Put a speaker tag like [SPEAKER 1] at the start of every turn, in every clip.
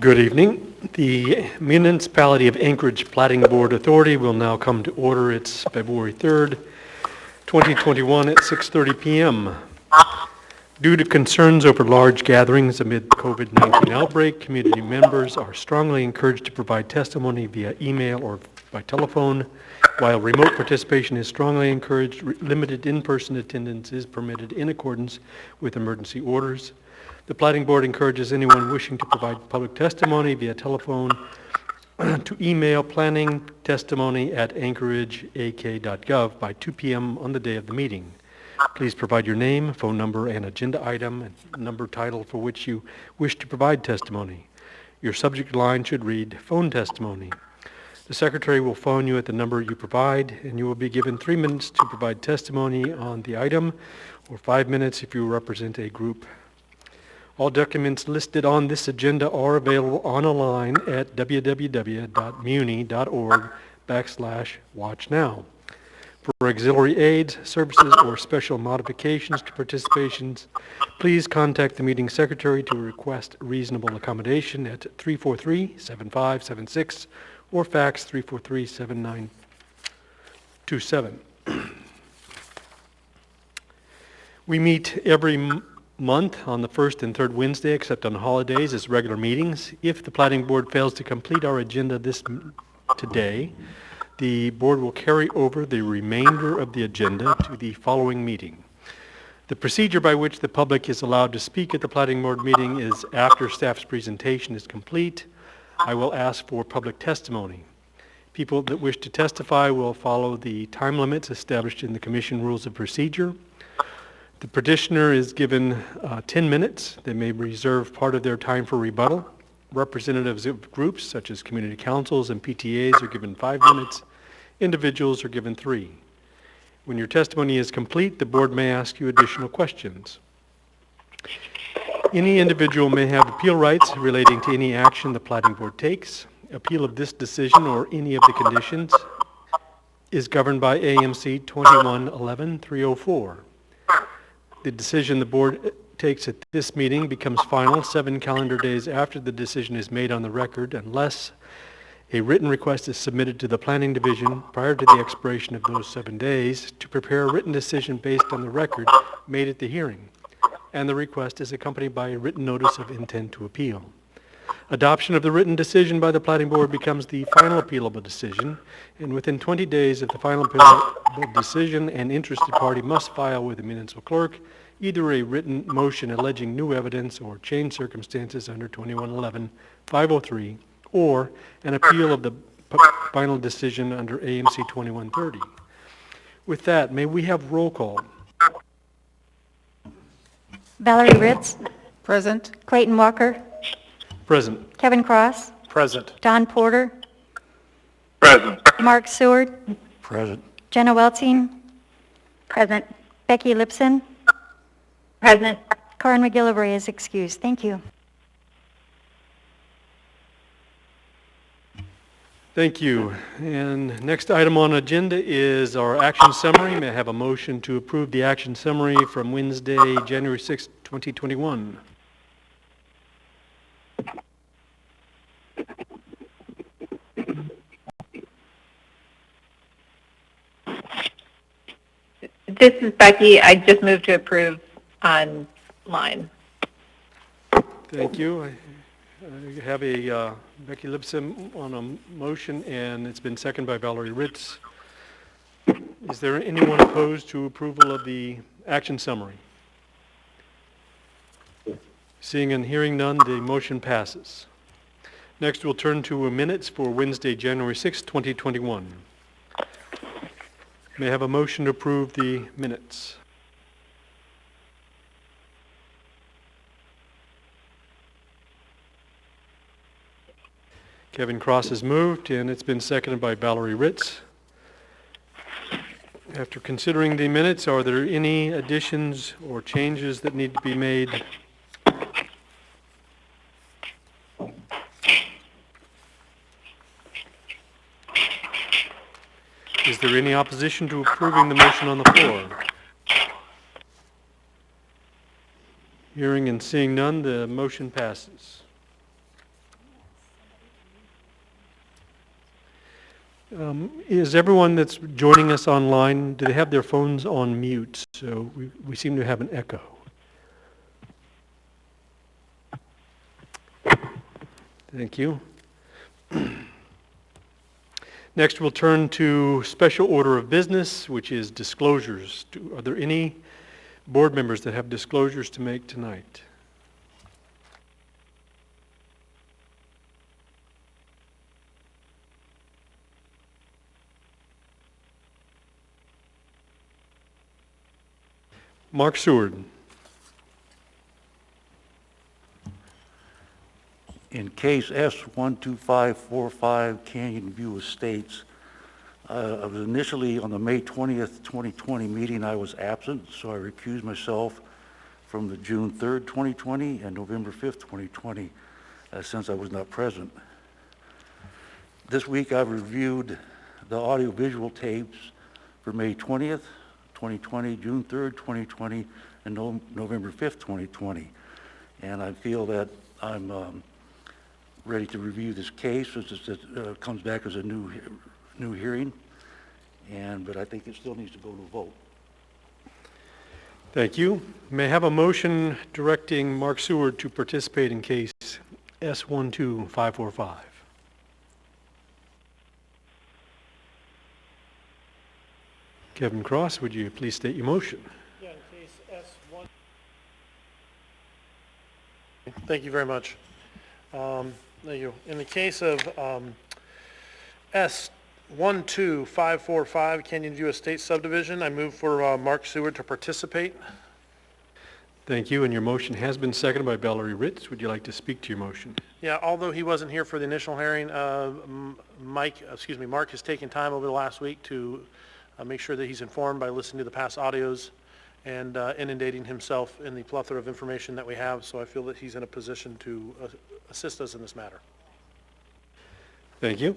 [SPEAKER 1] Good evening. The Municipality of Anchorage Platting Board Authority will now come to order. It's February 3rd, 2021 at 6:30 p.m. Due to concerns over large gatherings amid the COVID-19 outbreak, community members are strongly encouraged to provide testimony via email or by telephone. While remote participation is strongly encouraged, limited in-person attendance is permitted in accordance with emergency orders. The Platting Board encourages anyone wishing to provide public testimony via telephone to email planningtestimony@anchorageak.gov by 2 p.m. on the day of the meeting. Please provide your name, phone number, and agenda item and number title for which you wish to provide testimony. Your subject line should read phone testimony. The secretary will phone you at the number you provide, and you will be given 3 minutes to provide testimony on the item, or 5 minutes if you represent a group. All documents listed on this agenda are available online at www.muni.org/watchnow. For auxiliary aids, services, or special modifications to participations, please contact the meeting secretary to request reasonable accommodation at 343-7576 or fax 343-7927. We meet every month on the first and third Wednesday, except on holidays, as regular meetings. If the Platting Board fails to complete our agenda today, the board will carry over the remainder of the agenda to the following meeting. The procedure by which the public is allowed to speak at the Platting Board meeting is after staff's presentation is complete. I will ask for public testimony. People that wish to testify will follow the time limits established in the Commission Rules of Procedure. The petitioner is given 10 minutes. They may reserve part of their time for rebuttal. Representatives of groups such as community councils and PTAs are given 5 minutes. Individuals are given 3. When your testimony is complete, the board may ask you additional questions. Any individual may have appeal rights relating to any action the Platting Board takes. Appeal of this decision or any of the conditions is governed by AMC 21-11-304. The decision the board takes at this meeting becomes final 7 calendar days after the decision is made on the record, unless a written request is submitted to the Planning Division prior to the expiration of those 7 days to prepare a written decision based on the record made at the hearing, and the request is accompanied by a written notice of intent to appeal. Adoption of the written decision by the Platting Board becomes the final appealable decision, and within 20 days of the final appealable decision, an interested party must file with the municipal clerk either a written motion alleging new evidence or changed circumstances under 21-11-503, or an appeal of the final decision under AMC 2130. With that, may we have roll call?
[SPEAKER 2] Valerie Ritz.
[SPEAKER 3] Present.
[SPEAKER 2] Clayton Walker.
[SPEAKER 1] Present.
[SPEAKER 2] Kevin Cross.
[SPEAKER 1] Present.
[SPEAKER 2] Don Porter.
[SPEAKER 4] Present.
[SPEAKER 2] Mark Seward.
[SPEAKER 1] Present.
[SPEAKER 2] Jenna Welting.
[SPEAKER 5] Present.
[SPEAKER 2] Becky Lipson.
[SPEAKER 5] Present.
[SPEAKER 2] Karen McGillivray is excused. Thank you.
[SPEAKER 1] Thank you. And next item on agenda is our action summary. May I have a motion to approve the action summary from Wednesday, January 6, 2021?
[SPEAKER 5] This is Becky. I just moved to approve online.
[SPEAKER 1] Thank you. I have a Becky Lipson on a motion, and it's been seconded by Valerie Ritz. Is there anyone opposed to approval of the action summary? Seeing and hearing none, the motion passes. Next, we'll turn to minutes for Wednesday, January 6, 2021. May I have a motion to approve the minutes? Kevin Cross has moved, and it's been seconded by Valerie Ritz. After considering the minutes, are there any additions or changes that need to be made? Is there any opposition to approving the motion on the floor? Hearing and seeing none, the motion passes. Is everyone that's joining us online, do they have their phones on mute? So we seem to have an echo. Thank you. Next, we'll turn to special order of business, which is disclosures. Are there any board members that have disclosures to make tonight? Mark Seward.
[SPEAKER 3] In case S12545 Canyon View Estates, I was initially on the May 20th, 2020 meeting. I was absent, so I recused myself from the June 3rd, 2020 and November 5th, 2020, since I was not present. This week I've reviewed the audio-visual tapes for May 20th, 2020, June 3rd, 2020, and November 5th, 2020. And I feel that I'm ready to review this case as it comes back as a new hearing, but I think it still needs to go to a vote.
[SPEAKER 1] Thank you. May I have a motion directing Mark Seward to participate in case S12545? Kevin Cross, would you please state your motion?
[SPEAKER 6] Yeah, in case S1. Thank you very much. Thank you. In the case of S12545 Canyon View Estate Subdivision, I move for Mark Seward to participate.
[SPEAKER 1] Thank you, and your motion has been seconded by Valerie Ritz. Would you like to speak to your motion?
[SPEAKER 6] Yeah, although he wasn't here for the initial hearing, Mark has taken time over the last week to make sure that he's informed by listening to the past audios and inundating himself in the plethora of information that we have, so I feel that he's in a position to assist us in this matter.
[SPEAKER 1] Thank you.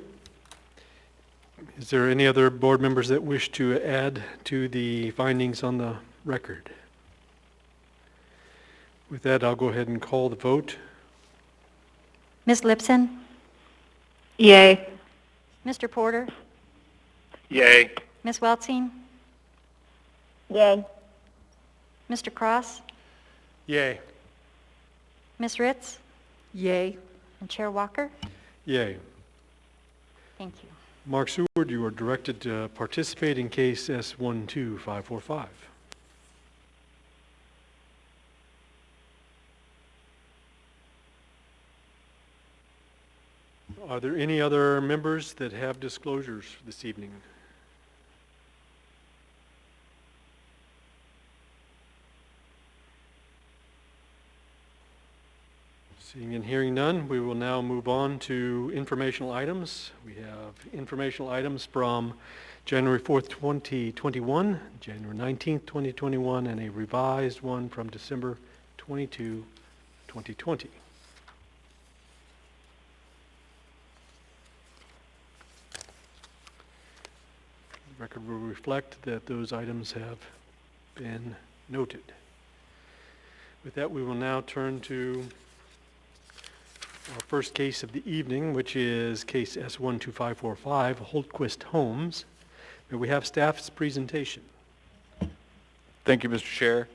[SPEAKER 1] Is there any other board members that wish to add to the findings on the record? With that, I'll go ahead and call the vote.
[SPEAKER 2] Ms. Lipson?
[SPEAKER 5] Yay.
[SPEAKER 2] Mr. Porter?
[SPEAKER 4] Yay.
[SPEAKER 2] Ms. Weltzing?
[SPEAKER 5] Yay.
[SPEAKER 2] Mr. Cross?
[SPEAKER 6] Yay.
[SPEAKER 2] Ms. Ritz?
[SPEAKER 7] Yay.
[SPEAKER 2] And Chair Walker?
[SPEAKER 1] Yay.
[SPEAKER 2] Thank you.
[SPEAKER 1] Mark Seward, you are directed to participate in case S12545. Are there any other members that have disclosures this evening? Seeing and hearing none, we will now move on to informational items. We have informational items from January 4th, 2021, January 19th, 2021, and a revised one from December 22, 2020. The record will reflect that those items have been noted. With that, we will now turn to our first case of the evening, which is case S12545, Holtquist Homes. May we have staff's presentation?
[SPEAKER 8] Thank you, Mr. Chair.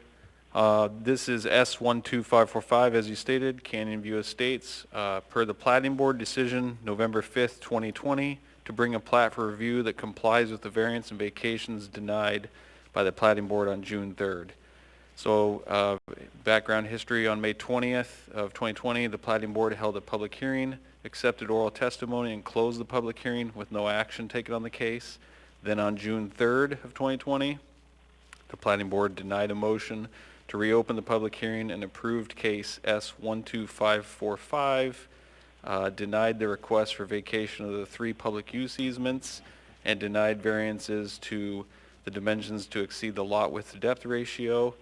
[SPEAKER 8] This is S12545, as you stated, Canyon View Estates, per the Platting Board decision November 5th, 2020, to bring a plat for review that complies with the variance and vacations denied by the Platting Board on June 3rd. So background history: on May 20th of 2020, the Platting Board held a public hearing, accepted oral testimony, and closed the public hearing with no action taken on the case. Then on June 3rd of 2020, the Platting Board denied a motion to reopen the public hearing and approved case S12545, denied the request for vacation of the 3 public use easements, and denied variances to the dimensions to exceed the lot width to depth ratio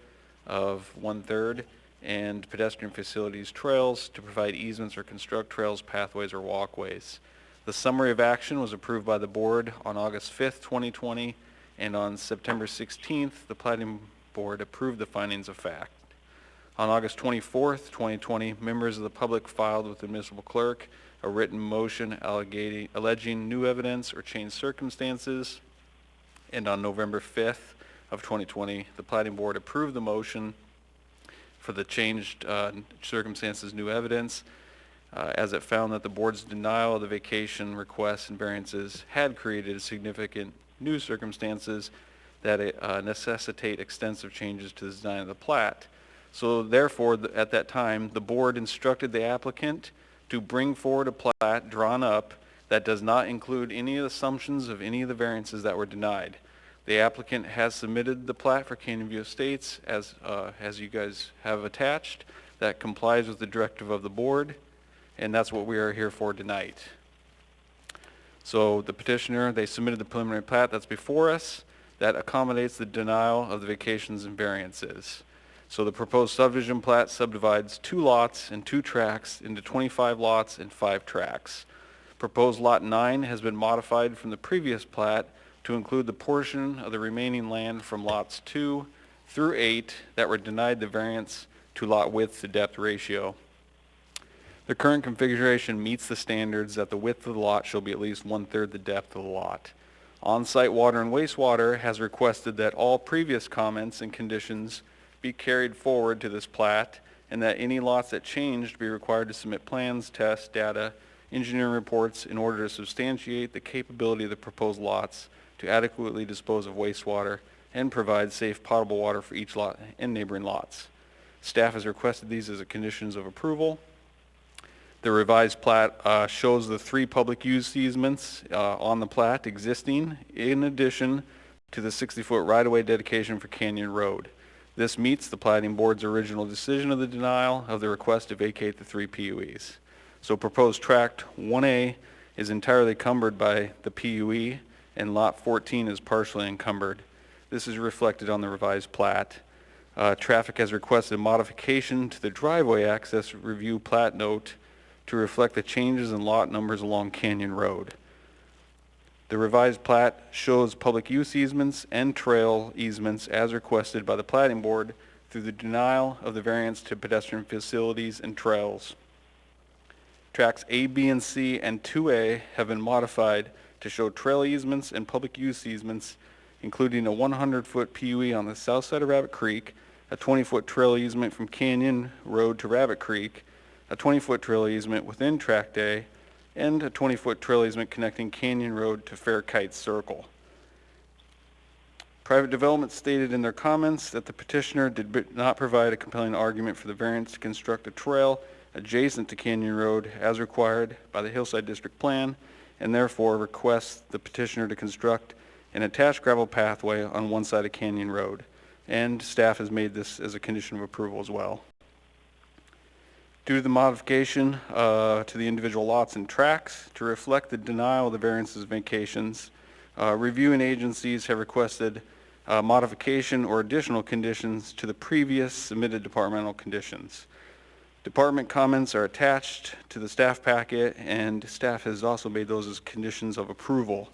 [SPEAKER 8] of 1/3, and pedestrian facilities trails to provide easements or construct trails, pathways, or walkways. The summary of action was approved by the board on August 5th, 2020, and on September 16th, the Platting Board approved the findings of fact. On August 24th, 2020, members of the public filed with the municipal clerk a written motion alleging new evidence or changed circumstances. And on November 5th of 2020, the Platting Board approved the motion for the changed circumstances, new evidence, as it found that the board's denial of the vacation requests and variances had created significant new circumstances that necessitate extensive changes to the design of the plat. So therefore, at that time, the board instructed the applicant to bring forward a plat drawn up that does not include any assumptions of any of the variances that were denied. The applicant has submitted the plat for Canyon View Estates as you guys have attached, that complies with the directive of the board, and that's what we are here for tonight. So the petitioner, they submitted the preliminary plat that's before us that accommodates the denial of the vacations and variances. So the proposed subdivision plat subdivides 2 lots and 2 tracts into 25 lots and 5 tracts. Proposed lot 9 has been modified from the previous plat to include the portion of the remaining land from lots 2 through 8 that were denied the variance to lot width to depth ratio. The current configuration meets the standards that the width of the lot shall be at least 1/3 the depth of the lot. On-site water and wastewater has requested that all previous comments and conditions be carried forward to this plat, and that any lots that changed be required to submit plans, tests, data, engineering reports in order to substantiate the capability of the proposed lots to adequately dispose of wastewater and provide safe potable water for each lot and neighboring lots. Staff has requested these as a conditions of approval. The revised plat shows the 3 public use easements on the plat existing, in addition to the 60-foot right-of-way dedication for Canyon Road. This meets the Platting Board's original decision of the denial of the request to vacate the 3 PUEs. So proposed tract 1A is entirely encumbered by the PUE, and lot 14 is partially encumbered. This is reflected on the revised plat. Traffic has requested a modification to the driveway access review plat note to reflect the changes in lot numbers along Canyon Road. The revised plat shows public use easements and trail easements as requested by the Platting Board through the denial of the variance to pedestrian facilities and trails. Tracts A, B, and C, and 2A have been modified to show trail easements and public use easements, including a 100-foot PUE on the south side of Rabbit Creek, a 20-foot trail easement from Canyon Road to Rabbit Creek, a 20-foot trail easement within Tract A, and a 20-foot trail easement connecting Canyon Road to Fair Kite Circle. Private development stated in their comments that the petitioner did not provide a compelling argument for the variance to construct a trail adjacent to Canyon Road as required by the Hillside District Plan, and therefore requests the petitioner to construct an attached gravel pathway on one side of Canyon Road. And staff has made this as a condition of approval as well. Due to the modification to the individual lots and tracts to reflect the denial of the variances and vacations, reviewing agencies have requested modification or additional conditions to the previous submitted departmental conditions. Department comments are attached to the staff packet, and staff has also made those as conditions of approval.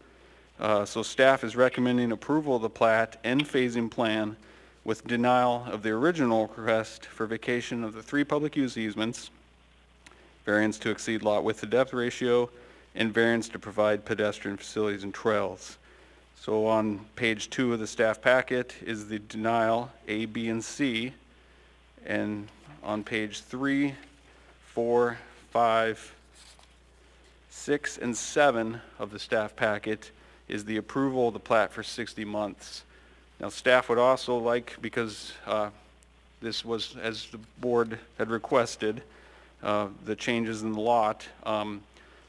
[SPEAKER 8] So staff is recommending approval of the plat and phasing plan with denial of the original request for vacation of the 3 public use easements, variance to exceed lot width to depth ratio, and variance to provide pedestrian facilities and trails. So on page 2 of the staff packet is the denial A, B, and C, and on page 3, 4, 5, 6, and 7 of the staff packet is the approval of the plat for 60 months. Now staff would also like, because this was as the board had requested, the changes in the lot,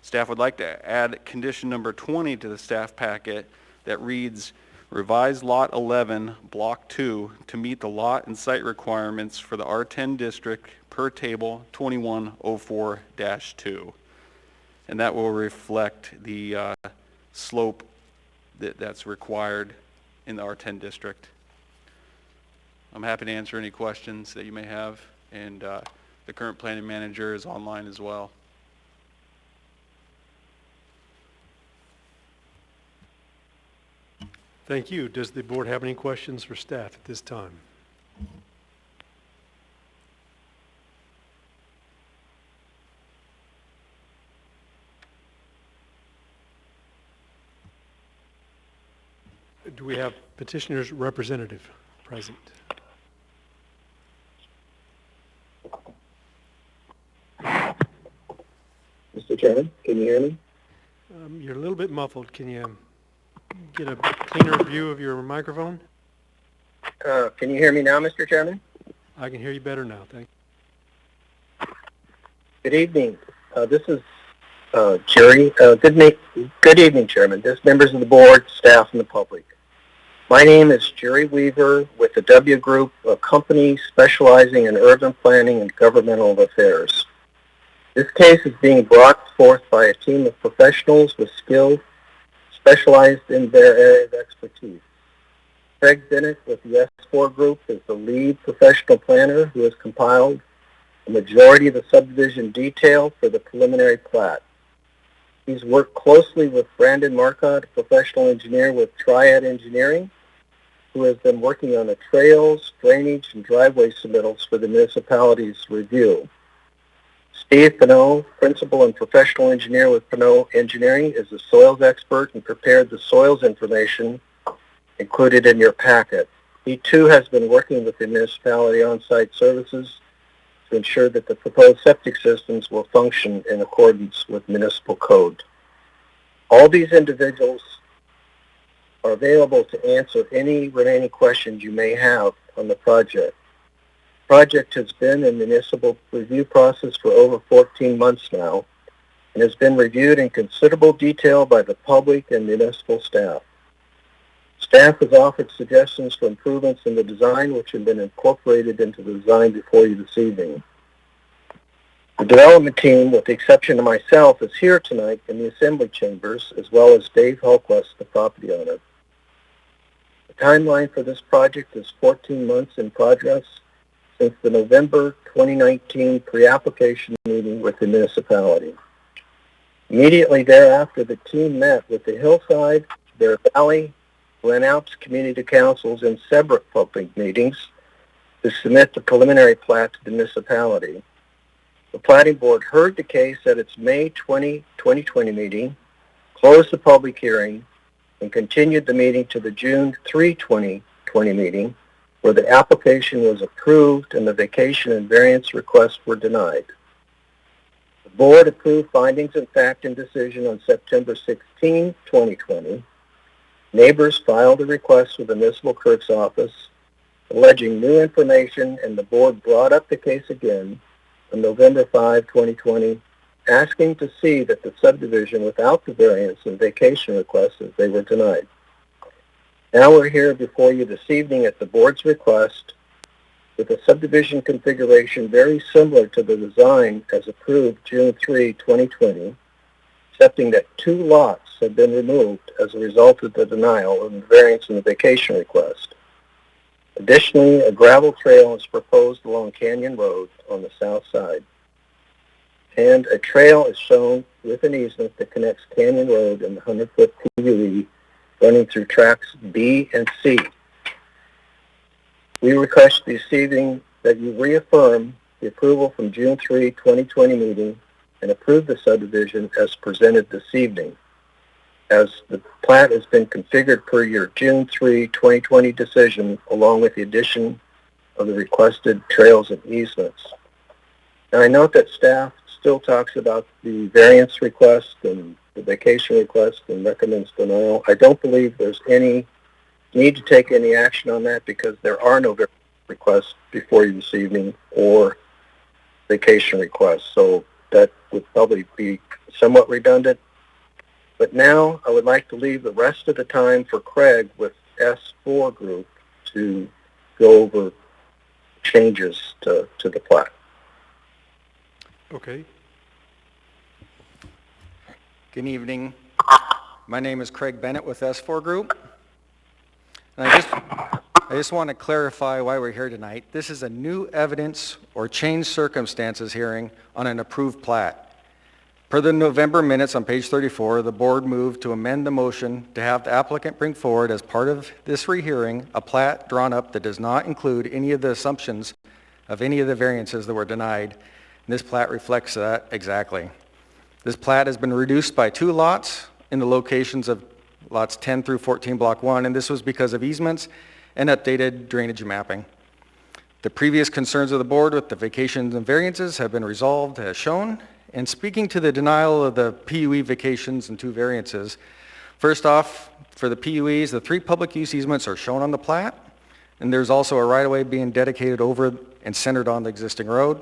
[SPEAKER 8] staff would like to add condition number 20 to the staff packet that reads, revise lot 11, block 2 to meet the lot and site requirements for the R10 district per table 2104-2. And that will reflect the slope that's required in the R10 district. I'm happy to answer any questions that you may have, and the current planning manager is online as well.
[SPEAKER 1] Thank you. Does the board have any questions for staff at this time? Do we have petitioner's representative present?
[SPEAKER 7] Mr. Chairman, can you hear me?
[SPEAKER 1] You're a little bit muffled. Can you get a cleaner view of your microphone?
[SPEAKER 7] Can you hear me now, Mr. Chairman?
[SPEAKER 1] I can hear you better now, thank you.
[SPEAKER 7] Good evening. This is Jerry. Good evening, Chairman. This members of the board, staff, and the public. My name is Jerry Weaver with the W Group, a company specializing in urban planning and governmental affairs. This case is being brought forth by a team of professionals with skills specialized in their area of expertise. Craig Bennett with the S4 Group is the lead professional planner who has compiled the majority of the subdivision detail for the preliminary plat. He's worked closely with Brandon Marcotte, a professional engineer with Triad Engineering, who has been working on the trails, drainage, and driveway submittals for the municipality's review. Steve Pinot, principal and professional engineer with Pinot Engineering, is a soils expert and prepared the soils information included in your packet. He too has been working with the municipality on-site services to ensure that the proposed septic systems will function in accordance with municipal code. All these individuals are available to answer any remaining questions you may have on the project. The project has been in municipal review process for over 14 months now and has been reviewed in considerable detail by the public and municipal staff. Staff has offered suggestions for improvements in the design which have been incorporated into the design before you this evening. The development team, with the exception of myself, is here tonight in the assembly chambers, as well as Dave Hulquist, the property owner. The timeline for this project is 14 months in progress since the November 2019 pre-application meeting with the municipality. Immediately thereafter, the team met with the Hillside, Bear Valley, Glen Alps Community Councils in separate public meetings to submit the preliminary plat to the municipality. The Platting Board heard the case at its May 20, 2020 meeting, closed the public hearing, and continued the meeting to the June 3, 2020 meeting, where the application was approved and the vacation and variance requests were denied. The Board approved findings of fact and decision on September 16, 2020. Neighbors filed a request with the municipal clerk's office alleging new information, and the Board brought up the case again on November 5, 2020, asking to see that the subdivision without the variance and vacation requests as they were denied. Now we're here before you this evening at the Board's request with a subdivision configuration very similar to the design as approved June 3, 2020, accepting that 2 lots have been removed as a result of the denial of the variance and the vacation request. Additionally, a gravel trail is proposed along Canyon Road on the south side. And a trail is shown with an easement that connects Canyon Road and the 100-foot PUE running through tracks B and C. We request this evening that you reaffirm the approval from June 3, 2020 meeting and approve the subdivision as presented this evening, as the plat has been configured per your June 3, 2020 decision, along with the addition of the requested trails and easements. Now, I note that staff still talks about the variance request and the vacation request and recommends denial. I don't believe there's any need to take any action on that because there are no variance requests before you this evening or vacation requests, so that would probably be somewhat redundant. But now I would like to leave the rest of the time for Craig with S4 Group to go over changes to the plat.
[SPEAKER 1] Okay.
[SPEAKER 9] Good evening. My name is Craig Bennett with S4 Group. And I just want to clarify why we're here tonight. This is a new evidence or changed circumstances hearing on an approved plat. Per the November minutes on page 34, the board moved to amend the motion to have the applicant bring forward as part of this rehearing a plat drawn up that does not include any of the assumptions of any of the variances that were denied. And this plat reflects that exactly. This plat has been reduced by 2 lots in the locations of lots 10 through 14, Block 1, and this was because of easements and updated drainage mapping. The previous concerns of the board with the vacations and variances have been resolved as shown. And speaking to the denial of the PUE vacations and 2 variances, first off, for the PUEs, the 3 public use easements are shown on the plat, and there's also a right-of-way being dedicated over and centered on the existing road.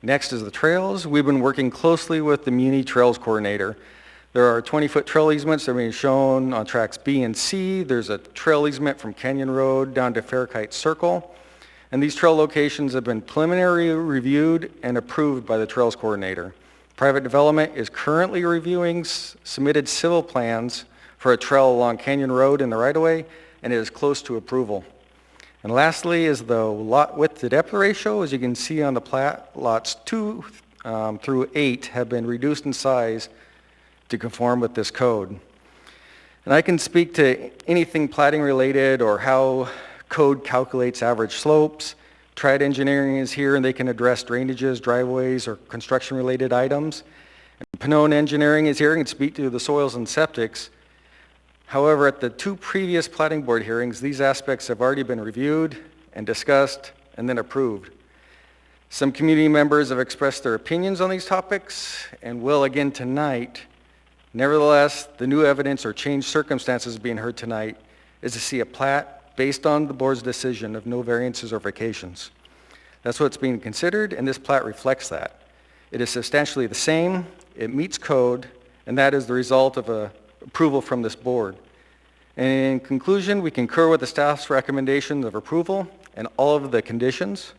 [SPEAKER 9] Next is the trails. We've been working closely with the Muni Trails Coordinator. There are 20-foot trail easements that are being shown on tracks B and C. There's a trail easement from Canyon Road down to Fairkite Circle. And these trail locations have been preliminarily reviewed and approved by the Trails Coordinator. Private development is currently reviewing submitted civil plans for a trail along Canyon Road in the right-of-way, and it is close to approval. And lastly is the lot width to depth ratio. As you can see on the plat, lots 2 through 8 have been reduced in size to conform with this code. And I can speak to anything platting related or how code calculates average slopes. Triad Engineering is here and they can address drainages, driveways, or construction related items. And Pannone Engineering is here and can speak to the soils and septics. However, at the 2 previous platting board hearings, these aspects have already been reviewed and discussed and then approved. Some community members have expressed their opinions on these topics and will again tonight. Nevertheless, the new evidence or changed circumstances being heard tonight is to see a plat based on the board's decision of no variances or vacations. That's what's being considered, and this plat reflects that. It is substantially the same, it meets code, and that is the result of approval from this board. And in conclusion, we concur with the staff's recommendations of approval and all of the conditions.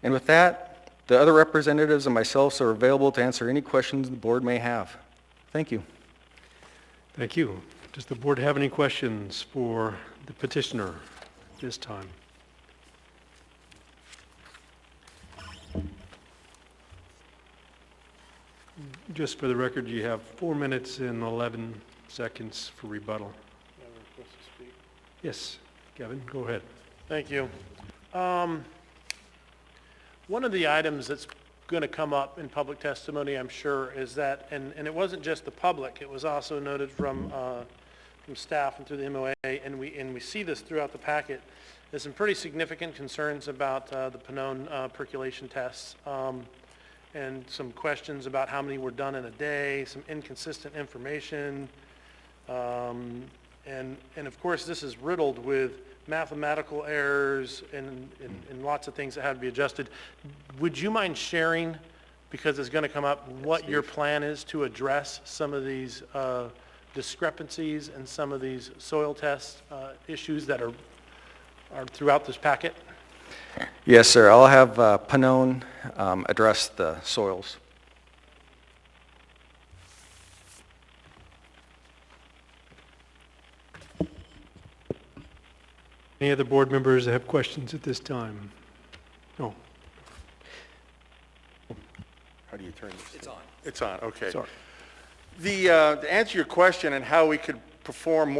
[SPEAKER 9] And with that, the other representatives and myself are available to answer any questions the board may have. Thank you.
[SPEAKER 1] Thank you. Does the board have any questions for the petitioner this time? Just for the record, you have 4 minutes and 11 seconds for rebuttal. Yes, Kevin, go ahead.
[SPEAKER 6] Thank you. One of the items that's going to come up in public testimony, I'm sure, is that, and it wasn't just the public, it was also noted from staff and through the MOA, and we see this throughout the packet. There's some pretty significant concerns about the Pannone percolation tests, and some questions about how many were done in a day, some inconsistent information, and of course this is riddled with mathematical errors and lots of things that have to be adjusted. Would you mind sharing, because it's going to come up, what your plan is to address some of these discrepancies and some of these soil test issues that are throughout this packet?
[SPEAKER 9] Yes, sir. I'll have Pannone address the soils.
[SPEAKER 1] Any other board members that have questions at this time? No.
[SPEAKER 4] How do you turn this? It's on. It's on, okay.
[SPEAKER 1] Sorry.
[SPEAKER 4] To answer your question on how we could perform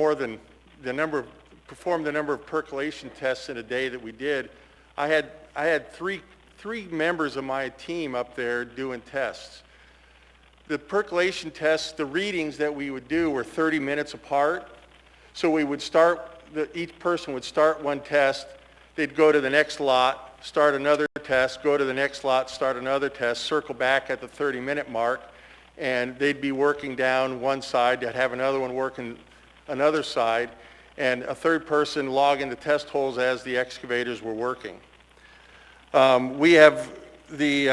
[SPEAKER 4] the number of percolation tests in a day that we did, I had three members of my team up there doing tests. The percolation tests, the readings that we would do were 30 minutes apart. So we would each person would start one test, they'd go to the next lot, start another test, go to the next lot, start another test, circle back at the 30-minute mark, and they'd be working down one side, they'd have another one working another side, and a third person log into test holes as the excavators were working. We have the,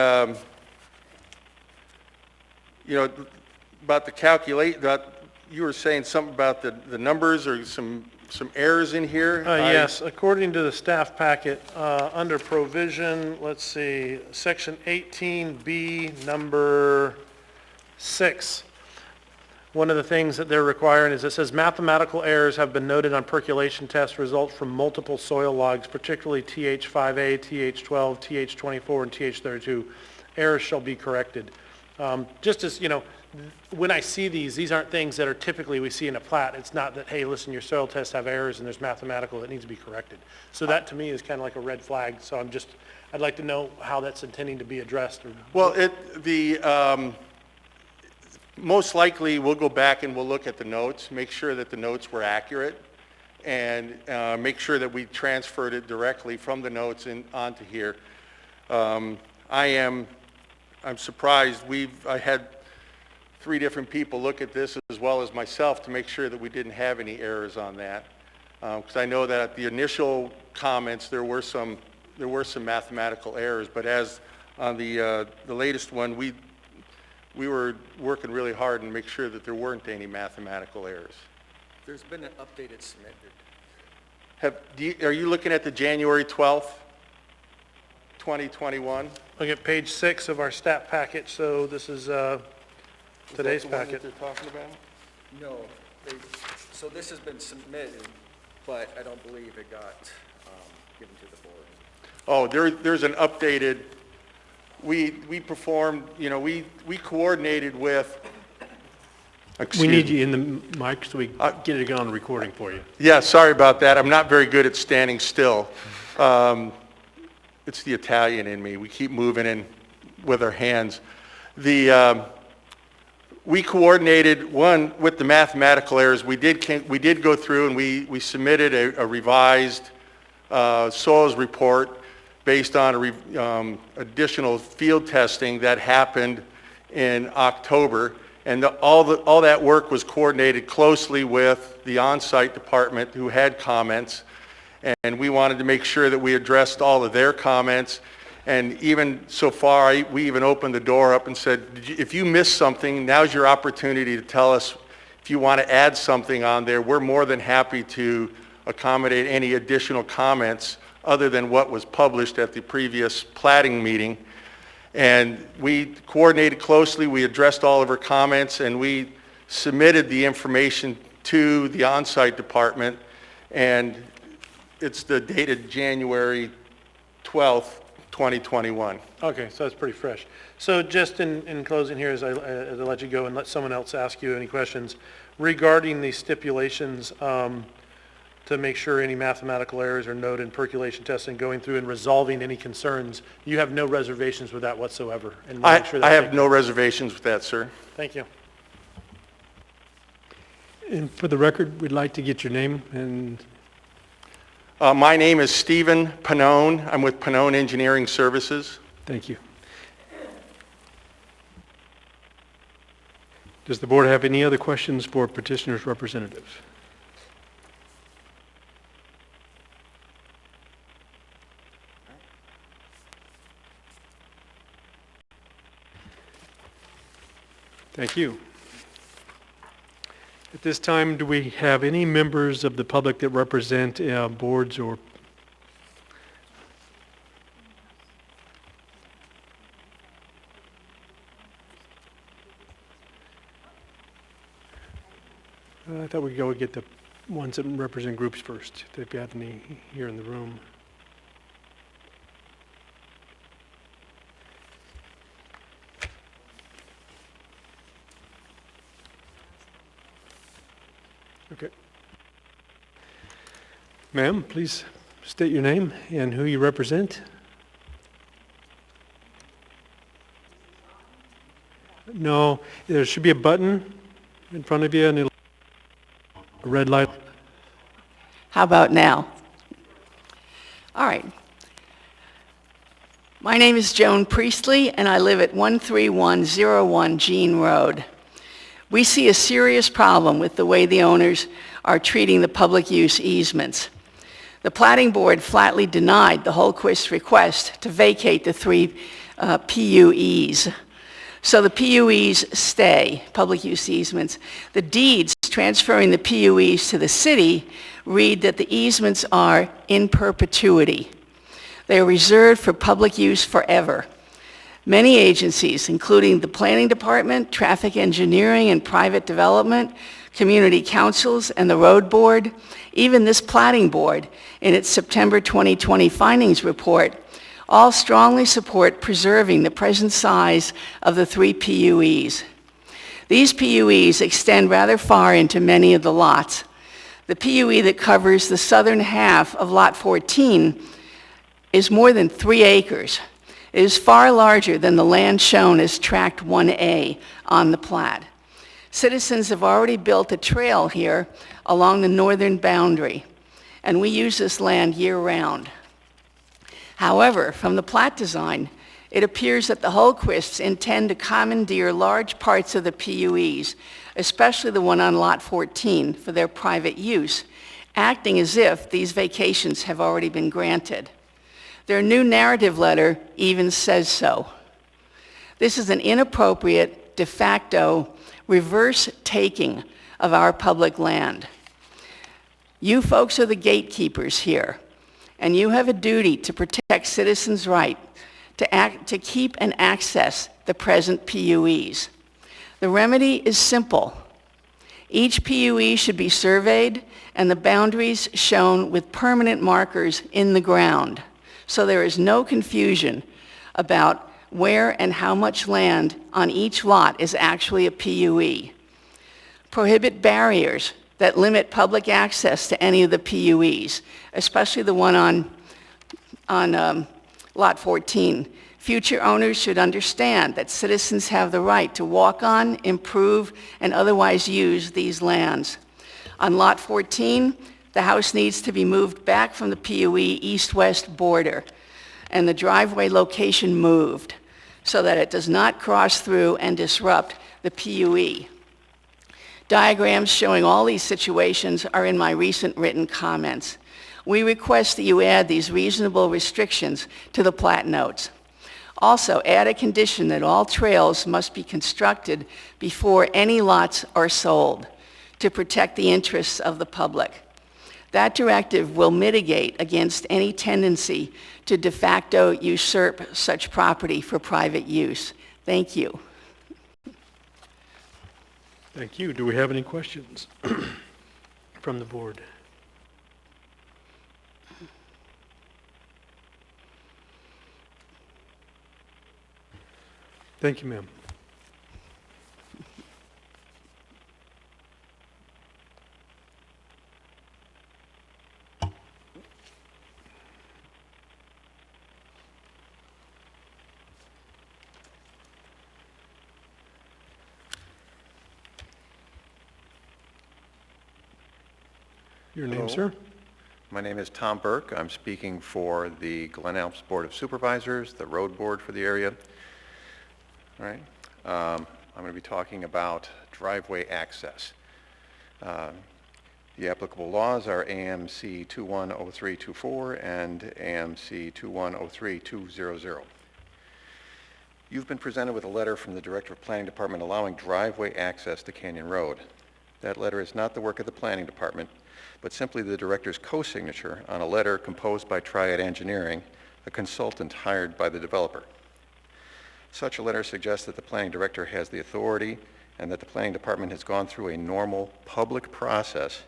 [SPEAKER 4] about the you were saying something about the numbers or some errors in here?
[SPEAKER 6] Yes, according to the staff packet, under provision, let's see, section 18B, number 6. One of the things that they're requiring is it says mathematical errors have been noted on percolation test results from multiple soil logs, particularly TH5A, TH12, TH24, and TH32. Errors shall be corrected. Just as, when I see these aren't things that are typically we see in a plat. It's not that, hey, listen, your soil tests have errors and there's mathematical that needs to be corrected. So that to me is kind of like a red flag. So I'd like to know how that's intending to be addressed.
[SPEAKER 4] Well, most likely, we'll go back and we'll look at the notes, make sure that the notes were accurate, and make sure that we transferred it directly from the notes onto here. I'm surprised. I had 3 different people look at this as well as myself to make sure that we didn't have any errors on that. Because I know that at the initial comments there were some mathematical errors, but as on the latest one, we were working really hard and make sure that there weren't any mathematical errors.
[SPEAKER 9] There's been an updated submitted.
[SPEAKER 4] Are you looking at the January 12th, 2021?
[SPEAKER 6] Look at page 6 of our stat package, so this is today's
[SPEAKER 4] Is that the one
[SPEAKER 6] packet.
[SPEAKER 4] that they're talking about?
[SPEAKER 9] No, so this has been submitted, but I don't believe it got given to the board.
[SPEAKER 4] Oh, there's an updated, we performed, we coordinated with,
[SPEAKER 1] We need you in the mic so we get it on the recording for you.
[SPEAKER 4] Yeah, sorry about that. I'm not very good at standing still. It's the Italian in me. We keep moving in with our hands. We coordinated, one, with the mathematical errors. We did go through and we submitted a revised soils report based on additional field testing that happened in October. And all that work was coordinated closely with the on-site department who had comments. And we wanted to make sure that we addressed all of their comments. And even so far, we even opened the door up and said, if you missed something, now's your opportunity to tell us if you want to add something on there. We're more than happy to accommodate any additional comments other than what was published at the previous platting meeting. And we coordinated closely, we addressed all of her comments, and we submitted the information to the on-site department, and it's the dated January 12th, 2021.
[SPEAKER 6] Okay, so that's pretty fresh. So just in closing here, as I let you go and let someone else ask you any questions, regarding the stipulations to make sure any mathematical errors are noted in percolation testing, going through and resolving any concerns, you have no reservations with that whatsoever? And we'll make sure
[SPEAKER 4] I
[SPEAKER 6] that's
[SPEAKER 4] have no reservations with that, sir.
[SPEAKER 6] Thank you.
[SPEAKER 1] And for the record, we'd like to get your name and...
[SPEAKER 4] My name is Stephen Pannone. I'm with Pannone Engineering Services.
[SPEAKER 1] Thank you. Does the board have any other questions for petitioner's representatives? Thank you. At this time, do we have any members of the public that represent boards or... I thought we'd go get the ones that represent groups first, if they've got any here in the room. Okay. Ma'am, please state your name and who you represent. No, there should be a button in front of you and a red light.
[SPEAKER 10] How about now? All right. My name is Joan Priestley, and I live at 13101 Jean Road. We see a serious problem with the way the owners are treating the public use easements. The Platting Board flatly denied the Holquist request to vacate the 3 PUEs. So the PUEs stay, public use easements. The deeds transferring the PUEs to the city read that the easements are in perpetuity. They are reserved for public use forever. Many agencies, including the Planning Department, Traffic Engineering and Private Development, Community Councils, and the Road Board, even this Platting Board, in its September 2020 findings report, all strongly support preserving the present size of the 3 PUEs. These PUEs extend rather far into many of the lots. The PUE that covers the southern half of Lot 14 is more than 3 acres. It is far larger than the land shown as Tract 1A on the plat. Citizens have already built a trail here along the northern boundary, and we use this land year-round. However, from the plat design, it appears that the Holquists intend to commandeer large parts of the PUEs, especially the one on Lot 14, for their private use, acting as if these vacations have already been granted. Their new narrative letter even says so. This is an inappropriate, de facto, reverse taking of our public land. You folks are the gatekeepers here, and you have a duty to protect citizens' right to keep and access the present PUEs. The remedy is simple. Each PUE should be surveyed and the boundaries shown with permanent markers in the ground, so there is no confusion about where and how much land on each lot is actually a PUE. Prohibit barriers that limit public access to any of the PUEs, especially the one on Lot 14. Future owners should understand that citizens have the right to walk on, improve, and otherwise use these lands. On Lot 14, the house needs to be moved back from the PUE east-west border and the driveway location moved so that it does not cross through and disrupt the PUE. Diagrams showing all these situations are in my recent written comments. We request that you add these reasonable restrictions to the plat notes. Also, add a condition that all trails must be constructed before any lots are sold to protect the interests of the public. That directive will mitigate against any tendency to de facto usurp such property for private use. Thank you.
[SPEAKER 1] Thank you. Do we have any questions from the board? Thank you, ma'am. Your name,
[SPEAKER 11] Hello.
[SPEAKER 1] sir?
[SPEAKER 11] My name is Tom Burke. I'm speaking for the Glen Alps Board of Supervisors, the road board for the area. All right. I'm going to be talking about driveway access. The applicable laws are AMC 210324 and AMC 2103-200. You've been presented with a letter from the Director of Planning Department allowing driveway access to Canyon Road. That letter is not the work of the Planning Department, but simply the Director's co-signature on a letter composed by Triad Engineering, a consultant hired by the developer. Such a letter suggests that the Planning Director has the authority and that the Planning Department has gone through a normal public process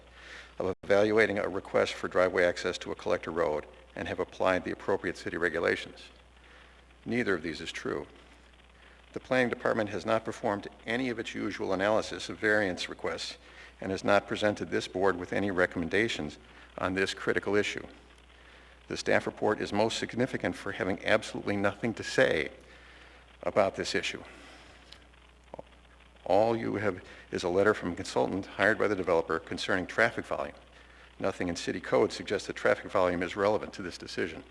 [SPEAKER 11] of evaluating a request for driveway access to a collector road and have applied the appropriate city regulations. Neither of these is true. The Planning Department has not performed any of its usual analysis of variance requests and has not presented this board with any recommendations on this critical issue. The staff report is most significant for having absolutely nothing to say about this issue. All you have is a letter from a consultant hired by the developer concerning traffic volume. Nothing in city code suggests that traffic volume is relevant to this decision.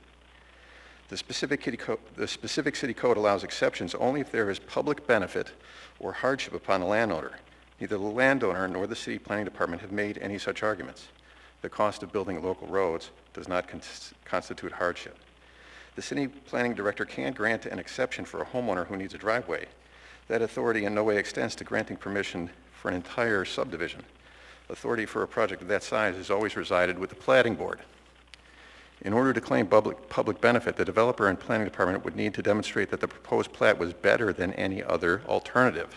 [SPEAKER 11] The specific city code allows exceptions only if there is public benefit or hardship upon the landowner. Neither the landowner nor the city planning department have made any such arguments. The cost of building local roads does not constitute hardship. The city planning director can grant an exception for a homeowner who needs a driveway. That authority in no way extends to granting permission for an entire subdivision. Authority for a project of that size has always resided with the planning board. In order to claim public benefit, the developer and planning department would need to demonstrate that the proposed plat was better than any other alternative.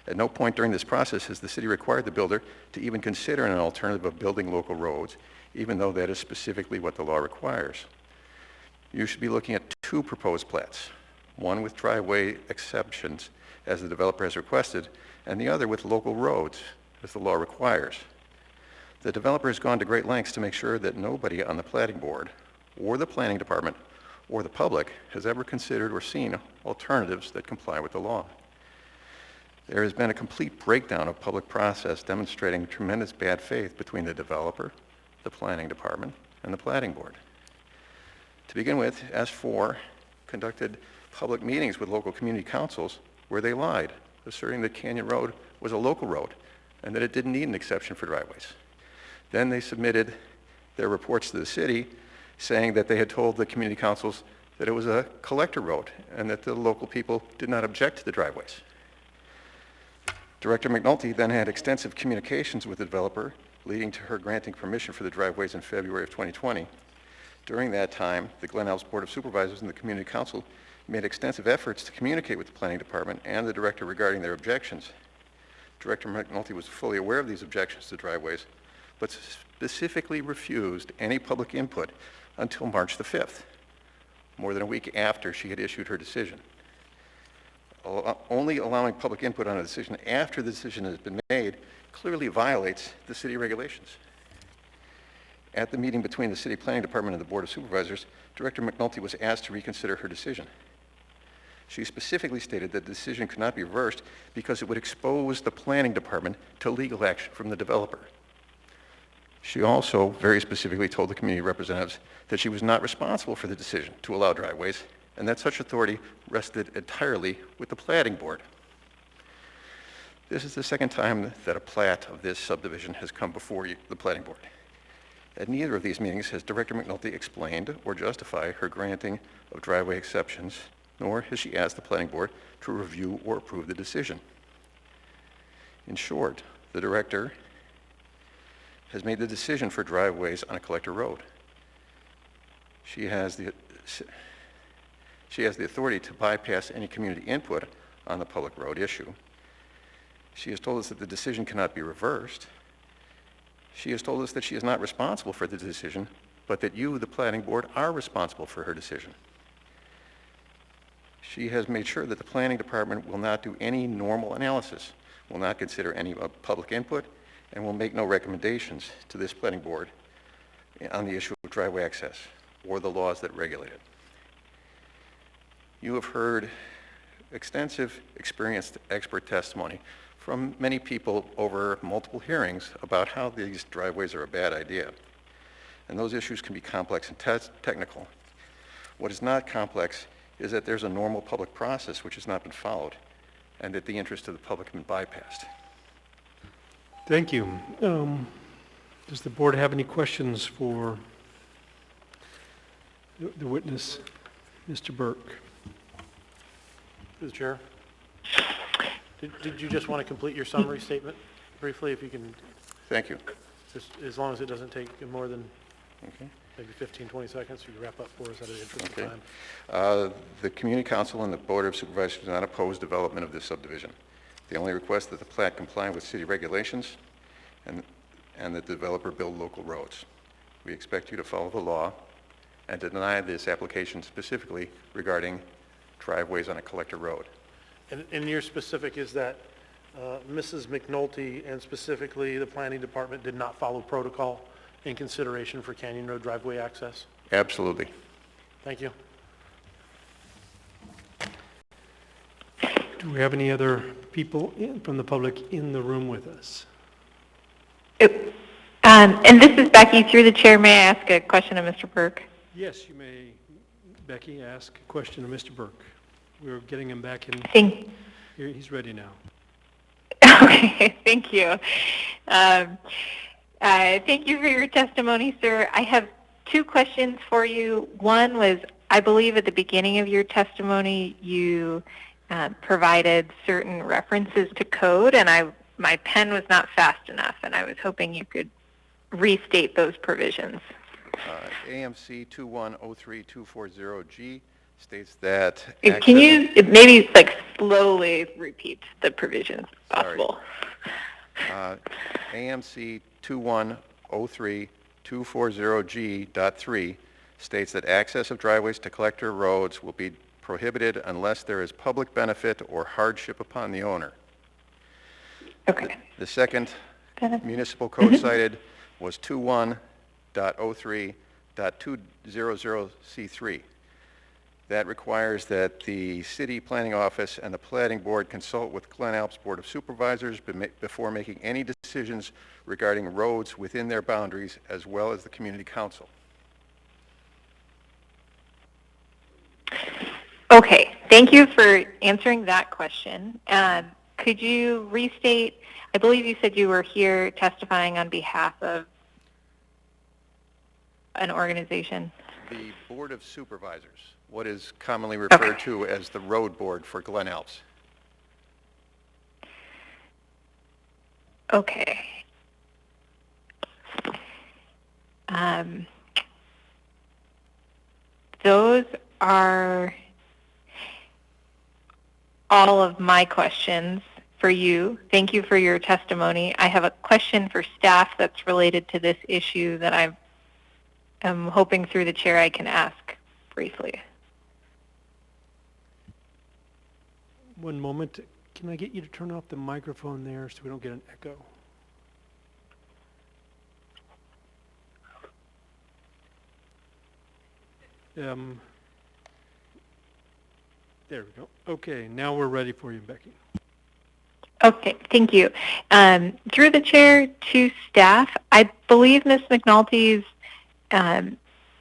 [SPEAKER 11] At no point during this process has the city required the builder to even consider an alternative of building local roads, even though that is specifically what the law requires. You should be looking at two proposed plats, one with driveway exceptions, as the developer has requested, and the other with local roads, as the law requires. The developer has gone to great lengths to make sure that nobody on the planning board, or the planning department, or the public has ever considered or seen alternatives that comply with the law. There has been a complete breakdown of public process demonstrating tremendous bad faith between the developer, the planning department, and the planning board. To begin with, S4 conducted public meetings with local community councils where they lied, asserting that Canyon Road was a local road and that it didn't need an exception for driveways. Then they submitted their reports to the city saying that they had told the community councils that it was a collector road and that the local people did not object to the driveways. Director McNulty then had extensive communications with the developer, leading to her granting permission for the driveways in February of 2020. During that time, the Glen Elves Board of Supervisors and the Community Council made extensive efforts to communicate with the Planning Department and the Director regarding their objections. Director McNulty was fully aware of these objections to driveways, but specifically refused any public input until March the 5th, more than a week after she had issued her decision. Only allowing public input on a decision after the decision has been made clearly violates the city regulations. At the meeting between the City Planning Department and the Board of Supervisors, Director McNulty was asked to reconsider her decision. She specifically stated that the decision could not be reversed because it would expose the Planning Department to legal action from the developer. She also very specifically told the community representatives that she was not responsible for the decision to allow driveways and that such authority rested entirely with the Platting Board. This is the second time that a plat of this subdivision has come before the Platting Board. At neither of these meetings has Director McNulty explained or justified her granting of driveway exceptions, nor has she asked the Planning Board to review or approve the decision. In short, the Director has made the decision for driveways on a collector road. She has the authority to bypass any community input on the public road issue. She has told us that the decision cannot be reversed. She has told us that she is not responsible for the decision, but that you, the Planning Board, are responsible for her decision. She has made sure that the Planning Department will not do any normal analysis, will not consider any public input, and will make no recommendations to this Planning Board on the issue of driveway access or the laws that regulate it. You have heard extensive, experienced expert testimony from many people over multiple hearings about how these driveways are a bad idea. And those issues can be complex and technical. What is not complex is that there's a normal public process which has not been followed and that the interests of the public have been bypassed.
[SPEAKER 1] Thank you. Does the board have any questions for the witness, Mr. Burke?
[SPEAKER 6] Through the chair. Did you just want to complete your summary statement briefly, if you can?
[SPEAKER 11] Thank you.
[SPEAKER 6] Just as long as it doesn't take more than
[SPEAKER 11] Okay.
[SPEAKER 6] maybe 15, 20 seconds, you can wrap up for us at an interest of
[SPEAKER 11] Okay.
[SPEAKER 6] time.
[SPEAKER 11] The Community Council and the Board of Supervisors do not oppose development of this subdivision. They only request that the plat comply with city regulations and that the developer build local roads. We expect you to follow the law and to deny this application specifically regarding driveways on a collector road.
[SPEAKER 6] And your specific is that Mrs. McNulty and specifically the Planning Department did not follow protocol in consideration for Canyon Road driveway access?
[SPEAKER 11] Absolutely.
[SPEAKER 6] Thank you.
[SPEAKER 1] Do we have any other people from the public in the room with us?
[SPEAKER 5] And this is Becky. Through the chair, may I ask a question of Mr. Burke?
[SPEAKER 1] Yes, you may, Becky, ask a question of Mr. Burke. We're getting him back in. Here, he's ready now.
[SPEAKER 5] Okay, thank you. Thank you for your testimony, sir. I have two questions for you. One was, I believe at the beginning of your testimony, you provided certain references to code, and my pen was not fast enough, and I was hoping you could restate those provisions.
[SPEAKER 11] AMC 2103240G states that...
[SPEAKER 5] Can you maybe slowly repeat the provisions if possible?
[SPEAKER 11] AMC 2103240G.3 states that access of driveways to collector roads will be prohibited unless there is public benefit or hardship upon the owner.
[SPEAKER 5] Okay.
[SPEAKER 11] The second municipal code cited was 21.03.200C3. That requires that the city planning office and the planning board consult with Glen Alps Board of Supervisors before making any decisions regarding roads within their boundaries, as well as the community council.
[SPEAKER 5] Okay, thank you for answering that question. Could you restate, I believe you said you were here testifying on behalf of an organization.
[SPEAKER 11] The Board of Supervisors, what is commonly referred to as the Road Board for Glen Alps.
[SPEAKER 5] Okay. Those are all of my questions for you. Thank you for your testimony. I have a question for staff that's related to this issue that I'm hoping through the chair I can ask briefly.
[SPEAKER 1] One moment. Can I get you to turn off the microphone there so we don't get an echo? There we go. Okay, now we're ready for you, Becky.
[SPEAKER 5] Okay, thank you. Through the chair to staff, I believe Ms. McNulty's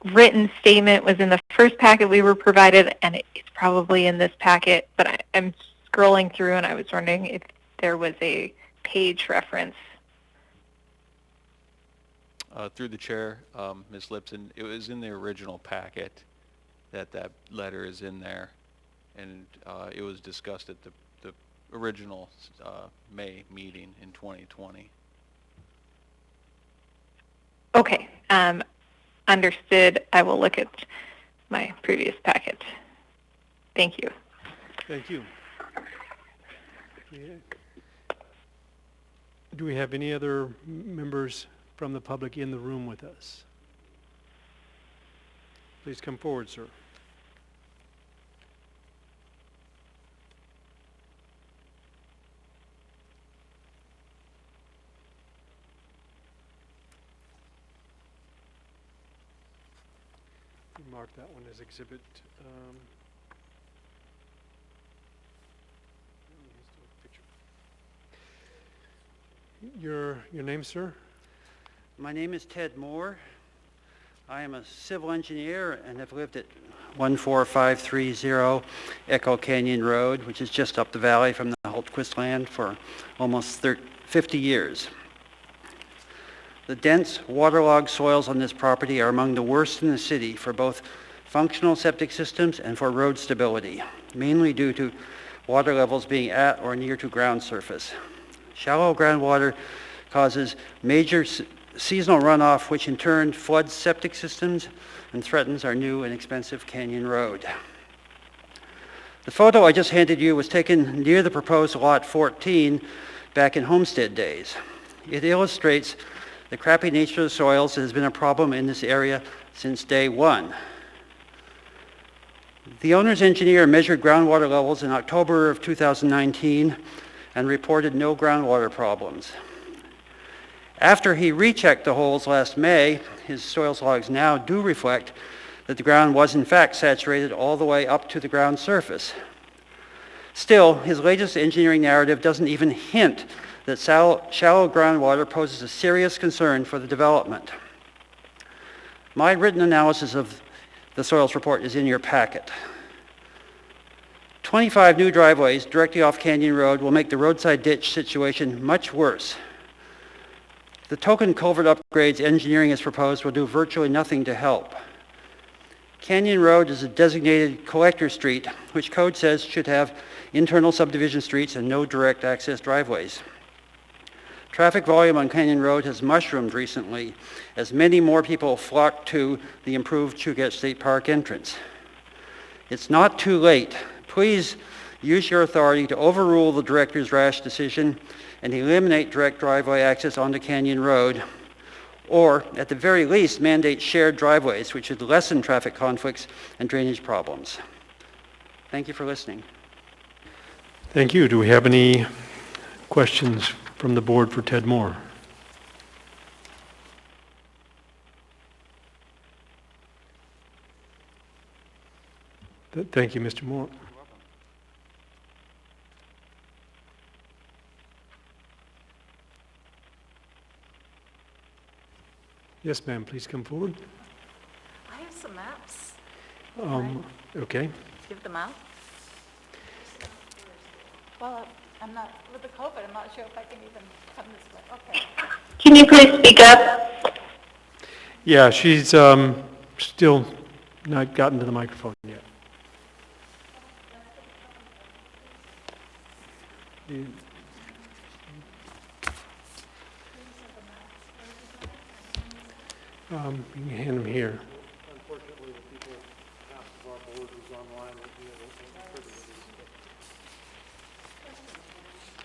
[SPEAKER 5] written statement was in the first packet we were provided, and it's probably in this packet, but I'm scrolling through and I was wondering if there was a page reference.
[SPEAKER 8] Through the chair, Ms. Lipson, it was in the original packet that letter is in there, and it was discussed at the original May meeting in 2020.
[SPEAKER 5] Okay, understood. I will look at my previous packet. Thank you.
[SPEAKER 1] Thank you. Do we have any other members from the public in the room with us? Please come forward, sir. Mark that one as exhibit. Your name, sir?
[SPEAKER 12] My name is Ted Moore. I am a civil engineer and have lived at 14530 Echo Canyon Road, which is just up the valley from the Hultquist land, for almost 50 years. The dense, waterlogged soils on this property are among the worst in the city for both functional septic systems and for road stability, mainly due to water levels being at or near to ground surface. Shallow groundwater causes major seasonal runoff, which in turn floods septic systems and threatens our new and expensive Canyon Road. The photo I just handed you was taken near the proposed Lot 14 back in Homestead days. It illustrates the crappy nature of the soils that has been a problem in this area since day one. The owner's engineer measured groundwater levels in October of 2019 and reported no groundwater problems. After he rechecked the holes last May, his soils logs now do reflect that the ground was in fact saturated all the way up to the ground surface. Still, his latest engineering narrative doesn't even hint that shallow groundwater poses a serious concern for the development. My written analysis of the soils report is in your packet. 25 new driveways directly off Canyon Road will make the roadside ditch situation much worse. The token culvert upgrades engineering has proposed will do virtually nothing to help. Canyon Road is a designated collector street, which code says should have internal subdivision streets and no direct access driveways. Traffic volume on Canyon Road has mushroomed recently as many more people flock to the improved Chugach State Park entrance. It's not too late. Please use your authority to overrule the director's rash decision and eliminate direct driveway access onto Canyon Road, or at the very least mandate shared driveways, which would lessen traffic conflicts and drainage problems. Thank you for listening.
[SPEAKER 1] Thank you. Do we have any questions from the board for Ted Moore? Thank you, Mr. Moore. Yes, ma'am, please come forward.
[SPEAKER 13] I have some maps.
[SPEAKER 1] Okay.
[SPEAKER 13] Give them out. Well, I'm not, with the COVID, I'm not sure if I can even come this way. Okay.
[SPEAKER 5] Can you please speak up?
[SPEAKER 1] Yeah, she's still not gotten to the microphone yet. You can hand them here.
[SPEAKER 6] Unfortunately, the people, half of our board who's online won't be able to privy to these.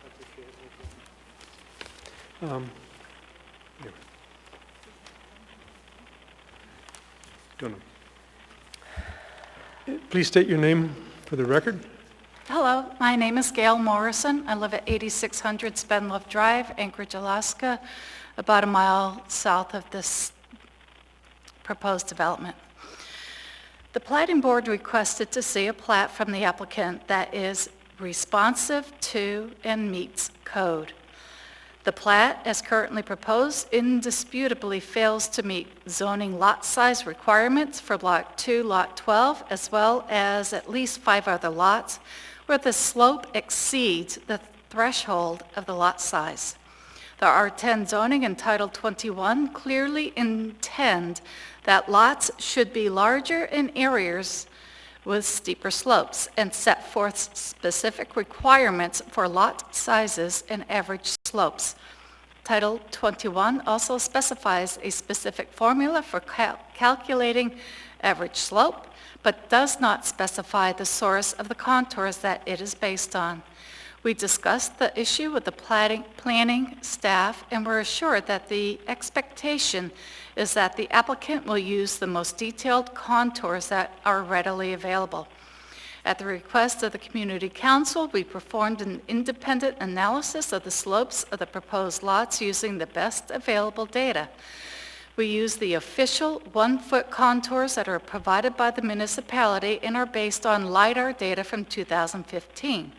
[SPEAKER 6] That's okay.
[SPEAKER 1] Here. Don't know. Please state your name for the record.
[SPEAKER 13] Hello, my name is Gail Morrison. I live at 8600 Spenlow Drive, Anchorage, Alaska, about a mile south of this proposed development. The Platting Board requested to see a plat from the applicant that is responsive to and meets code. The plat, as currently proposed, indisputably fails to meet zoning lot size requirements for Block 2, Lot 12, as well as at least 5 other lots where the slope exceeds the threshold of the lot size. The R10 zoning in Title 21 clearly intend that lots should be larger in areas with steeper slopes and set forth specific requirements for lot sizes and average slopes. Title 21 also specifies a specific formula for calculating average slope, but does not specify the source of the contours that it is based on. We discussed the issue with the planning staff and were assured that the expectation is that the applicant will use the most detailed contours that are readily available. At the request of the Community Council, we performed an independent analysis of the slopes of the proposed lots using the best available data. We use the official 1-foot contours that are provided by the municipality and are based on LiDAR data from 2015.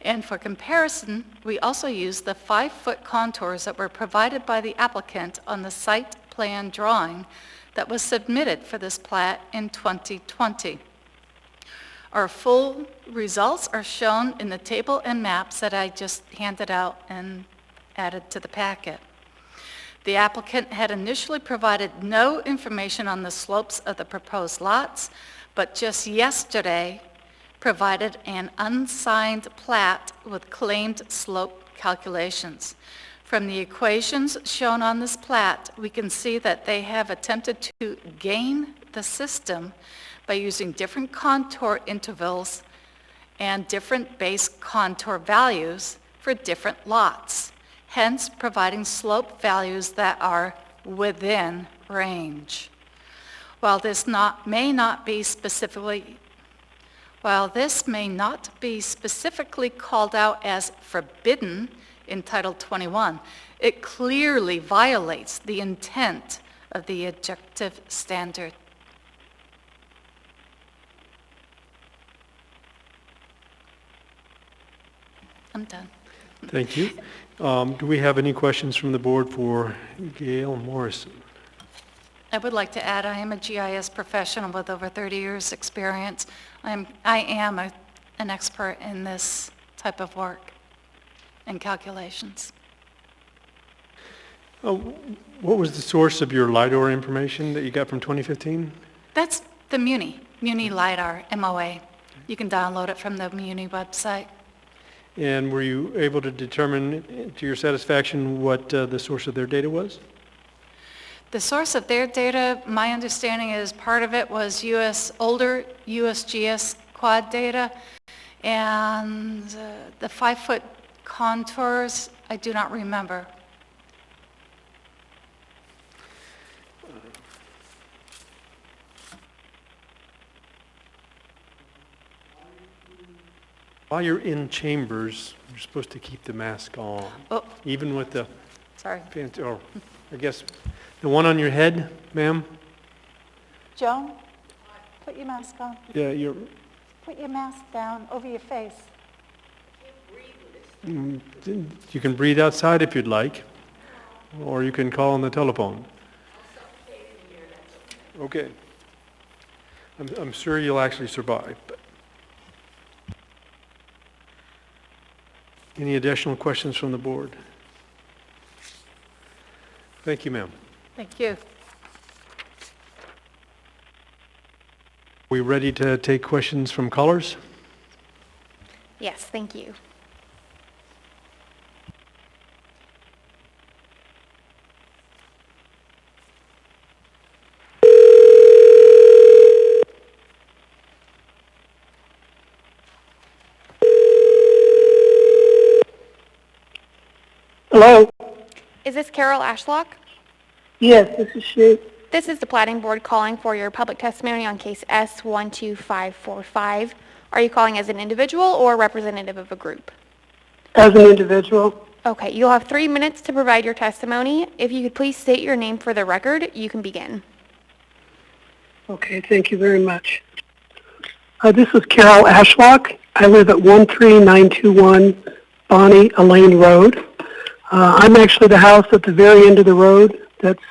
[SPEAKER 13] And for comparison, we also use the 5-foot contours that were provided by the applicant on the site plan drawing that was submitted for this plat in 2020. Our full results are shown in the table and maps that I just handed out and added to the packet. The applicant had initially provided no information on the slopes of the proposed lots, but just yesterday provided an unsigned plat with claimed slope calculations. From the equations shown on this plat, we can see that they have attempted to gain the system by using different contour intervals and different base contour values for different lots, hence providing slope values that are within range. While this may not be specifically called out as forbidden in Title 21, it clearly violates the intent of the objective standard. I'm done.
[SPEAKER 1] Thank you. Do we have any questions from the board for Gail Morrison?
[SPEAKER 13] I would like to add, I am a GIS professional with over 30 years' experience. I am an expert in this type of work and calculations.
[SPEAKER 1] What was the source of your LiDAR information that you got from 2015?
[SPEAKER 13] That's the Muni LiDAR, MOA. You can download it from the Muni website.
[SPEAKER 1] And were you able to determine to your satisfaction what the source of their data was?
[SPEAKER 13] The source of their data, my understanding is part of it was older USGS quad data, and the 5-foot contours, I do not remember.
[SPEAKER 1] While you're in chambers, you're supposed to keep the mask on.
[SPEAKER 13] Oh.
[SPEAKER 1] Even with the
[SPEAKER 13] Sorry.
[SPEAKER 1] fancy, or I guess the one on your head, ma'am?
[SPEAKER 13] Joan, put your mask on.
[SPEAKER 1] Yeah, you're
[SPEAKER 13] Put your mask down over your face.
[SPEAKER 1] You can breathe outside if you'd like, or you can call on the telephone. Okay. I'm sure you'll actually survive. But. Any additional questions from the board? Thank you, ma'am.
[SPEAKER 13] Thank you.
[SPEAKER 1] We ready to take questions from callers?
[SPEAKER 14] Yes, thank you.
[SPEAKER 15] Hello?
[SPEAKER 14] Is this Carol Ashlock?
[SPEAKER 15] Yes, this is she.
[SPEAKER 14] This is the Platting Board calling for your public testimony on case S12545. Are you calling as an individual or representative of a group?
[SPEAKER 15] As an individual.
[SPEAKER 14] Okay, you'll have 3 minutes to provide your testimony. If you could please state your name for the record, you can begin.
[SPEAKER 15] Okay, thank you very much. This is Carol Ashlock. I live at 13921 Bonnie Elaine Road. I'm actually the house at the very end of the road that's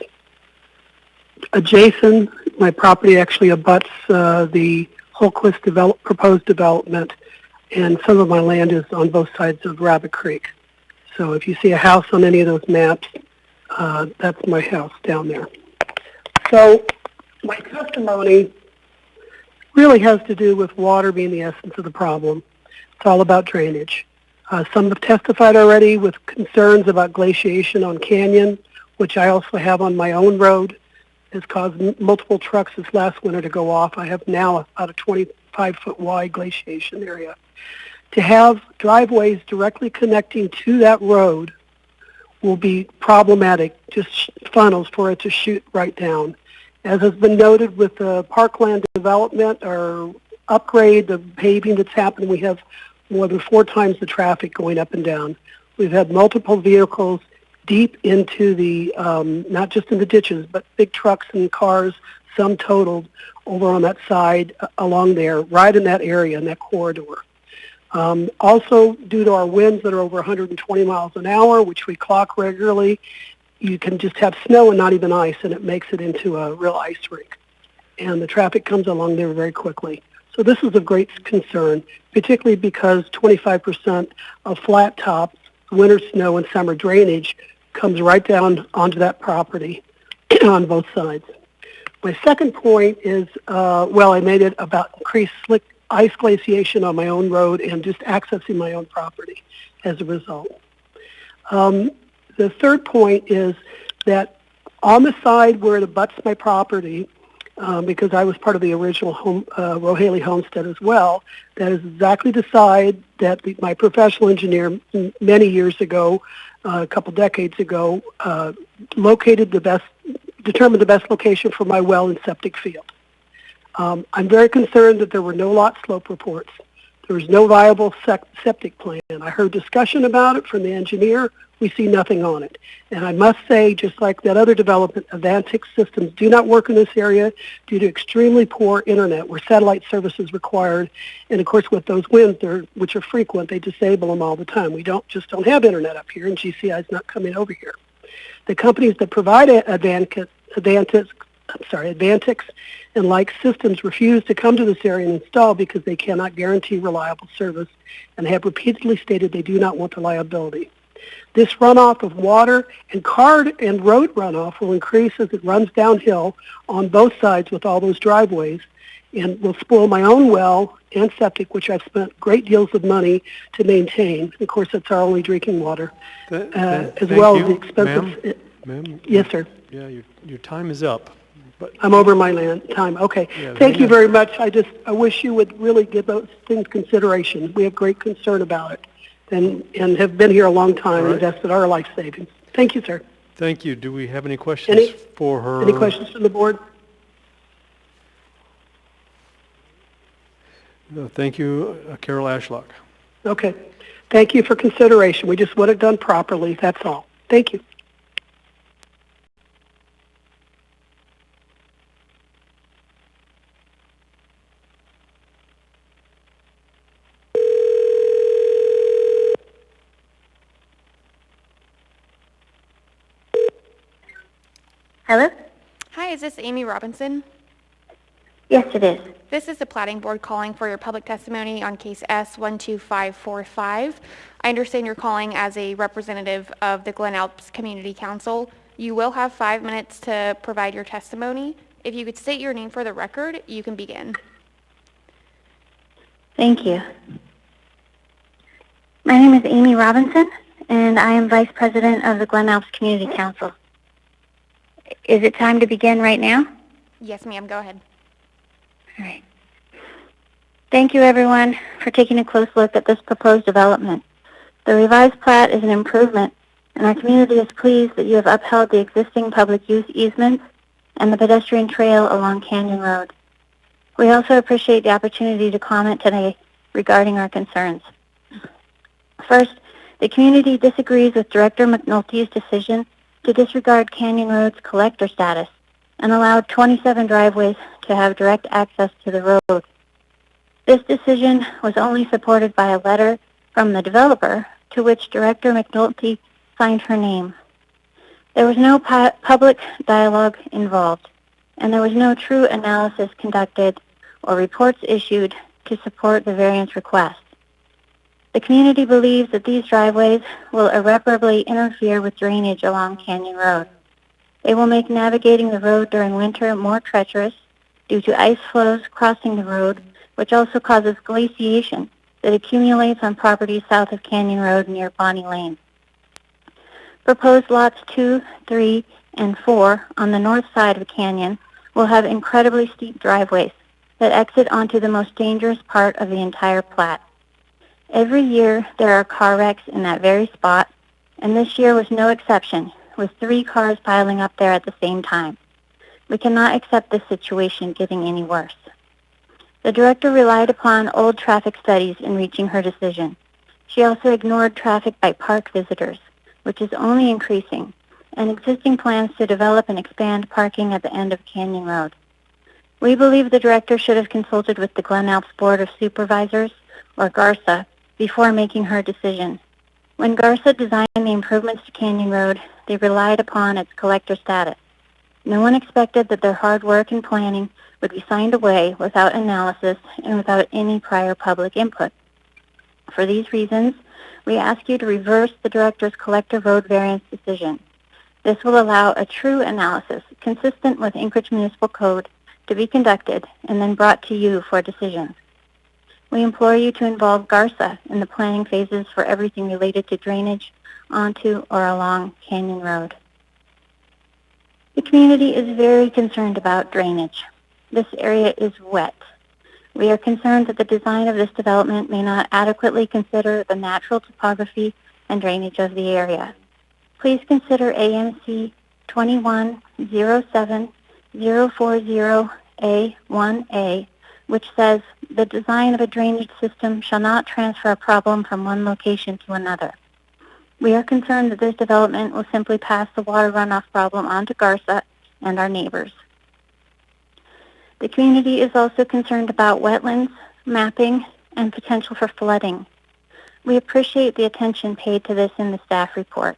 [SPEAKER 15] adjacent. My property actually abuts the Holquist proposed development, and some of my land is on both sides of Rabbit Creek. So if you see a house on any of those maps, that's my house down there. So my testimony really has to do with water being the essence of the problem. It's all about drainage. Some have testified already with concerns about glaciation on Canyon, which I also have on my own road. Has caused multiple trucks this last winter to go off. I have now about a 25-foot wide glaciation area. To have driveways directly connecting to that road will be problematic, just funnels for it to shoot right down. As has been noted with the parkland development or upgrade, the paving that's happened, we have more than 4 times the traffic going up and down. We've had multiple vehicles deep into the, not just in the ditches, but big trucks and cars, some totaled over on that side along there, right in that area, in that corridor. Also, due to our winds that are over 120 miles an hour, which we clock regularly, you can just have snow and not even ice, and it makes it into a real ice rink. And the traffic comes along there very quickly. So this is of great concern, particularly because 25% of flat top, winter snow and summer drainage comes right down onto that property on both sides. My second point is, I made it about increased slick ice glaciation on my own road and just accessing my own property as a result. The third point is that on the side where it abuts my property, because I was part of the original Rohaley homestead as well, that is exactly the side that my professional engineer many years ago, a couple decades ago, determined the best location for my well and septic field. I'm very concerned that there were no lot slope reports. There was no viable septic plan. I heard discussion about it from the engineer. We see nothing on it. And I must say, just like that other development, Avantic systems do not work in this area due to extremely poor internet where satellite service is required. And of course, with those winds, which are frequent, they disable them all the time. We don't have internet up here, and GCI is not coming over here. The companies that provide Avantics and like systems refuse to come to this area and install because they cannot guarantee reliable service and have repeatedly stated they do not want the liability. This runoff of water and car and road runoff will increase as it runs downhill on both sides with all those driveways and will spoil my own well and septic, which I've spent great deals of money to maintain. Of course, that's our only drinking water, as well as the expensive...
[SPEAKER 1] Ma'am?
[SPEAKER 15] Yes, sir.
[SPEAKER 1] Yeah, your time is up. But
[SPEAKER 15] I'm over my time. Okay.
[SPEAKER 1] Yeah,
[SPEAKER 15] Thank you very much. I wish you would really give those things consideration. We have great concern about it and have been here a long time and invested our life savings. Thank you, sir.
[SPEAKER 1] Thank you. Do we have any questions for her?
[SPEAKER 15] Any questions from the board?
[SPEAKER 1] No, thank you, Carol Ashlock.
[SPEAKER 15] Okay. Thank you for consideration. We just want it done properly. That's all. Thank you.
[SPEAKER 16] Hello?
[SPEAKER 14] Hi, is this Amy Robinson?
[SPEAKER 16] Yes, it is.
[SPEAKER 14] This is the Platting Board calling for your public testimony on case S12545. I understand you're calling as a representative of the Glen Alps Community Council. You will have 5 minutes to provide your testimony. If you could state your name for the record, you can begin.
[SPEAKER 16] Thank you. My name is Amy Robinson, and I am Vice President of the Glen Alps Community Council. Is it time to begin right now?
[SPEAKER 14] Yes, ma'am, go ahead.
[SPEAKER 16] All right. Thank you, everyone, for taking a close look at this proposed development. The revised plat is an improvement, and our community is pleased that you have upheld the existing public use easements and the pedestrian trail along Canyon Road. We also appreciate the opportunity to comment today regarding our concerns. First, the community disagrees with Director McNulty's decision to disregard Canyon Road's collector status and allowed 27 driveways to have direct access to the road. This decision was only supported by a letter from the developer to which Director McNulty signed her name. There was no public dialogue involved, and there was no true analysis conducted or reports issued to support the variance request. The community believes that these driveways will irreparably interfere with drainage along Canyon Road. They will make navigating the road during winter more treacherous due to ice flows crossing the road, which also causes glaciation that accumulates on properties south of Canyon Road near Bonnie Lane. Proposed lots 2, 3, and 4 on the north side of the canyon will have incredibly steep driveways that exit onto the most dangerous part of the entire plat. Every year there are car wrecks in that very spot, and this year was no exception, with 3 cars piling up there at the same time. We cannot accept this situation getting any worse. The director relied upon old traffic studies in reaching her decision. She also ignored traffic by park visitors, which is only increasing, and existing plans to develop and expand parking at the end of Canyon Road. We believe the director should have consulted with the Glen Alps Board of Supervisors, or GARSA, before making her decision. When GARSA designed the improvements to Canyon Road, they relied upon its collector status. No one expected that their hard work and planning would be signed away without analysis and without any prior public input. For these reasons, we ask you to reverse the director's collector road variance decision. This will allow a true analysis consistent with Anchorage Municipal Code to be conducted and then brought to you for decisions. We implore you to involve GARSA in the planning phases for everything related to drainage onto or along Canyon Road. The community is very concerned about drainage. This area is wet. We are concerned that the design of this development may not adequately consider the natural topography and drainage of the area. Please consider AMC 2107040A1A, which says the design of a drainage system shall not transfer a problem from one location to another. We are concerned that this development will simply pass the water runoff problem on to GARSA and our neighbors. The community is also concerned about wetlands, mapping, and potential for flooding. We appreciate the attention paid to this in the staff report.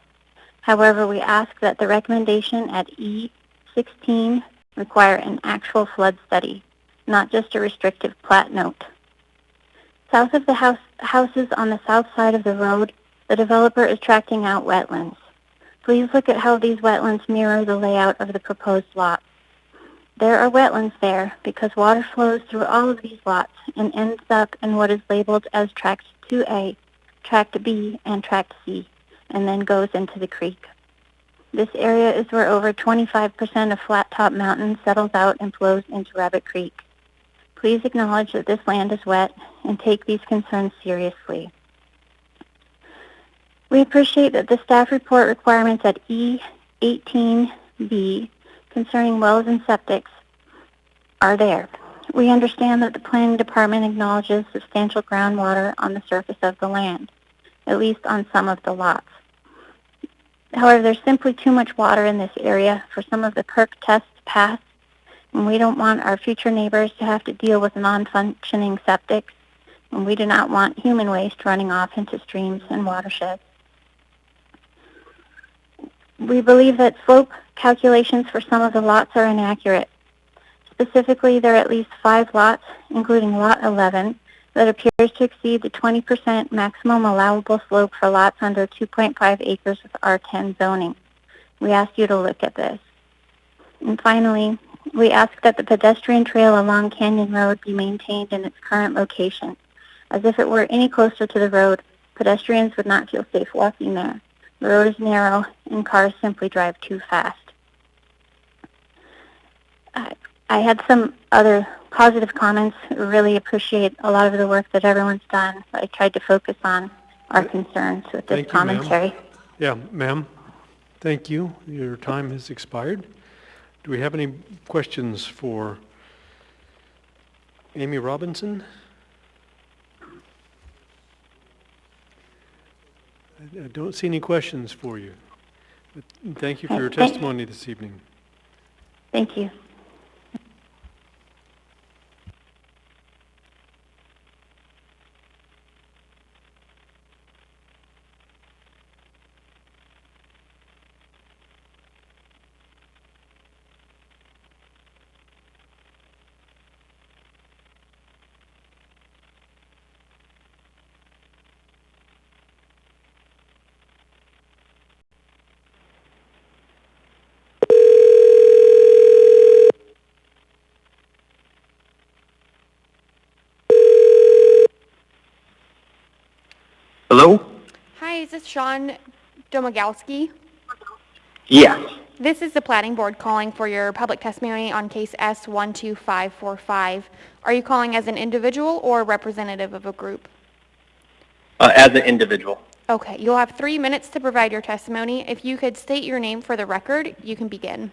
[SPEAKER 16] However, we ask that the recommendation at E16 require an actual flood study, not just a restrictive plat note. South of the houses on the south side of the road, the developer is tracting out wetlands. Please look at how these wetlands mirror the layout of the proposed lot. There are wetlands there because water flows through all of these lots and ends up in what is labeled as Tract 2A, Tract B, and Tract C, and then goes into the creek. This area is where over 25% of Flat Top Mountain settles out and flows into Rabbit Creek. Please acknowledge that this land is wet and take these concerns seriously. We appreciate that the staff report requirements at E18B concerning wells and septics are there. We understand that the planning department acknowledges substantial groundwater on the surface of the land, at least on some of the lots. However, there's simply too much water in this area for some of the Kirk tests to pass, and we don't want our future neighbors to have to deal with non-functioning septics, and we do not want human waste running off into streams and watersheds. We believe that slope calculations for some of the lots are inaccurate. Specifically, there are at least 5 lots, including Lot 11, that appears to exceed the 20% maximum allowable slope for lots under 2.5 acres of R10 zoning. We ask you to look at this. And finally, we ask that the pedestrian trail along Canyon Road be maintained in its current location. As if it were any closer to the road, pedestrians would not feel safe walking there. The road is narrow, and cars simply drive too fast. I had some other positive comments. Really appreciate a lot of the work that everyone's done. I tried to focus on our concerns with this commentary.
[SPEAKER 1] Yeah, ma'am. Thank you. Your time has expired. Do we have any questions for Amy Robinson? I don't see any questions for you. But thank you for your testimony this evening.
[SPEAKER 16] Thank you.
[SPEAKER 7] Hello?
[SPEAKER 14] Hi, is this Sean Domagowski?
[SPEAKER 7] Yes.
[SPEAKER 14] This is the Platting Board calling for your public testimony on case S12545. Are you calling as an individual or a representative of a group?
[SPEAKER 7] As an individual.
[SPEAKER 14] Okay, you'll have 3 minutes to provide your testimony. If you could state your name for the record, you can begin.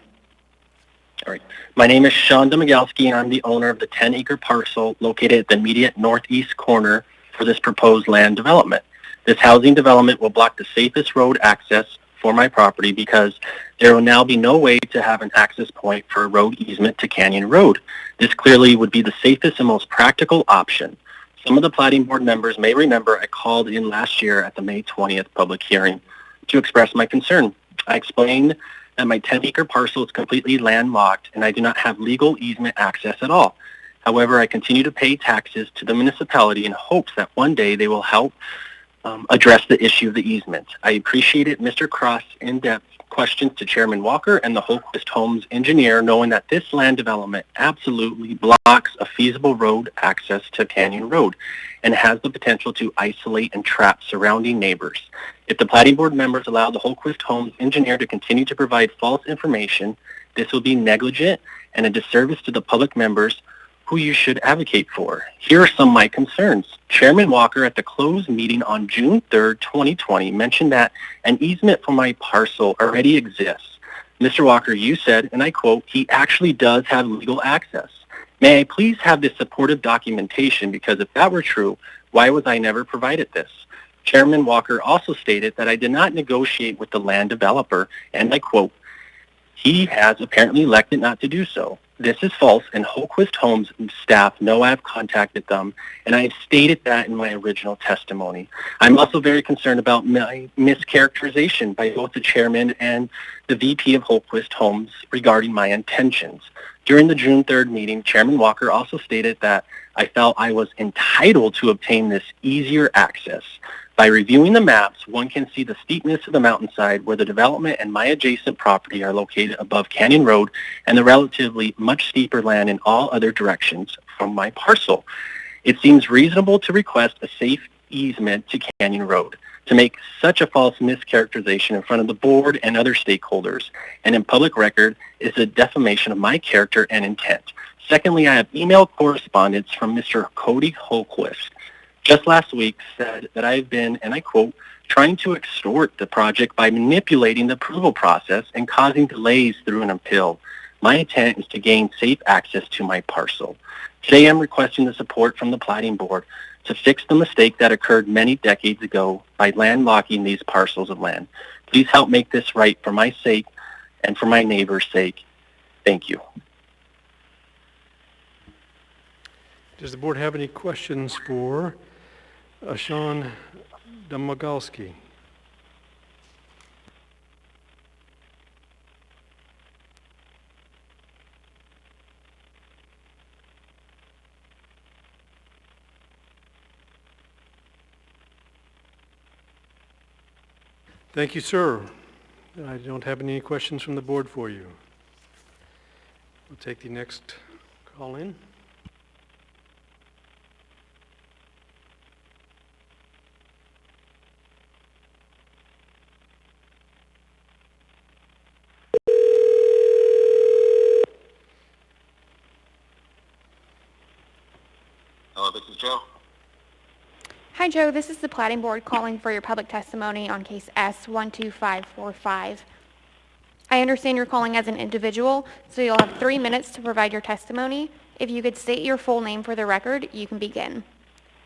[SPEAKER 7] All right. My name is Sean Domagowski, and I'm the owner of the 10-acre parcel located at the immediate northeast corner for this proposed land development. This housing development will block the safest road access for my property because there will now be no way to have an access point for a road easement to Canyon Road. This clearly would be the safest and most practical option. Some of the Platting Board members may remember I called in last year at the May 20th public hearing to express my concern. I explained that my 10-acre parcel is completely landlocked and I do not have legal easement access at all. However, I continue to pay taxes to the municipality in hopes that one day they will help address the issue of the easement. I appreciated Mr. Cross' in-depth questions to Chairman Walker and the Holquist Homes engineer, knowing that this land development absolutely blocks a feasible road access to Canyon Road and has the potential to isolate and trap surrounding neighbors. If the Platting Board members allow the Holquist Homes engineer to continue to provide false information, this will be negligent and a disservice to the public members who you should advocate for. Here are some of my concerns. Chairman Walker at the closed meeting on June 3rd, 2020 mentioned that an easement for my parcel already exists. Mr. Walker, you said, and I quote, he actually does have legal access. May I please have this supportive documentation, because if that were true, why was I never provided this? Chairman Walker also stated that I did not negotiate with the land developer, and I quote, he has apparently elected not to do so. This is false, and Holquist Homes staff know I have contacted them, and I have stated that in my original testimony. I'm also very concerned about my mischaracterization by both the chairman and the VP of Holquist Homes regarding my intentions. During the June 3rd meeting, Chairman Walker also stated that I felt I was entitled to obtain this easier access. By reviewing the maps, one can see the steepness of the mountainside where the development and my adjacent property are located above Canyon Road and the relatively much steeper land in all other directions from my parcel. It seems reasonable to request a safe easement to Canyon Road. To make such a false mischaracterization in front of the board and other stakeholders and in public record is a defamation of my character and intent. Secondly, I have email correspondence from Mr. Cody Holquist. Just last week said that I've been, and I quote, trying to extort the project by manipulating the approval process and causing delays through an appeal. My intent is to gain safe access to my parcel. Today I'm requesting the support from the Platting Board to fix the mistake that occurred many decades ago by landlocking these parcels of land. Please help make this right for my sake and for my neighbor's sake. Thank you.
[SPEAKER 1] Does the board have any questions for Sean Domagowski? Thank you, sir. I don't have any questions from the board for you. We'll take the next call in.
[SPEAKER 17] Hello, this is Joe.
[SPEAKER 14] Hi, Joe. This is the Platting Board calling for your public testimony on case S12545. I understand you're calling as an individual, so you'll have 3 minutes to provide your testimony. If you could state your full name for the record, you can begin.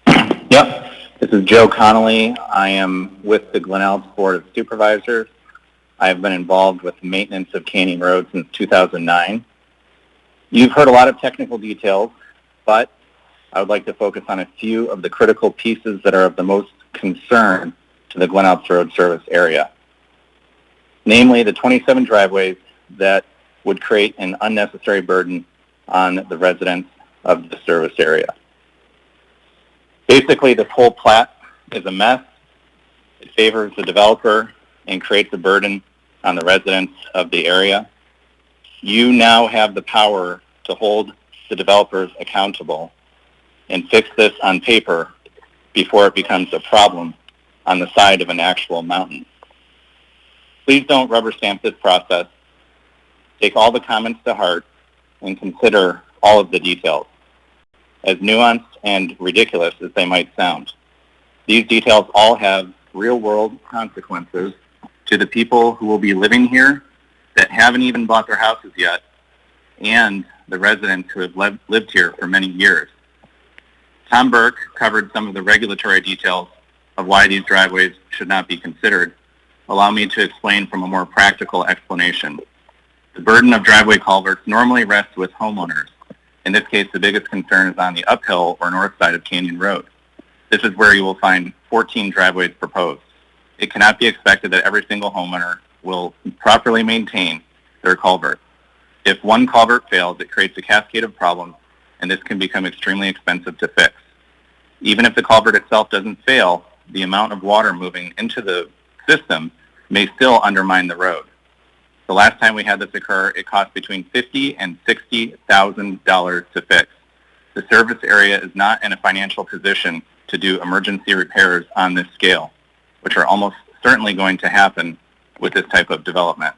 [SPEAKER 17] Yep, this is Joe Connolly. I am with the Glen Alps Board of Supervisors. I have been involved with maintenance of Canyon Road since 2009. You've heard a lot of technical details, but I would like to focus on a few of the critical pieces that are of the most concern to the Glen Alps Road service area. Namely, the 27 driveways that would create an unnecessary burden on the residents of the service area. Basically, this whole plat is a mess. It favors the developer and creates a burden on the residents of the area. You now have the power to hold the developers accountable and fix this on paper before it becomes a problem on the side of an actual mountain. Please don't rubber stamp this process. Take all the comments to heart and consider all of the details, as nuanced and ridiculous as they might sound. These details all have real-world consequences to the people who will be living here that haven't even bought their houses yet, and the residents who have lived here for many years. Tom Burke covered some of the regulatory details of why these driveways should not be considered. Allow me to explain from a more practical explanation. The burden of driveway culverts normally rests with homeowners. In this case, the biggest concern is on the uphill or north side of Canyon Road. This is where you will find 14 driveways proposed. It cannot be expected that every single homeowner will properly maintain their culvert. If one culvert fails, it creates a cascade of problems, and this can become extremely expensive to fix. Even if the culvert itself doesn't fail, the amount of water moving into the system may still undermine the road. The last time we had this occur, it cost between $50,000 and $60,000 to fix. The service area is not in a financial position to do emergency repairs on this scale, which are almost certainly going to happen with this type of development.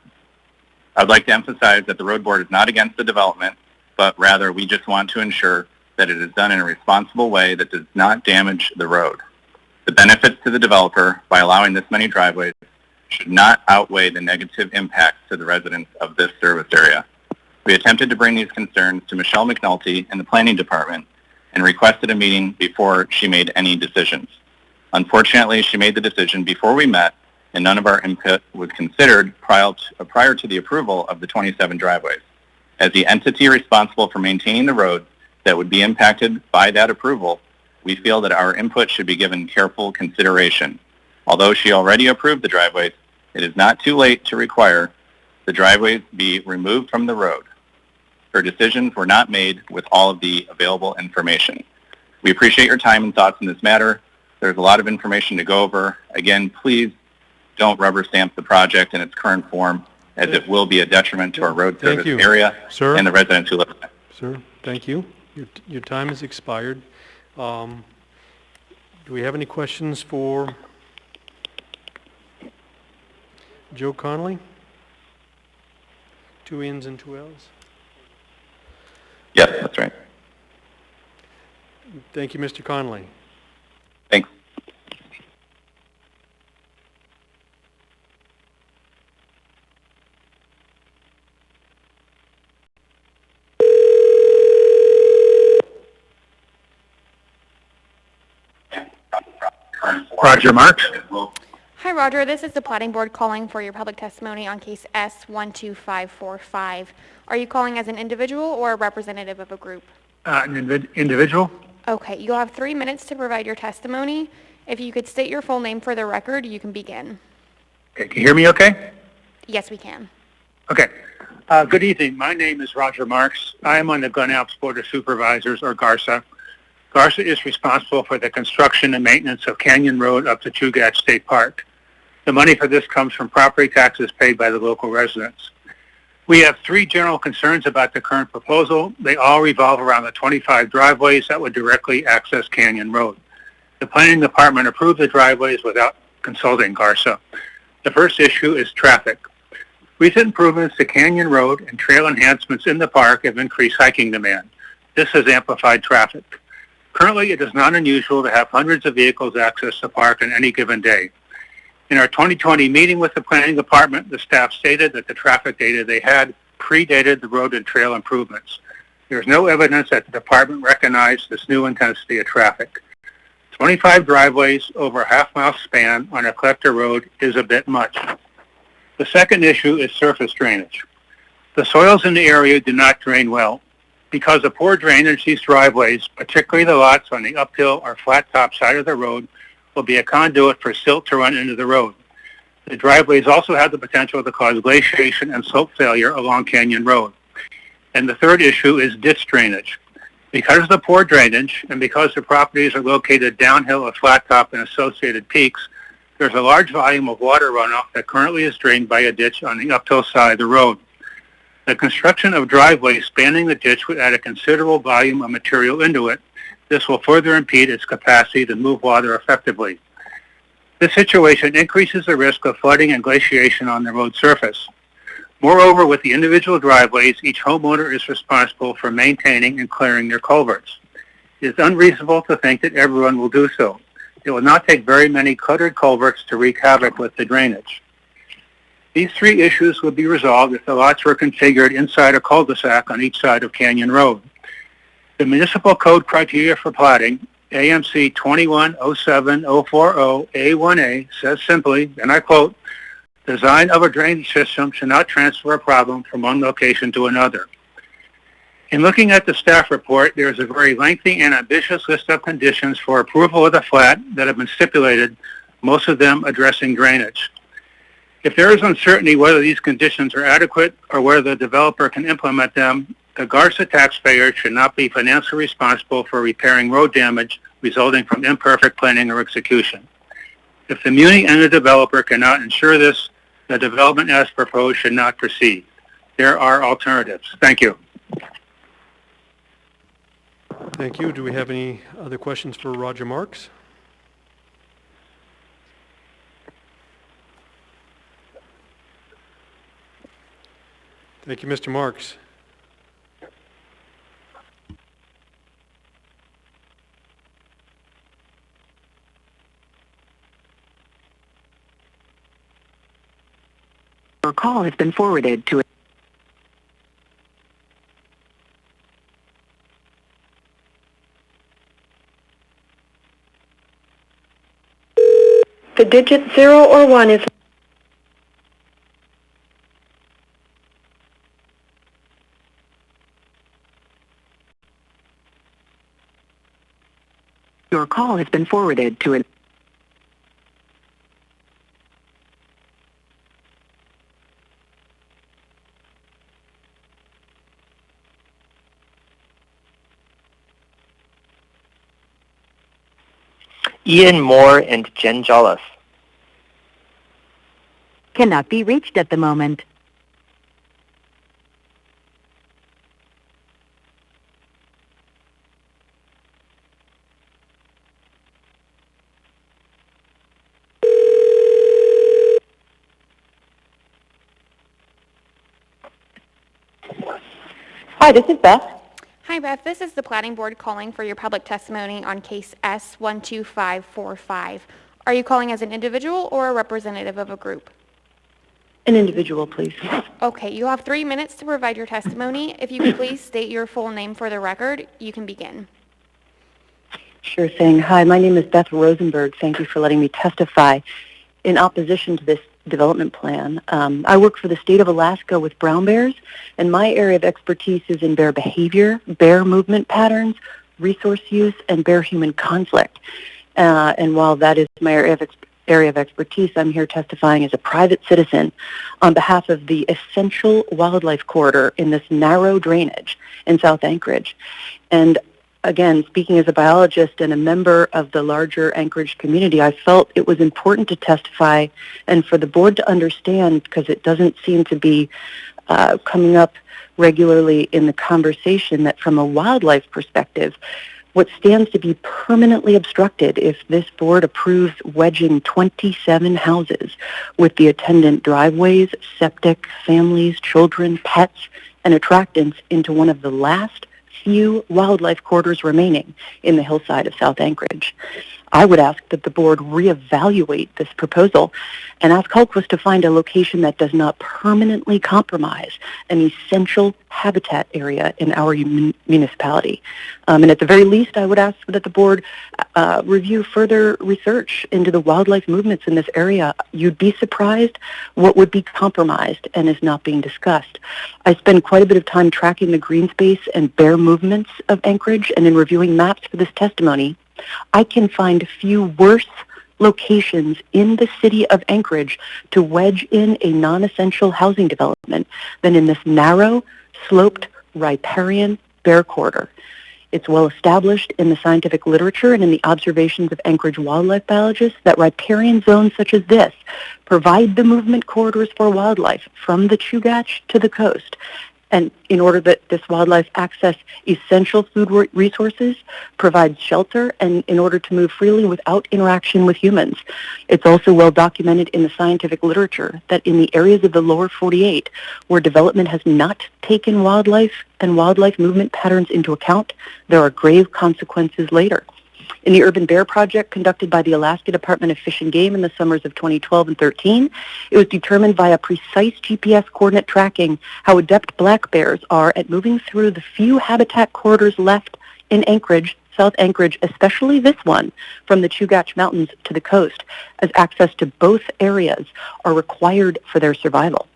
[SPEAKER 17] I would like to emphasize that the road board is not against the development, but rather we just want to ensure that it is done in a responsible way that does not damage the road. The benefits to the developer by allowing this many driveways should not outweigh the negative impacts to the residents of this service area. We attempted to bring these concerns to Michelle McNulty in the planning department and requested a meeting before she made any decisions. Unfortunately, she made the decision before we met, and none of our input was considered prior to the approval of the 27 driveways. As the entity responsible for maintaining the roads that would be impacted by that approval, we feel that our input should be given careful consideration. Although she already approved the driveways, it is not too late to require the driveways be removed from the road. Her decisions were not made with all of the available information. We appreciate your time and thoughts in this matter. There's a lot of information to go over. Again, please don't rubber stamp the project in its current form, as it will be a detriment to our road service area and the residents who live in it.
[SPEAKER 1] Sir, thank you. Your time has expired. Do we have any questions for Joe Connolly? 2 N's and 2 L's?
[SPEAKER 17] Yes, that's right.
[SPEAKER 1] Thank you, Mr. Connolly.
[SPEAKER 17] Thanks.
[SPEAKER 7] Roger Marks.
[SPEAKER 14] Hi, Roger. This is the Platting Board calling for your public testimony on case S12545. Are you calling as an individual or a representative of a group?
[SPEAKER 7] An individual.
[SPEAKER 14] Okay, you'll have 3 minutes to provide your testimony. If you could state your full name for the record, you can begin.
[SPEAKER 7] Okay, can you hear me okay?
[SPEAKER 14] Yes, we can.
[SPEAKER 7] Okay. Good evening. My name is Roger Marks. I am on the Glen Alps Board of Supervisors, or GARSA. GARSA is responsible for the construction and maintenance of Canyon Road up to Chugach State Park.
[SPEAKER 18] The money for this comes from property taxes paid by the local residents. We have three general concerns about the current proposal. They all revolve around the 25 driveways that would directly access Canyon Road. The planning department approved the driveways without consulting Garza. The first issue is traffic. Recent improvements to Canyon Road and trail enhancements in the park have increased hiking demand. This has amplified traffic. Currently, it is not unusual to have hundreds of vehicles access the park on any given day. In our 2020 meeting with the planning department, the staff stated that the traffic data they had predated the road and trail improvements. There is no evidence that the department recognized this new intensity of traffic. 25 driveways over a half-mile span on a collector road is a bit much. The second issue is surface drainage. The soils in the area do not drain well. Because of poor drainage, these driveways, particularly the lots on the uphill or flat-top side of the road, will be a conduit for silt to run into the road. The driveways also have the potential to cause glaciation and slope failure along Canyon Road. And the third issue is ditch drainage. Because of the poor drainage and because the properties are located downhill of flat top and associated peaks, there's a large volume of water runoff that currently is drained by a ditch on the uphill side of the road. The construction of driveways spanning the ditch would add a considerable volume of material into it. This will further impede its capacity to move water effectively. This situation increases the risk of flooding and glaciation on the road surface. Moreover, with the individual driveways, each homeowner is responsible for maintaining and clearing their culverts. It is unreasonable to think that everyone will do so. It will not take very many cluttered culverts to wreak havoc with the drainage. These three issues would be resolved if the lots were configured inside a cul-de-sac on each side of Canyon Road. The municipal code criteria for platting, AMC 2107040A1A, says simply, and I quote, "Design of a drainage system should not transfer a problem from one location to another." In looking at the staff report, there is a very lengthy and ambitious list of conditions for approval of the plat that have been stipulated, most of them addressing drainage. If there is uncertainty whether these conditions are adequate or whether the developer can implement them, the Garza taxpayer should not be financially responsible for repairing road damage resulting from imperfect planning or execution. If the muni and the developer cannot ensure this, the development as proposed should not proceed. There are alternatives. Thank you.
[SPEAKER 1] Thank you. Do we have any other questions for Roger Marks? Thank you, Mr. Marks.
[SPEAKER 19] Your call has been forwarded to the digit 0 or 1 is your call has been forwarded to an
[SPEAKER 20] Ian Moore and Jen Jollis.
[SPEAKER 19] cannot be reached at the moment.
[SPEAKER 14] Hi, this is Beth. Hi, Beth. This is the Planning Board calling for your public testimony on case S12545. Are you calling as an individual or a representative of a group?
[SPEAKER 19] An individual, please.
[SPEAKER 14] Okay, you have 3 minutes to provide your testimony. If you could please state your full name for the record, you can begin.
[SPEAKER 19] Sure thing. Hi, my name is Beth Rosenberg. Thank you for letting me testify in opposition to this development plan. I work for the state of Alaska with brown bears, and my area of expertise is in bear behavior, bear movement patterns, resource use, and bear-human conflict. And while that is my area of expertise, I'm here testifying as a private citizen on behalf of the essential wildlife corridor in this narrow drainage in South Anchorage. And again, speaking as a biologist and a member of the larger Anchorage community, I felt it was important to testify and for the board to understand, because it doesn't seem to be coming up regularly in the conversation, that from a wildlife perspective, what stands to be permanently obstructed if this board approves wedging 27 houses with the attendant driveways, septic, families, children, pets, and attractants into one of the last few wildlife corridors remaining in the hillside of South Anchorage. I would ask that the board reevaluate this proposal and ask Hultquist to find a location that does not permanently compromise an essential habitat area in our municipality. And at the very least, I would ask that the board review further research into the wildlife movements in this area. You'd be surprised what would be compromised and is not being discussed. I spend quite a bit of time tracking the green space and bear movements of Anchorage, and in reviewing maps for this testimony, I can find few worse locations in the city of Anchorage to wedge in a non-essential housing development than in this narrow, sloped, riparian bear corridor. It's well established in the scientific literature and in the observations of Anchorage wildlife biologists that riparian zones such as this provide the movement corridors for wildlife from the Chugach to the coast. And in order that this wildlife access essential food resources, provide shelter, and in order to move freely without interaction with humans. It's also well documented in the scientific literature that in the areas of the lower 48 where development has not taken wildlife and wildlife movement patterns into account, there are grave consequences later. In the Urban Bear Project conducted by the Alaska Department of Fish and Game in the summers of 2012 and 13, it was determined via precise GPS coordinate tracking how adept black bears are at moving through the few habitat corridors left in Anchorage, South Anchorage, especially this one, from the Chugach Mountains to the coast, as access to both areas are required for their survival.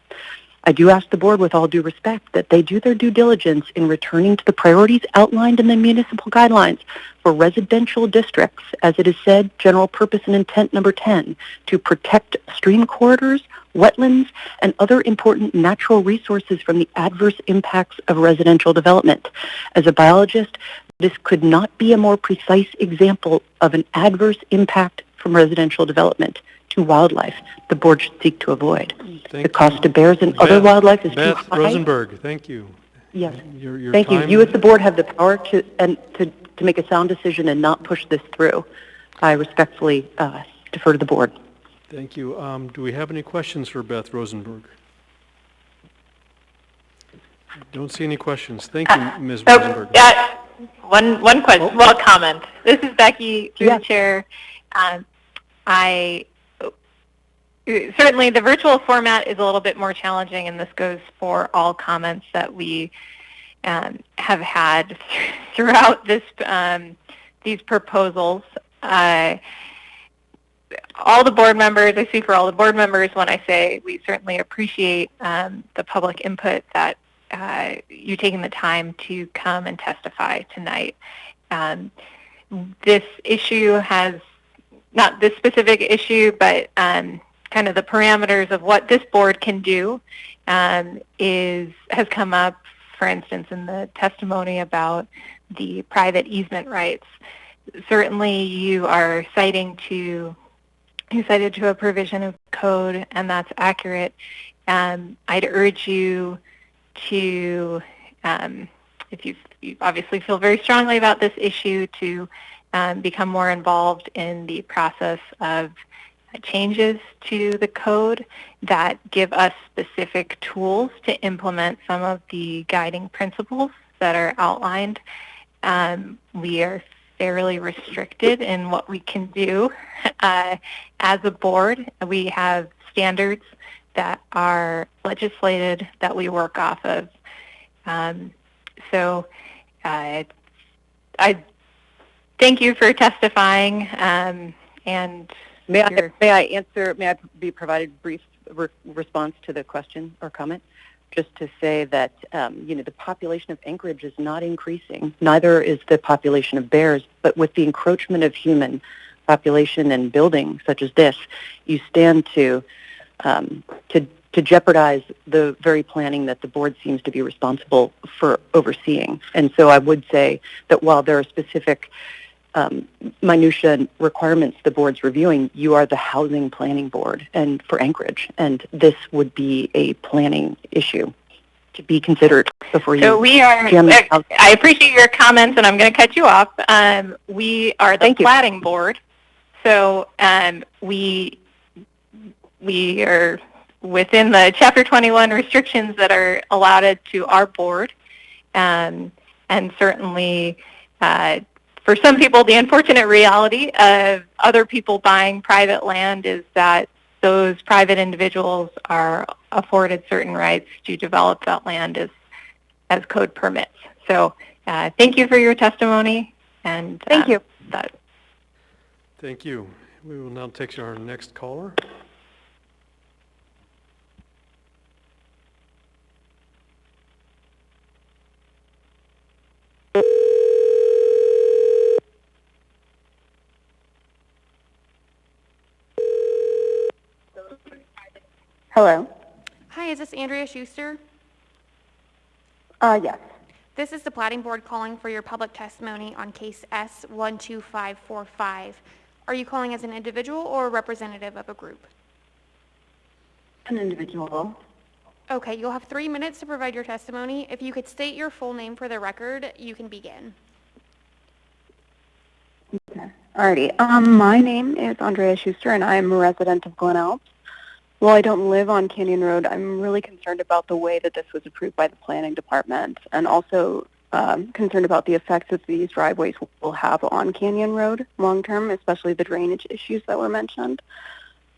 [SPEAKER 19] I do ask the board, with all due respect, that they do their due diligence in returning to the priorities outlined in the municipal guidelines for residential districts, as it is said, general purpose and intent number 10, to protect stream corridors, wetlands, and other important natural resources from the adverse impacts of residential development. As a biologist, this could not be a more precise example of an adverse impact from residential development to wildlife the board should seek to avoid. The cost to bears and other wildlife is too high.
[SPEAKER 1] Rosenberg, thank you.
[SPEAKER 19] Yes.
[SPEAKER 1] Your
[SPEAKER 19] Thank you.
[SPEAKER 1] time-
[SPEAKER 19] You as the board have the power to make a sound decision and not push this through. I respectfully defer to the board.
[SPEAKER 1] Thank you. Do we have any questions for Beth Rosenberg? Don't see any questions. Thank you, Ms. Rosenberg.
[SPEAKER 5] One question, well, comment. This is Becky, through the chair. Certainly the virtual format is a little bit more challenging, and this goes for all comments that we have had throughout these proposals. All the board members, I speak for all the board members when I say we certainly appreciate the public input that you taking the time to come and testify tonight. This issue has, not this specific issue, but kind of the parameters of what this board can do has come up, for instance, in the testimony about the private easement rights. Certainly you are cited to a provision of code, and that's accurate. I'd urge you to, if you obviously feel very strongly about this issue, to become more involved in the process of changes to the code that give us specific tools to implement some of the guiding principles that are outlined. We are fairly restricted in what we can do as a board. We have standards that are legislated that we work off of. So I thank you for testifying, and
[SPEAKER 19] May I be provided a brief response to the question or comment? Just to say that, the population of Anchorage is not increasing. Neither is the population of bears. But with the encroachment of human population and buildings such as this, you stand to to jeopardize the very planning that the board seems to be responsible for overseeing. And so I would say that while there are specific minutia requirements the board's reviewing, you are the housing planning board and for Anchorage, and this would be a planning issue to be considered before you.
[SPEAKER 5] So we are, I appreciate your comments, and I'm going to cut you off. We are the platting board, so we are within the Chapter 21 restrictions that are allotted to our board, and certainly for some people, the unfortunate reality of other people buying private land is that those private individuals are afforded certain rights to develop that land as code permits. So thank you for your testimony. And
[SPEAKER 14] thank you.
[SPEAKER 1] Thank you. We will now take our next caller.
[SPEAKER 21] Hello.
[SPEAKER 14] Hi, is this Andrea Schuster?
[SPEAKER 21] Yes.
[SPEAKER 14] This is the Platting Board calling for your public testimony on case S12545. Are you calling as an individual or a representative of a group?
[SPEAKER 21] An individual.
[SPEAKER 14] Okay, you'll have 3 minutes to provide your testimony. If you could state your full name for the record, you can begin.
[SPEAKER 21] Okay. Alrighty. My name is Andrea Schuster, and I am a resident of Glen Alps. While I don't live on Canyon Road, I'm really concerned about the way that this was approved by the planning department, and also concerned about the effects that these driveways will have on Canyon Road long term, especially the drainage issues that were mentioned.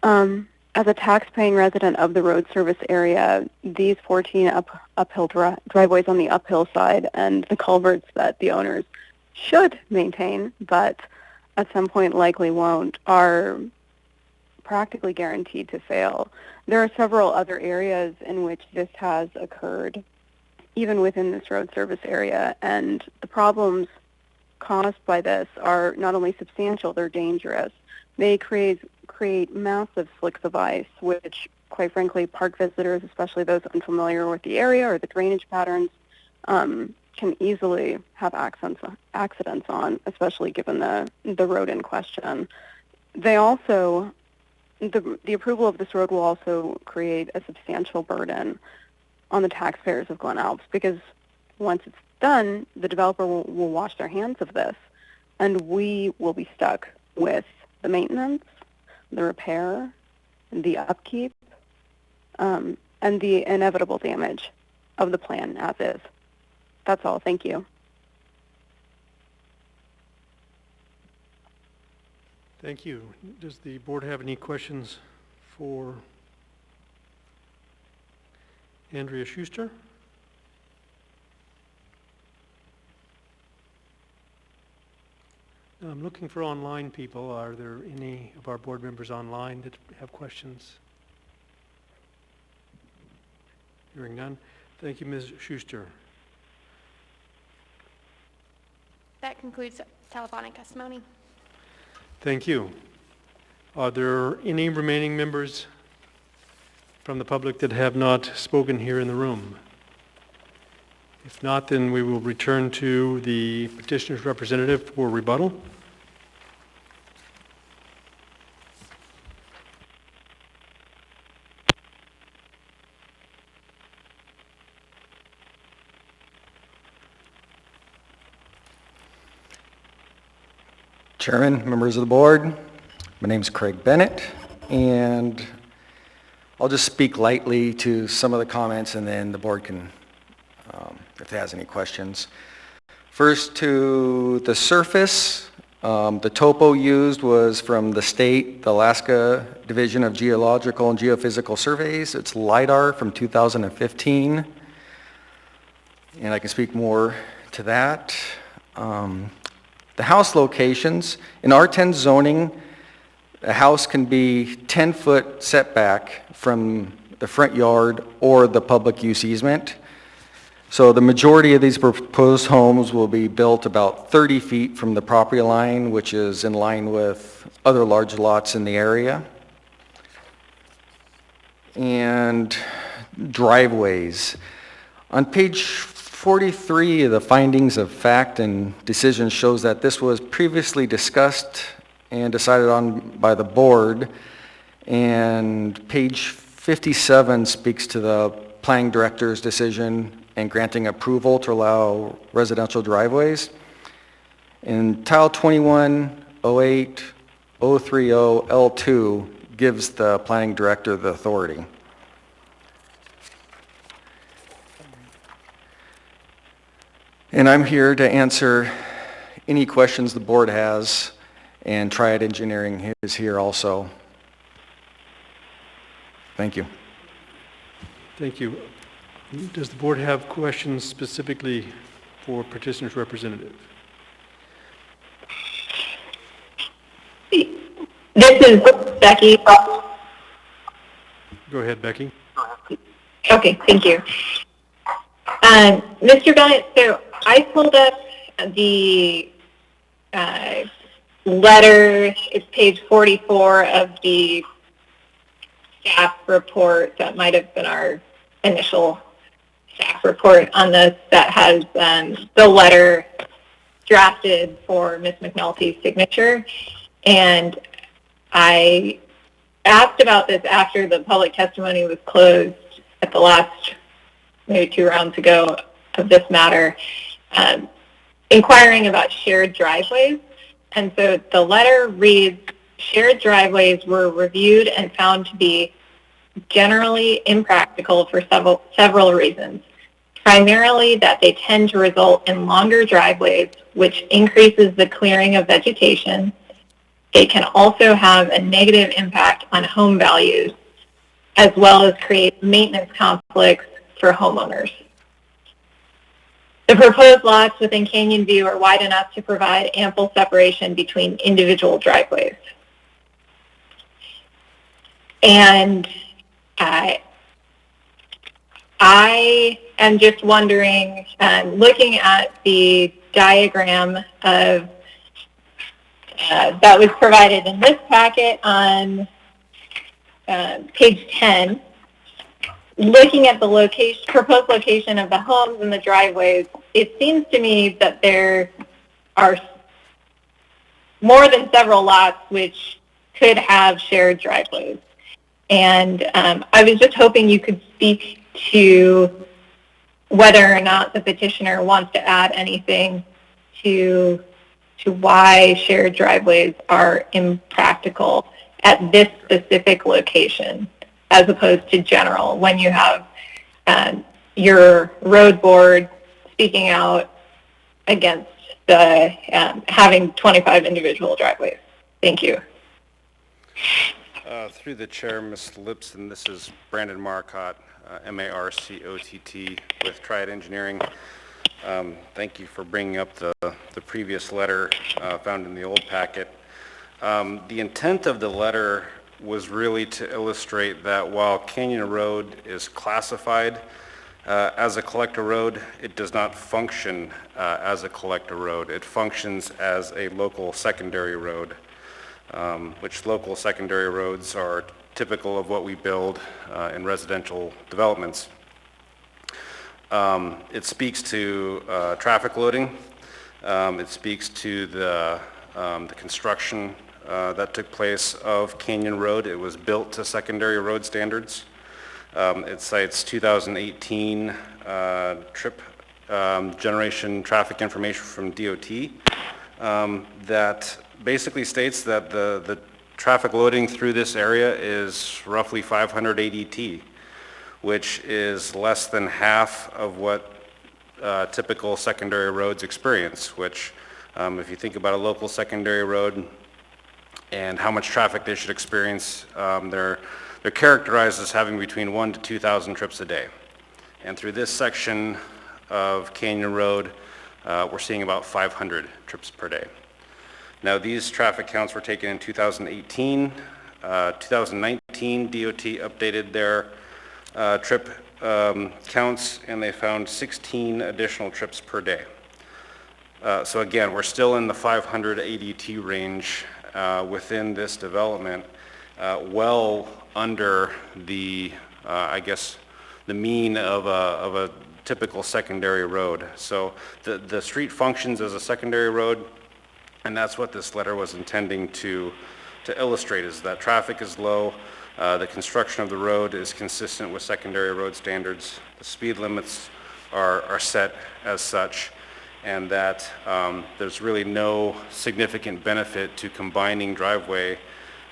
[SPEAKER 21] As a tax-paying resident of the road service area, these 14 uphill driveways on the uphill side and the culverts that the owners should maintain, but at some point likely won't, are practically guaranteed to fail. There are several other areas in which this has occurred, even within this road service area, and the problems caused by this are not only substantial, they're dangerous. They create massive slicks of ice, which, quite frankly, park visitors, especially those unfamiliar with the area or the drainage patterns, can easily have accidents on, especially given the road in question. They also, the approval of this road will also create a substantial burden on the taxpayers of Glen Alps, because once it's done, the developer will wash their hands of this, and we will be stuck with the maintenance, the repair, the upkeep, and the inevitable damage of the plan as is. That's all. Thank you.
[SPEAKER 1] Thank you. Does the board have any questions for Andrea Schuster? I'm looking for online people. Are there any of our board members online that have questions? Hearing none. Thank you, Ms. Schuster.
[SPEAKER 14] That concludes telephonic testimony.
[SPEAKER 1] Thank you. Are there any remaining members from the public that have not spoken here in the room? If not, then we will return to the petitioner's representative for rebuttal.
[SPEAKER 9] Chairman, members of the board, my name is Craig Bennett, and I'll just speak lightly to some of the comments, and then the board can, if it has any questions. First, to the surface, the topo used was from the state, the Alaska Division of Geological and Geophysical Surveys. It's LIDAR from 2015, and I can speak more to that. The house locations, in R10 zoning, a house can be 10-foot setback from the front yard or the public use easement. So the majority of these proposed homes will be built about 30 feet from the property line, which is in line with other large lots in the area. and driveways. On page 43 of the findings of fact and decision shows that this was previously discussed and decided on by the board, and page 57 speaks to the planning director's decision and granting approval to allow residential driveways. And tile 2108-030L2 gives the planning director the authority. And I'm here to answer any questions the board has, and Triad Engineering is here also. Thank you.
[SPEAKER 1] Thank you. Does the board have questions specifically for petitioner's representative?
[SPEAKER 5] This is Becky.
[SPEAKER 1] Go ahead, Becky.
[SPEAKER 5] Okay, thank you. Mr. Bennett, so I pulled up the letter, it's page 44 of the staff report. That might have been our initial staff report on this, that has the letter drafted for Ms. McNulty's signature. And I asked about this after the public testimony was closed at the last, maybe 2 rounds ago of this matter, inquiring about shared driveways. And so the letter reads, shared driveways were reviewed and found to be generally impractical for several reasons. Primarily that they tend to result in longer driveways, which increases the clearing of vegetation. They can also have a negative impact on home values, as well as create maintenance conflicts for homeowners. The proposed lots within Canyon View are wide enough to provide ample separation between individual driveways. And I am just wondering, looking at the diagram of that was provided in this packet on page 10, looking at the proposed location of the homes and the driveways, it seems to me that there are more than several lots which could have shared driveways. And I was just hoping you could speak to whether or not the petitioner wants to add anything to why shared driveways are impractical at this specific location, as opposed to general, when you have your road board speaking out against the having 25 individual driveways. Thank you.
[SPEAKER 3] Through the chair, Ms. Lipson, this is Brandon Marcotte, M-A-R-C-O-T-T with Triad Engineering. Thank you for bringing up the previous letter found in the old packet. The intent of the letter was really to illustrate that while Canyon Road is classified as a collector road, it does not function as a collector road. It functions as a local secondary road, which local secondary roads are typical of what we build in residential developments. It speaks to traffic loading. It speaks to the construction that took place of Canyon Road. It was built to secondary road standards. It cites 2018 trip generation traffic information from DOT that basically states that the traffic loading through this area is roughly 500 ADT, which is less than half of what typical secondary roads experience, which if you think about a local secondary road and how much traffic they should experience, they're characterized as having between 1,000 to 2,000 trips a day. And through this section of Canyon Road, we're seeing about 500 trips per day. Now, these traffic counts were taken in 2018. 2019, DOT updated their trip counts, and they found 16 additional trips per day. So again, we're still in the 500 ADT range within this development, well under the, I guess, the mean of a typical secondary road. So the street functions as a secondary road, and that's what this letter was intending to illustrate, is that traffic is low, the construction of the road is consistent with secondary road standards, the speed limits are set as such, and that there's really no significant benefit to combining driveways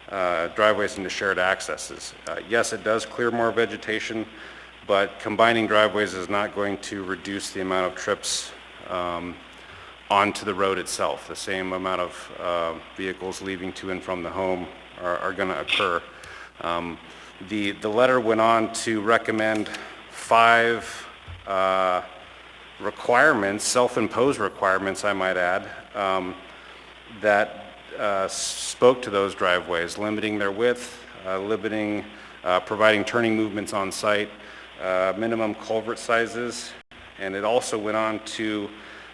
[SPEAKER 3] into shared accesses. Yes, it does clear more vegetation, but combining driveways is not going to reduce the amount of trips onto the road itself. The same amount of vehicles leaving to and from the home are going to occur. The letter went on to recommend 5 requirements, self-imposed requirements, I might add, that spoke to those driveways, limiting their width, providing turning movements on site, minimum culvert sizes, and it also went on to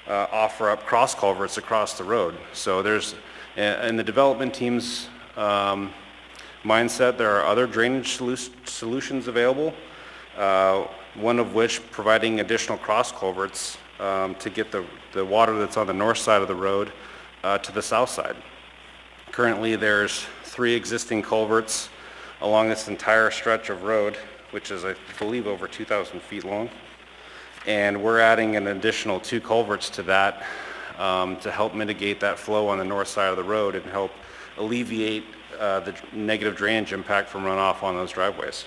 [SPEAKER 3] offer up cross culverts across the road. So there's, in the development team's mindset, there are other drainage solutions available, one of which providing additional cross culverts to get the water that's on the north side of the road to the south side. Currently there's 3 existing culverts along this entire stretch of road, which is, I believe, over 2,000 feet long. And we're adding an additional 2 culverts to that to help mitigate that flow on the north side of the road and help alleviate the negative drainage impact from runoff on those driveways.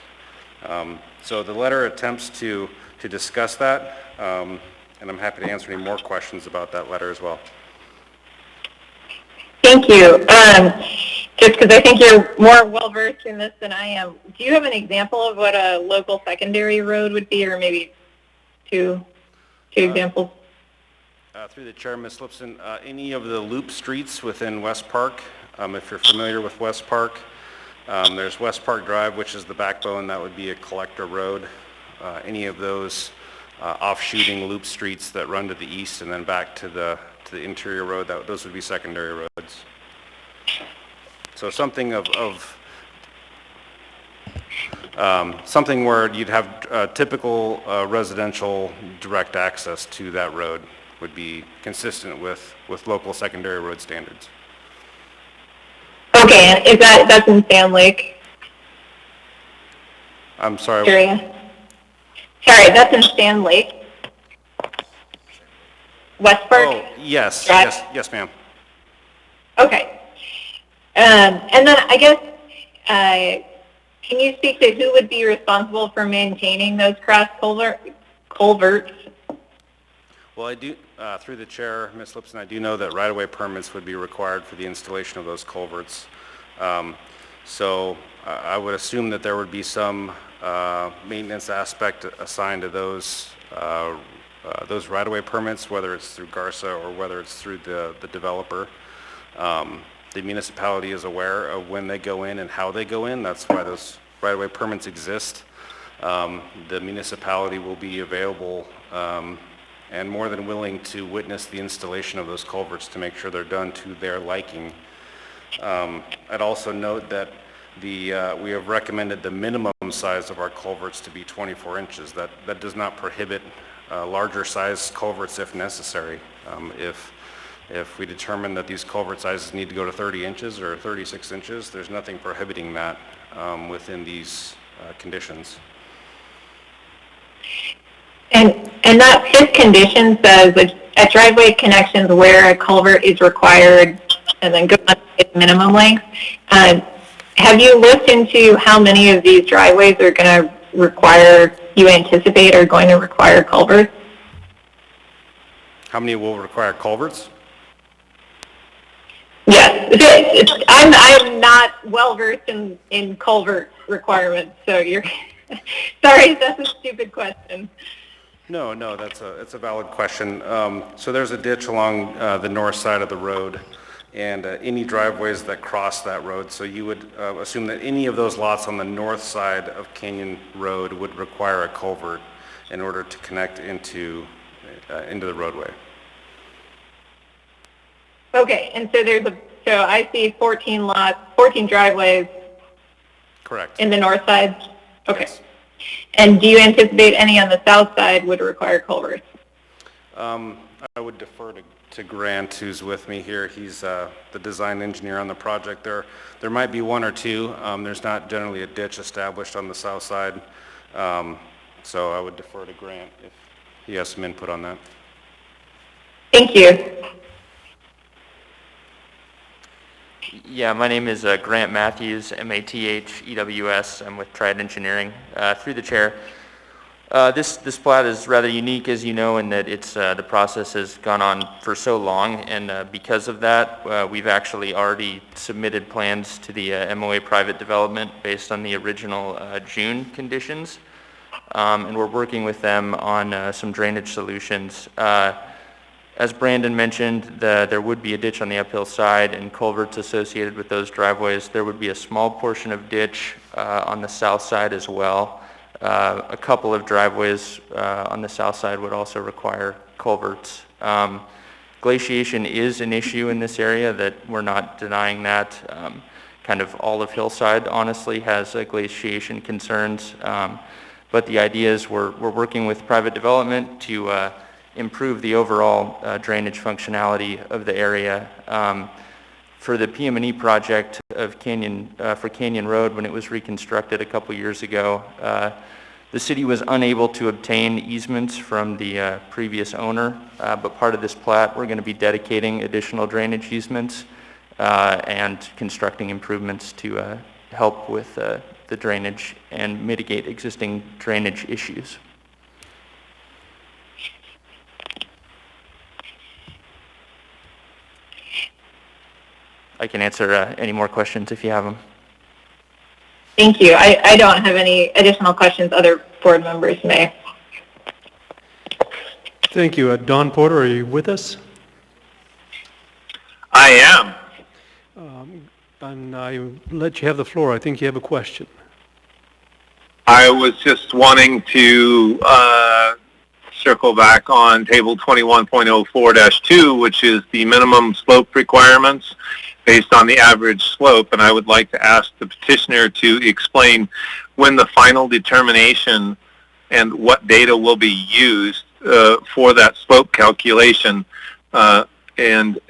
[SPEAKER 3] So the letter attempts to discuss that, and I'm happy to answer any more questions about that letter as well.
[SPEAKER 5] Thank you. Just because I think you're more well-versed in this than I am, do you have an example of what a local secondary road would be, or maybe two examples?
[SPEAKER 3] Through the chair, Ms. Lipson, any of the loop streets within West Park, if you're familiar with West Park, there's West Park Drive, which is the backbone, that would be a collector road. Any of those offshooting loop streets that run to the east and then back to the interior road, those would be secondary roads. So something something where you'd have typical residential direct access to that road would be consistent with local secondary road standards.
[SPEAKER 5] Okay, and that's in Sand Lake?
[SPEAKER 3] I'm sorry.
[SPEAKER 5] Area? Sorry, that's in Sand Lake? West Park?
[SPEAKER 3] Oh, yes,
[SPEAKER 5] Drive?
[SPEAKER 3] yes, ma'am.
[SPEAKER 5] Okay. And then I guess, can you speak to who would be responsible for maintaining those cross culverts?
[SPEAKER 3] Well, I do, through the chair, Ms. Lipson, I do know that right-of-way permits would be required for the installation of those culverts. So I would assume that there would be some maintenance aspect assigned to those right-of-way permits, whether it's through Garza or whether it's through the developer. The municipality is aware of when they go in and how they go in. That's why those right-of-way permits exist. The municipality will be available and more than willing to witness the installation of those culverts to make sure they're done to their liking. I'd also note that we have recommended the minimum size of our culverts to be 24 inches. That does not prohibit larger size culverts if necessary. If we determine that these culvert sizes need to go to 30 inches or 36 inches, there's nothing prohibiting that within these conditions.
[SPEAKER 5] And that 5th condition says that at driveway connections where a culvert is required, and then go on to its minimum length. Have you looked into how many of these driveways are going to require, you anticipate are going to require culverts?
[SPEAKER 3] How many will require culverts?
[SPEAKER 5] Yes, I'm not well versed in culvert requirements, so you're sorry, that's a stupid question.
[SPEAKER 3] No, it's a valid question. So there's a ditch along the north side of the road, and any driveways that cross that road. So you would assume that any of those lots on the north side of Canyon Road would require a culvert in order to connect into the roadway.
[SPEAKER 5] Okay, and so so I see 14 driveways
[SPEAKER 3] Correct.
[SPEAKER 5] In the north side? Okay. And do you anticipate any on the south side would require culverts?
[SPEAKER 3] I would defer to Grant, who's with me here. He's the design engineer on the project. There might be one or two. There's not generally a ditch established on the south side. So I would defer to Grant if he has some input on that.
[SPEAKER 5] Thank you.
[SPEAKER 2] Yeah, my name is Grant Matthews, M-A-T-H-E-W-S. I'm with Triad Engineering. Through the chair, this plat is rather unique, as you know, in that it's the process has gone on for so long, and because of that, we've actually already submitted plans to the MOA private development based on the original June conditions, and we're working with them on some drainage solutions. As Brandon mentioned, there would be a ditch on the uphill side and culverts associated with those driveways. There would be a small portion of ditch on the south side as well. A couple of driveways on the south side would also require culverts. Glaciation is an issue in this area, that we're not denying that. Kind of all of Hillside, honestly, has glaciation concerns. But the idea is we're working with private development to improve the overall drainage functionality of the area. For the PM&E project of for Canyon Road, when it was reconstructed a couple years ago, the city was unable to obtain easements from the previous owner, but part of this plat, we're going to be dedicating additional drainage easements and constructing improvements to help with the drainage and mitigate existing drainage issues. I can answer any more questions if you have them.
[SPEAKER 5] Thank you. I don't have any additional questions. Other board members may.
[SPEAKER 1] Thank you. Don Porter, are you with us?
[SPEAKER 22] I am.
[SPEAKER 1] And I let you have the floor. I think you have a question.
[SPEAKER 22] I was just wanting to circle back on table 21.04-2, which is the minimum slope requirements based on the average slope, and I would like to ask the petitioner to explain when the final determination and what data will be used for that slope calculation. And in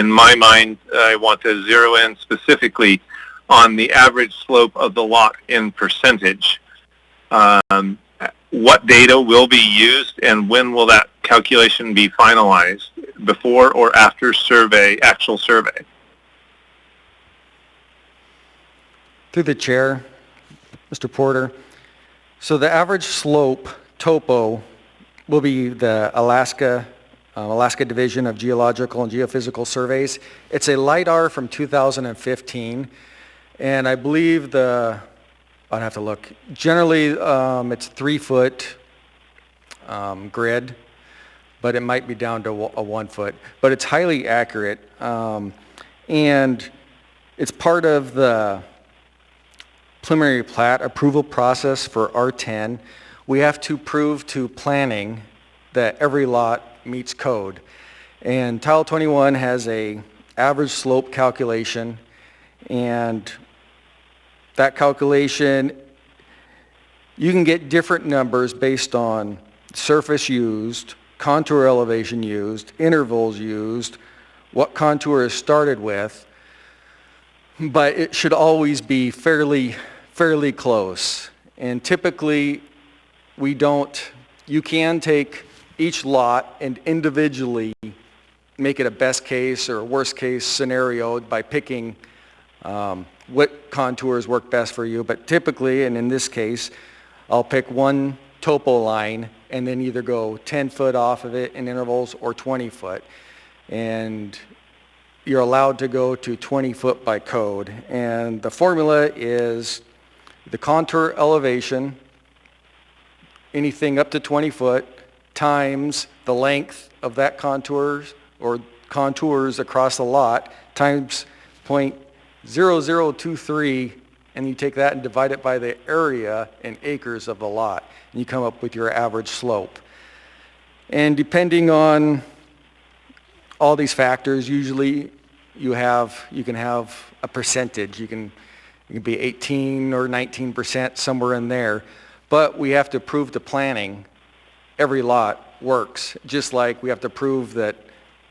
[SPEAKER 22] my mind, I want to zero in specifically on the average slope of the lot in percentage. What data will be used, and when will that calculation be finalized, before or after actual survey?
[SPEAKER 9] Through the chair, Mr. Porter. So the average slope topo will be the Alaska Division of Geological and Geophysical Surveys. It's a LIDAR from 2015, and I believe I'd have to look. Generally, it's 3-foot grid, but it might be down to a 1 foot. But it's highly accurate, and it's part of the preliminary plat approval process for R10. We have to prove to planning that every lot meets code. And Title 21 has a average slope calculation, and that calculation, you can get different numbers based on surface used, contour elevation used, intervals used, what contour is started with, but it should always be fairly close. And typically, you can take each lot and individually make it a best case or worst case scenario by picking what contours work best for you. But typically, and in this case, I'll pick one topo line and then either go 10 foot off of it in intervals or 20 foot. And you're allowed to go to 20 foot by code. And the formula is the contour elevation, anything up to 20 foot, times the length of that contours or contours across the lot, times 0.0023, and you take that and divide it by the area in acres of the lot, and you come up with your average slope. And depending on all these factors, usually you can have a percentage. You can It could be 18 or 19%, somewhere in there. But we have to prove to planning every lot works, just like we have to prove that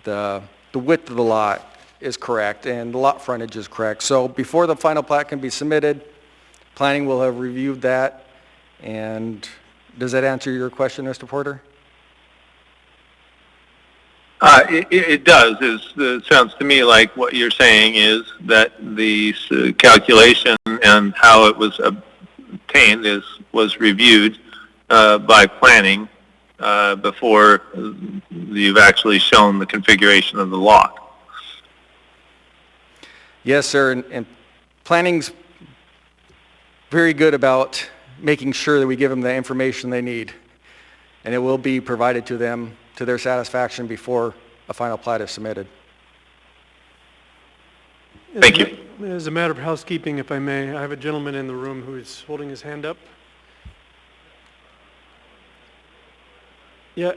[SPEAKER 9] the width of the lot is correct and the lot frontage is correct. So before the final plat can be submitted, planning will have reviewed that. And does that answer your question, Mr. Porter?
[SPEAKER 22] It does. It sounds to me like what you're saying is that the calculation and how it was obtained was reviewed by planning before you've actually shown the configuration of the lot.
[SPEAKER 9] Yes, sir. And planning's very good about making sure that we give them the information they need. And it will be provided to them to their satisfaction before a final plat is submitted.
[SPEAKER 22] Thank you.
[SPEAKER 1] As a matter of housekeeping, if I may, I have a gentleman in the room who is holding his hand up. Yeah,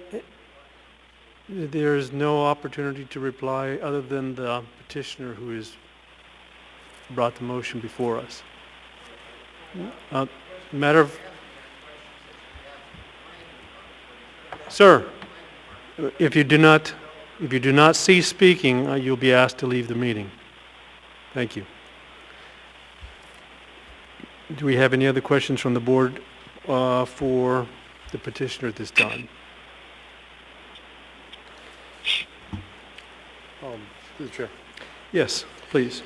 [SPEAKER 1] there's no opportunity to reply other than the petitioner who has brought the motion before us. Matter of... Sir, if you do not cease speaking, you'll be asked to leave the meeting. Thank you. Do we have any other questions from the board for the petitioner at this time?
[SPEAKER 6] To the chair.
[SPEAKER 1] Yes, please.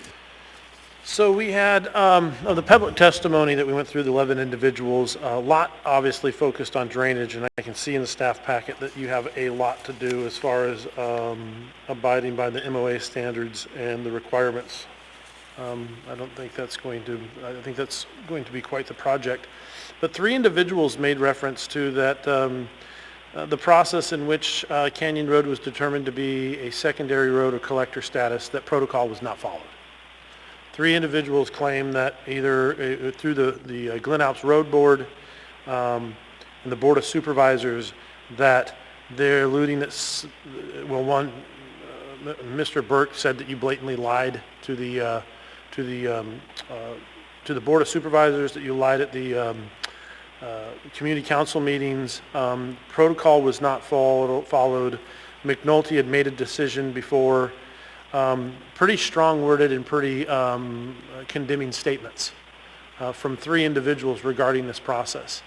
[SPEAKER 6] So we had, of the public testimony that we went through, the 11 individuals, a lot obviously focused on drainage, and I can see in the staff packet that you have a lot to do as far as abiding by the MOA standards and the requirements. I think that's going to be quite the project. But 3 individuals made reference to that the process in which Canyon Road was determined to be a secondary road or collector status, that protocol was not followed. 3 individuals claim that either through the Glen Alps Road Board and the Board of Supervisors that they're alluding that, well, one, Mr. Burke said that you blatantly lied to the Board of Supervisors, that you lied at the community council meetings. Protocol was not followed. McNulty had made a decision before. Pretty strong worded and pretty condemning statements from 3 individuals regarding this process.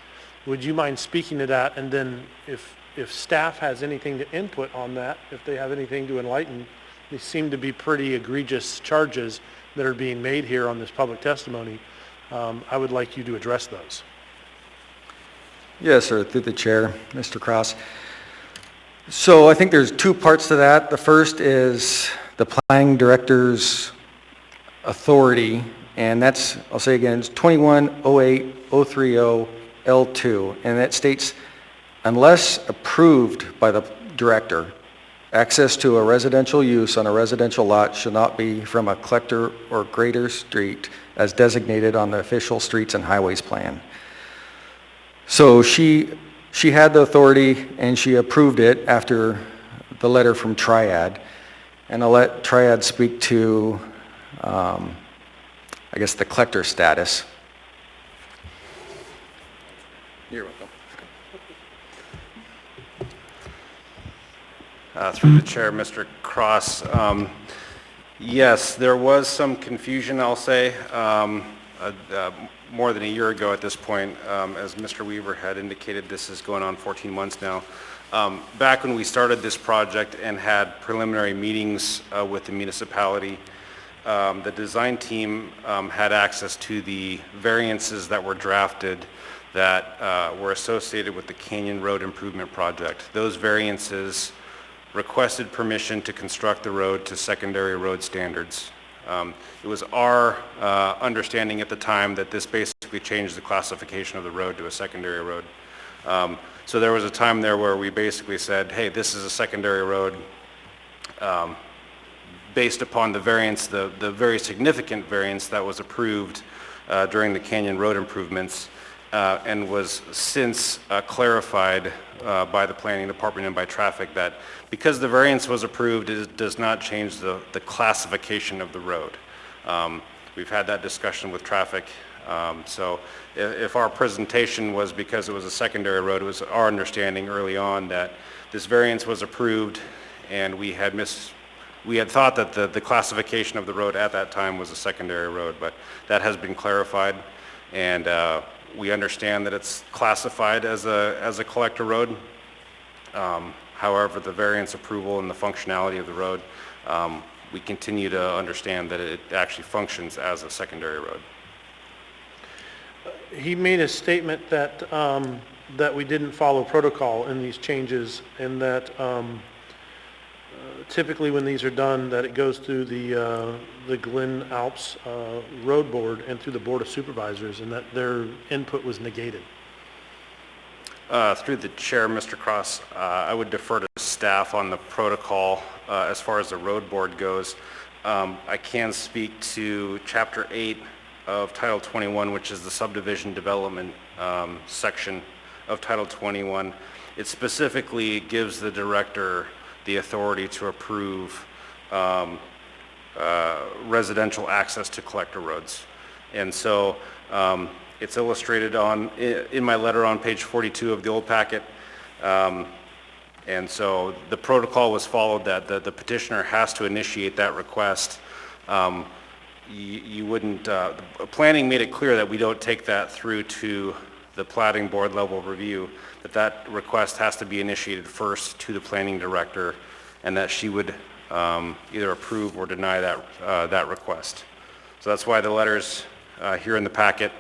[SPEAKER 6] Would you mind speaking to that? And then if staff has anything to input on that, if they have anything to enlighten, these seem to be pretty egregious charges that are being made here on this public testimony. I would like you to address those.
[SPEAKER 9] Yes, sir, through the chair, Mr. Cross. So I think there's 2 parts to that. The first is the planning director's authority, and that's, I'll say again, it's 2108-030 L2, and that states, unless approved by the director, access to a residential use on a residential lot should not be from a collector or grader street as designated on the official streets and highways plan. So she had the authority and she approved it after the letter from Triad. And I'll let Triad speak to, I guess, the collector status.
[SPEAKER 3] You're welcome. Through the chair, Mr. Cross, yes, there was some confusion, I'll say, more than a year ago at this point. As Mr. Weaver had indicated, this is going on 14 months now. Back when we started this project and had preliminary meetings with the municipality, the design team had access to the variances that were drafted that were associated with the Canyon Road Improvement Project. Those variances requested permission to construct the road to secondary road standards. It was our understanding at the time that this basically changed the classification of the road to a secondary road. So there was a time there where we basically said, hey, this is a secondary road based upon the variance, the very significant variance that was approved during the Canyon Road improvements and was since clarified by the planning department and by traffic that because the variance was approved, it does not change the classification of the road. We've had that discussion with traffic. So if our presentation was because it was a secondary road, it was our understanding early on that this variance was approved, and we had thought that the classification of the road at that time was a secondary road, but that has been clarified, and we understand that it's classified as a collector road. However, the variance approval and the functionality of the road, we continue to understand that it actually functions as a secondary road.
[SPEAKER 6] He made a statement that that we didn't follow protocol in these changes, and that typically when these are done, that it goes through the Glen Alps Road Board and through the Board of Supervisors, and that their input was negated.
[SPEAKER 3] Through the chair, Mr. Cross, I would defer to staff on the protocol as far as the road board goes. I can speak to Chapter 8 of Title 21, which is the subdivision development section of Title 21. It specifically gives the director the authority to approve residential access to collector roads. And so it's illustrated in my letter on page 42 of the old packet. And so the protocol was followed, that the petitioner has to initiate that request. You wouldn't, planning made it clear that we don't take that through to the platting board level review, that request has to be initiated first to the planning director, and that she would either approve or deny that request. So that's why the letter's here in the packet.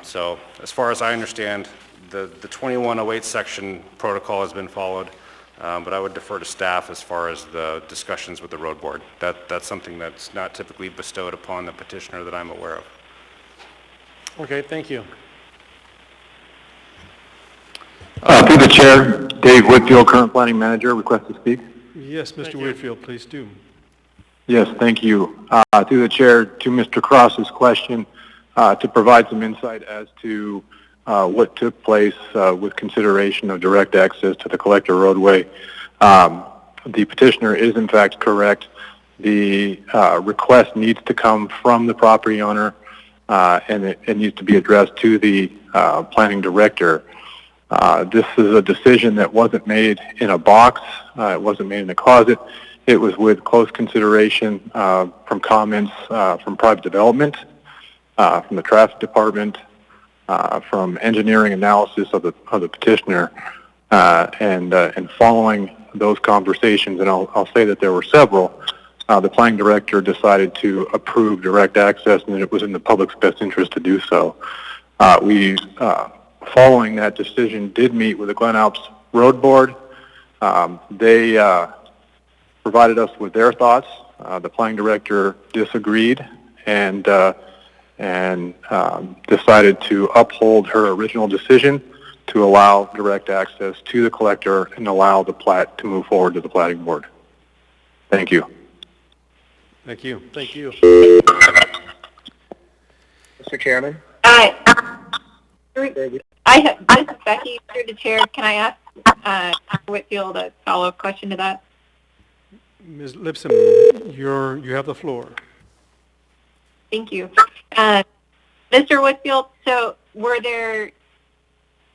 [SPEAKER 3] So as far as I understand, the 2108 section protocol has been followed, but I would defer to staff as far as the discussions with the road board. That's something that's not typically bestowed upon the petitioner that I'm aware of.
[SPEAKER 6] Okay, thank you.
[SPEAKER 4] Through the chair, Dave Whitfield, current planning manager, request to speak.
[SPEAKER 1] Yes, Mr. Whitfield, please do.
[SPEAKER 4] Yes, thank you. Through the chair, to Mr. Cross's question, to provide some insight as to what took place with consideration of direct access to the collector roadway. The petitioner is in fact correct. The request needs to come from the property owner, and it needs to be addressed to the planning director. This is a decision that wasn't made in a box. It wasn't made in a closet. It was with close consideration from comments from private development, from the traffic department, from engineering analysis of the petitioner, and following those conversations, and I'll say that there were several, the planning director decided to approve direct access, and it was in the public's best interest to do so. We, following that decision, did meet with the Glen Alps Road Board. They provided us with their thoughts. The planning director disagreed and decided to uphold her original decision to allow direct access to the collector and allow the plat to move forward to the platting board. Thank you.
[SPEAKER 1] Thank you.
[SPEAKER 6] Thank you.
[SPEAKER 7] Mr. Chairman?
[SPEAKER 5] This is Becky, through the chair. Can I ask Whitfield a follow-up question to that?
[SPEAKER 1] Ms. Lipsum, you have the floor.
[SPEAKER 5] Thank you. Mr. Whitfield, so were there,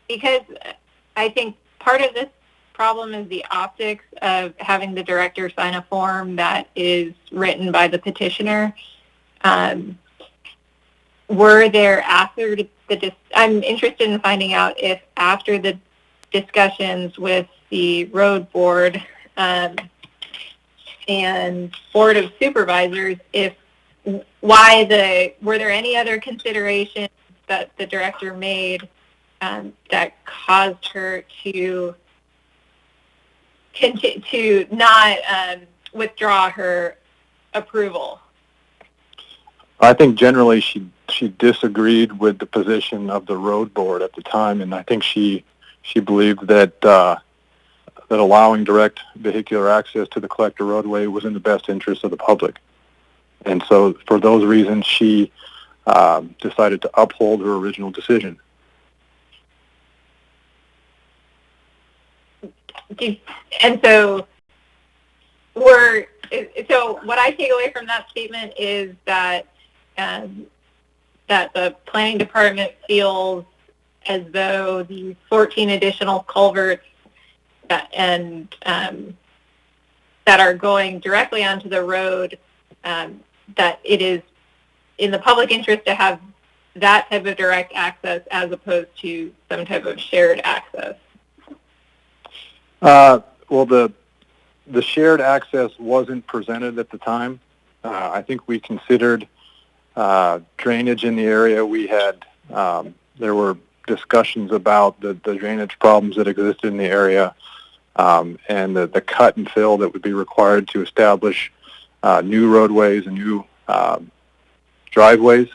[SPEAKER 5] because I think part of this problem is the optics of having the director sign a form that is written by the petitioner. Were there after I'm interested in finding out if after the discussions with the road board and board of supervisors, were there any other considerations that the director made that caused her to not withdraw her approval?
[SPEAKER 4] I think generally she disagreed with the position of the road board at the time, and I think she believed that that allowing direct vehicular access to the collector roadway was in the best interest of the public. And so for those reasons, she decided to uphold her original decision.
[SPEAKER 5] And so what I take away from that statement is that that the planning department feels as though the 14 additional culverts that are going directly onto the road, that it is in the public interest to have that type of direct access as opposed to some type of shared access?
[SPEAKER 4] Well, the shared access wasn't presented at the time. I think we considered drainage in the area. We had, there were discussions about the drainage problems that existed in the area, and the cut and fill that would be required to establish new roadways and new driveways.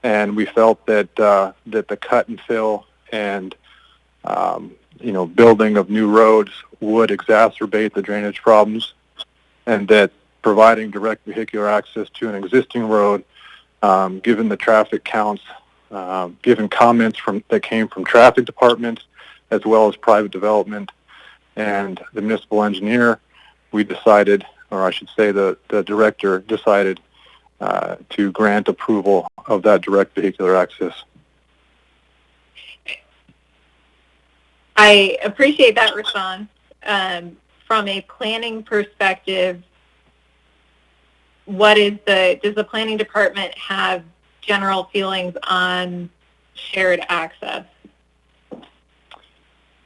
[SPEAKER 4] And we felt that that the cut and fill and building of new roads would exacerbate the drainage problems, and that providing direct vehicular access to an existing road, given the traffic counts, given comments that came from traffic departments as well as private development and the municipal engineer, we decided, or I should say the director decided to grant approval of that direct vehicular access.
[SPEAKER 5] I appreciate that response. From a planning perspective, does the planning department have general feelings on shared access?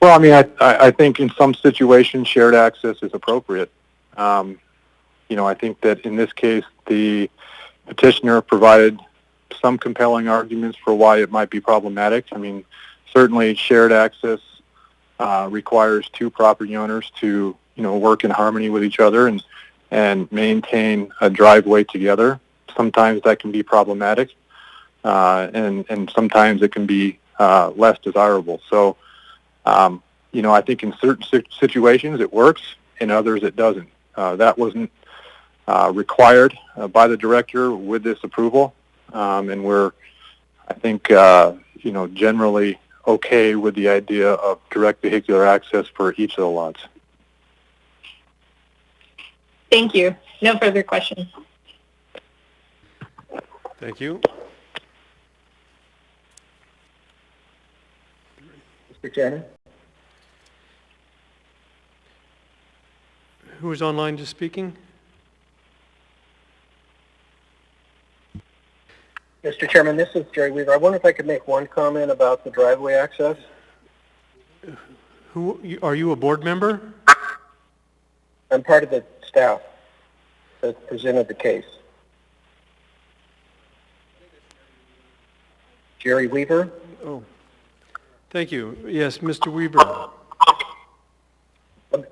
[SPEAKER 4] Well, I mean, I think in some situations shared access is appropriate. I think that in this case the petitioner provided some compelling arguments for why it might be problematic. I mean, certainly shared access requires two property owners to work in harmony with each other and maintain a driveway together. Sometimes that can be problematic, and sometimes it can be less desirable. So, I think in certain situations it works, in others it doesn't. That wasn't required by the director with this approval, and we're, I think, generally okay with the idea of direct vehicular access for each of the lots.
[SPEAKER 5] Thank you. No further questions.
[SPEAKER 1] Thank you.
[SPEAKER 7] Mr. Chairman?
[SPEAKER 1] Who is online just speaking?
[SPEAKER 7] Mr. Chairman, this is Jerry Weaver. I wonder if I could make one comment about the driveway access.
[SPEAKER 1] Are you a board member?
[SPEAKER 7] I'm part of the staff that presented the case. Jerry Weaver?
[SPEAKER 1] Oh, thank you. Yes, Mr. Weaver.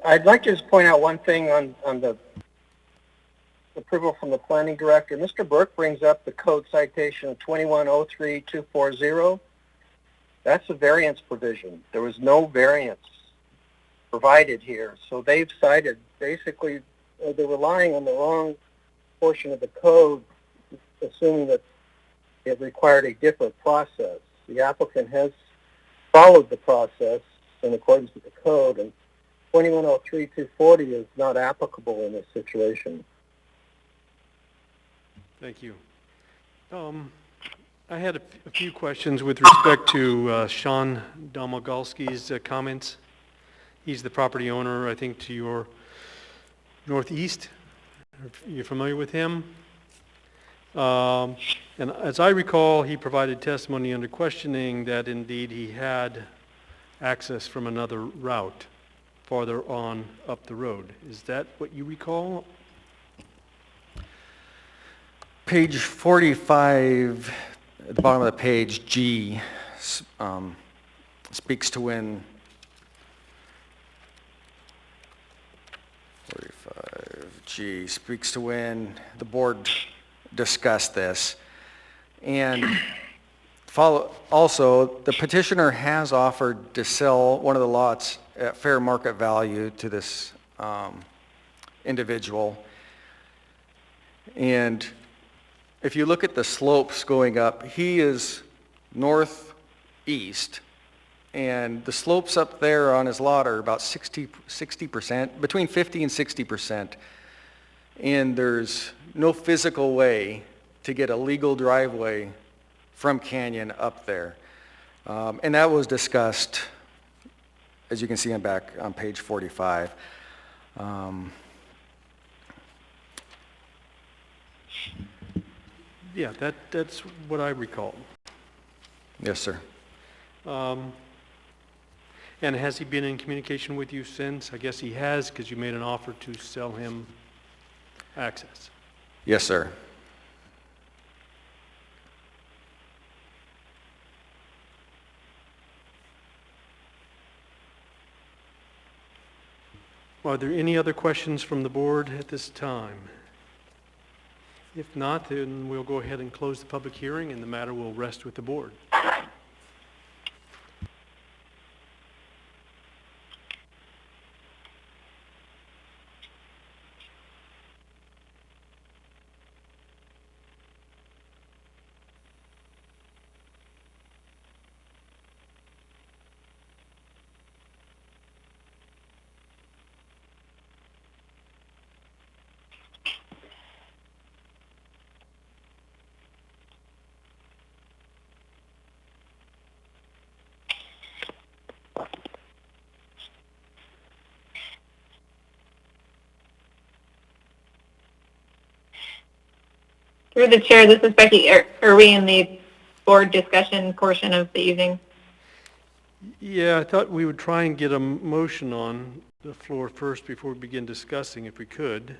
[SPEAKER 7] I'd like to just point out one thing on the approval from the planning director. Mr. Burke brings up the code citation 2103240. That's a variance provision. There was no variance provided here. So they've cited, basically, they're relying on the wrong portion of the code, assuming that it required a different process. The applicant has followed the process in accordance with the code, and 2103240 is not applicable in this situation.
[SPEAKER 1] Thank you. I had a few questions with respect to Sean Domagalski's comments. He's the property owner, I think, to your northeast. Are you familiar with him? And as I recall, he provided testimony under questioning that indeed he had access from another route farther on up the road. Is that what you recall?
[SPEAKER 9] Page 45, at the bottom of the page, G, speaks to when 45G speaks to when the board discussed this. And also, the petitioner has offered to sell one of the lots at fair market value to this individual. And if you look at the slopes going up, he is northeast, and the slopes up there on his lot are about 60%, between 50 and 60%. And there's no physical way to get a legal driveway from Canyon up there. And that was discussed, as you can see back on page 45.
[SPEAKER 1] Yeah, that's what I recall.
[SPEAKER 9] Yes, sir.
[SPEAKER 1] And has he been in communication with you since? I guess he has, because you made an offer to sell him access.
[SPEAKER 9] Yes, sir.
[SPEAKER 1] Are there any other questions from the board at this time? If not, then we'll go ahead and close the public hearing, and the matter will rest with the board.
[SPEAKER 5] Through the chair, this is Becky. Are we in the board discussion portion of the evening?
[SPEAKER 1] Yeah, I thought we would try and get a motion on the floor first before we begin discussing, if we could.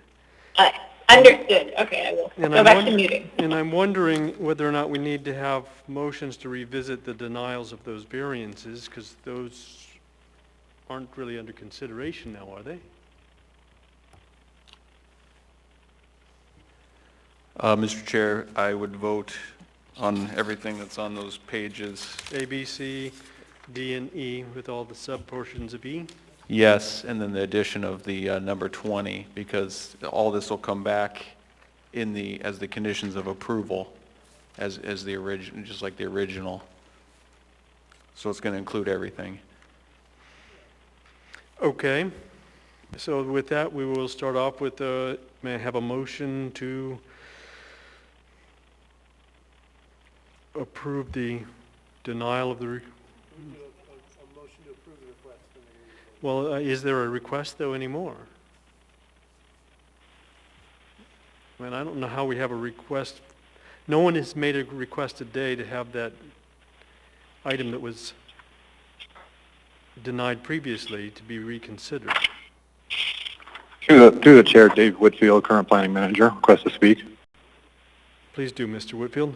[SPEAKER 5] Understood. Okay, I will
[SPEAKER 1] And
[SPEAKER 5] go back to muting.
[SPEAKER 1] And I'm wondering whether or not we need to have motions to revisit the denials of those variances, because those aren't really under consideration now, are they?
[SPEAKER 8] Mr. Chair, I would vote on everything that's on those pages.
[SPEAKER 1] A, B, C, D, and E with all the sub-portions of E?
[SPEAKER 8] Yes, and then the addition of the number 20, because all this will come back in as the conditions of approval, as the original, just like the original. So it's going to include everything.
[SPEAKER 1] Okay. So with that, we will start off with, may I have a motion to approve the denial of the... Well, is there a request, though, anymore? I mean, I don't know how we have a request. No one has made a request today to have that item that was denied previously to be reconsidered.
[SPEAKER 4] Through the chair, Dave Whitfield, current planning manager, request to speak.
[SPEAKER 1] Please do, Mr. Whitfield.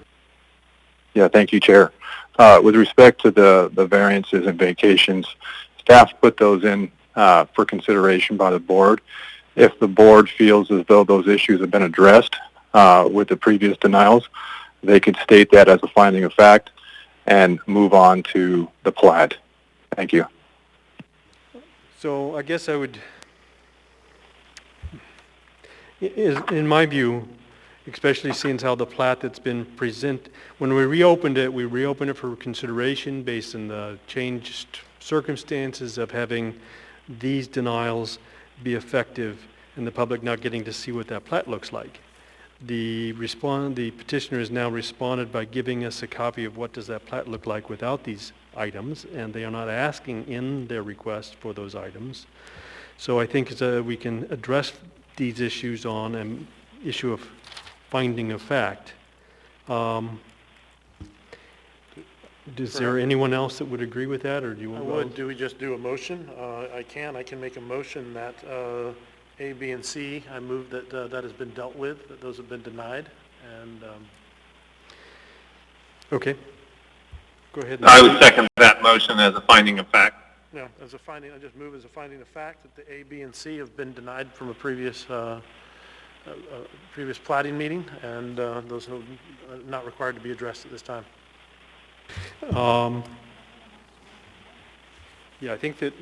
[SPEAKER 4] Yeah, thank you, Chair. With respect to the variances and vacations, staff put those in for consideration by the board. If the board feels as though those issues have been addressed with the previous denials, they could state that as a finding of fact and move on to the plat. Thank you.
[SPEAKER 1] So I guess I would, in my view, especially since how the plat that's been presented, when we reopened it for consideration based on the changed circumstances of having these denials be effective and the public not getting to see what that plat looks like. The petitioner has now responded by giving us a copy of what does that plat look like without these items, and they are not asking in their request for those items. So I think we can address these issues on an issue of finding of fact. Is there anyone else that would agree with that, or do you want to?
[SPEAKER 6] I would. Do we just do a motion? I can make a motion that A, B, and C, I move that that has been dealt with, that those have been denied, and...
[SPEAKER 1] Okay. Go ahead.
[SPEAKER 22] I would second that motion as a finding of fact.
[SPEAKER 6] Yeah, as a finding, I just move as a finding of fact that the A, B, and C have been denied from a previous previous platting meeting, and those are not required to be addressed at this time.
[SPEAKER 1] Yeah, I think that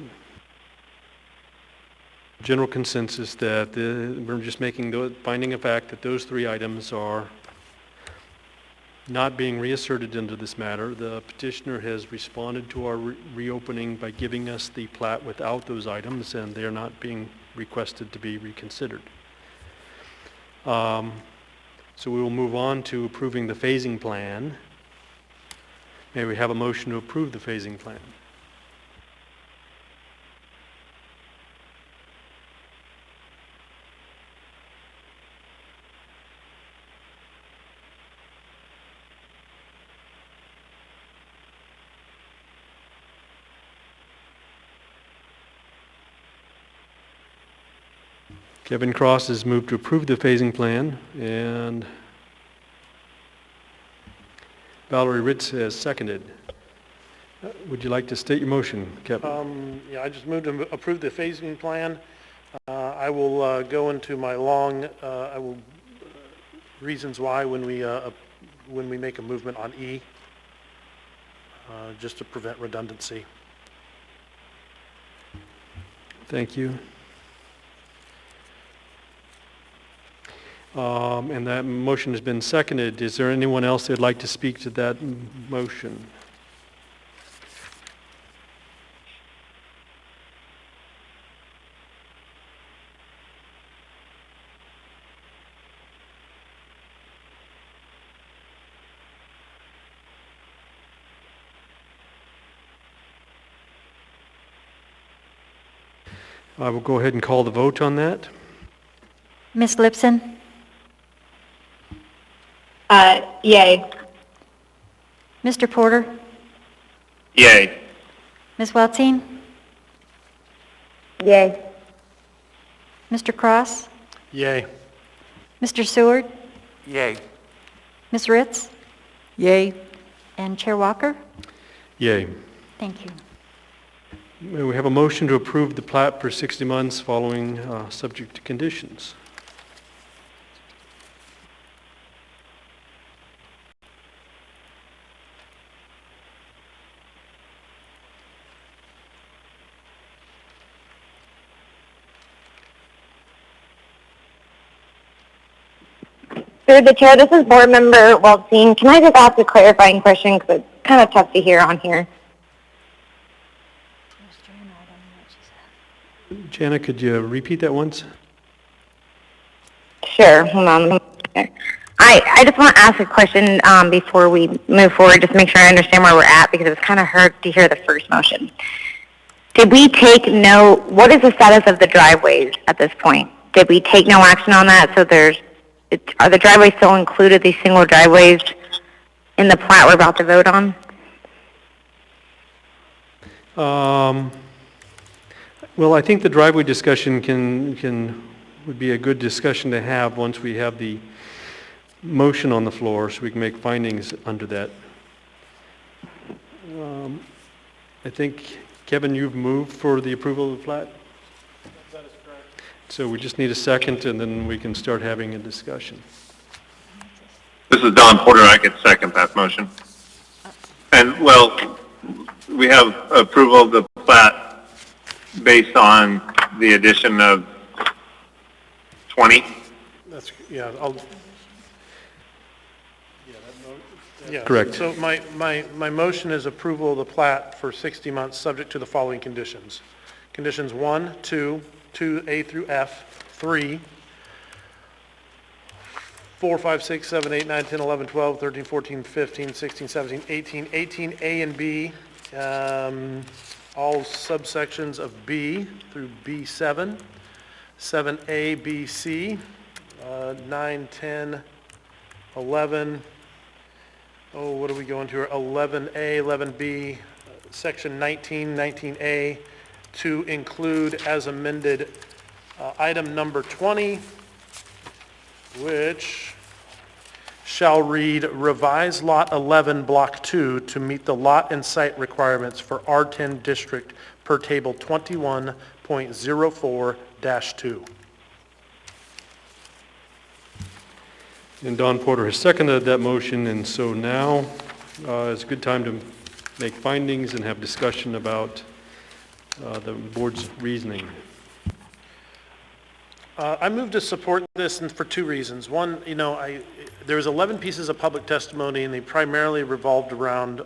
[SPEAKER 1] general consensus that we're just making the finding of fact that those three items are not being reasserted into this matter. The petitioner has responded to our reopening by giving us the plat without those items, and they are not being requested to be reconsidered. So we will move on to approving the phasing plan. May we have a motion to approve the phasing plan? Kevin Cross has moved to approve the phasing plan, and Valerie Ritz has seconded. Would you like to state your motion, Kevin?
[SPEAKER 6] Yeah, I just moved to approve the phasing plan. I will go into my long, reasons why when we make a movement on E, just to prevent redundancy.
[SPEAKER 1] Thank you. And that motion has been seconded. Is there anyone else that'd like to speak to that motion? I will go ahead and call the vote on that.
[SPEAKER 16] Ms. Lipson?
[SPEAKER 5] Yay.
[SPEAKER 16] Mr. Porter?
[SPEAKER 22] Yay.
[SPEAKER 16] Ms. Weltine?
[SPEAKER 5] Yay.
[SPEAKER 16] Mr. Cross?
[SPEAKER 6] Yay.
[SPEAKER 16] Mr. Seward?
[SPEAKER 2] Yay.
[SPEAKER 16] Ms. Ritz?
[SPEAKER 19] Yay.
[SPEAKER 16] And Chair Walker?
[SPEAKER 1] Yay.
[SPEAKER 16] Thank you.
[SPEAKER 1] May we have a motion to approve the plat for 60 months following subject to conditions?
[SPEAKER 16] Through the chair, this is board member Weltine. Can I just ask a clarifying question because it's kind of tough to hear on here?
[SPEAKER 1] Jana, could you repeat that once?
[SPEAKER 16] Sure, hold on. I just want to ask a question before we move forward, just to make sure I understand where we're at, because it was kind of hard to hear the first motion. Did we take what is the status of the driveways at this point? Did we take no action on that? So are the driveways still included, these single driveways, in the plat we're about to vote on?
[SPEAKER 1] Well, I think the driveway discussion would be a good discussion to have once we have the motion on the floor, so we can make findings under that. I think, Kevin, you've moved for the approval of the plat?
[SPEAKER 6] That is correct.
[SPEAKER 1] So we just need a second, and then we can start having a discussion.
[SPEAKER 22] This is Don Porter. I could second that motion. And, well, we have approval of the plat based on the addition of 20.
[SPEAKER 6] That's, yeah, yeah.
[SPEAKER 1] Correct.
[SPEAKER 6] So my motion is approval of the plat for 60 months, subject to the following conditions. Conditions 1, 2, 2A through F, 3, 4, 5, 6, 7, 8, 9, 10, 11, 12, 13, 14, 15, 16, 17, 18, 18A and B, all subsections of B through B7, 7A, B, C, 9, 10, 11, what are we going to here? 11A, 11B, section 19, 19A, to include as amended item number 20, which shall read revise lot 11 block 2 to meet the lot and site requirements for R10 district per table 21.04-2.
[SPEAKER 1] And Don Porter has seconded that motion, and so now is a good time to make findings and have discussion about the board's reasoning.
[SPEAKER 6] I move to support this and for two reasons. One, there was 11 pieces of public testimony, and they primarily revolved around,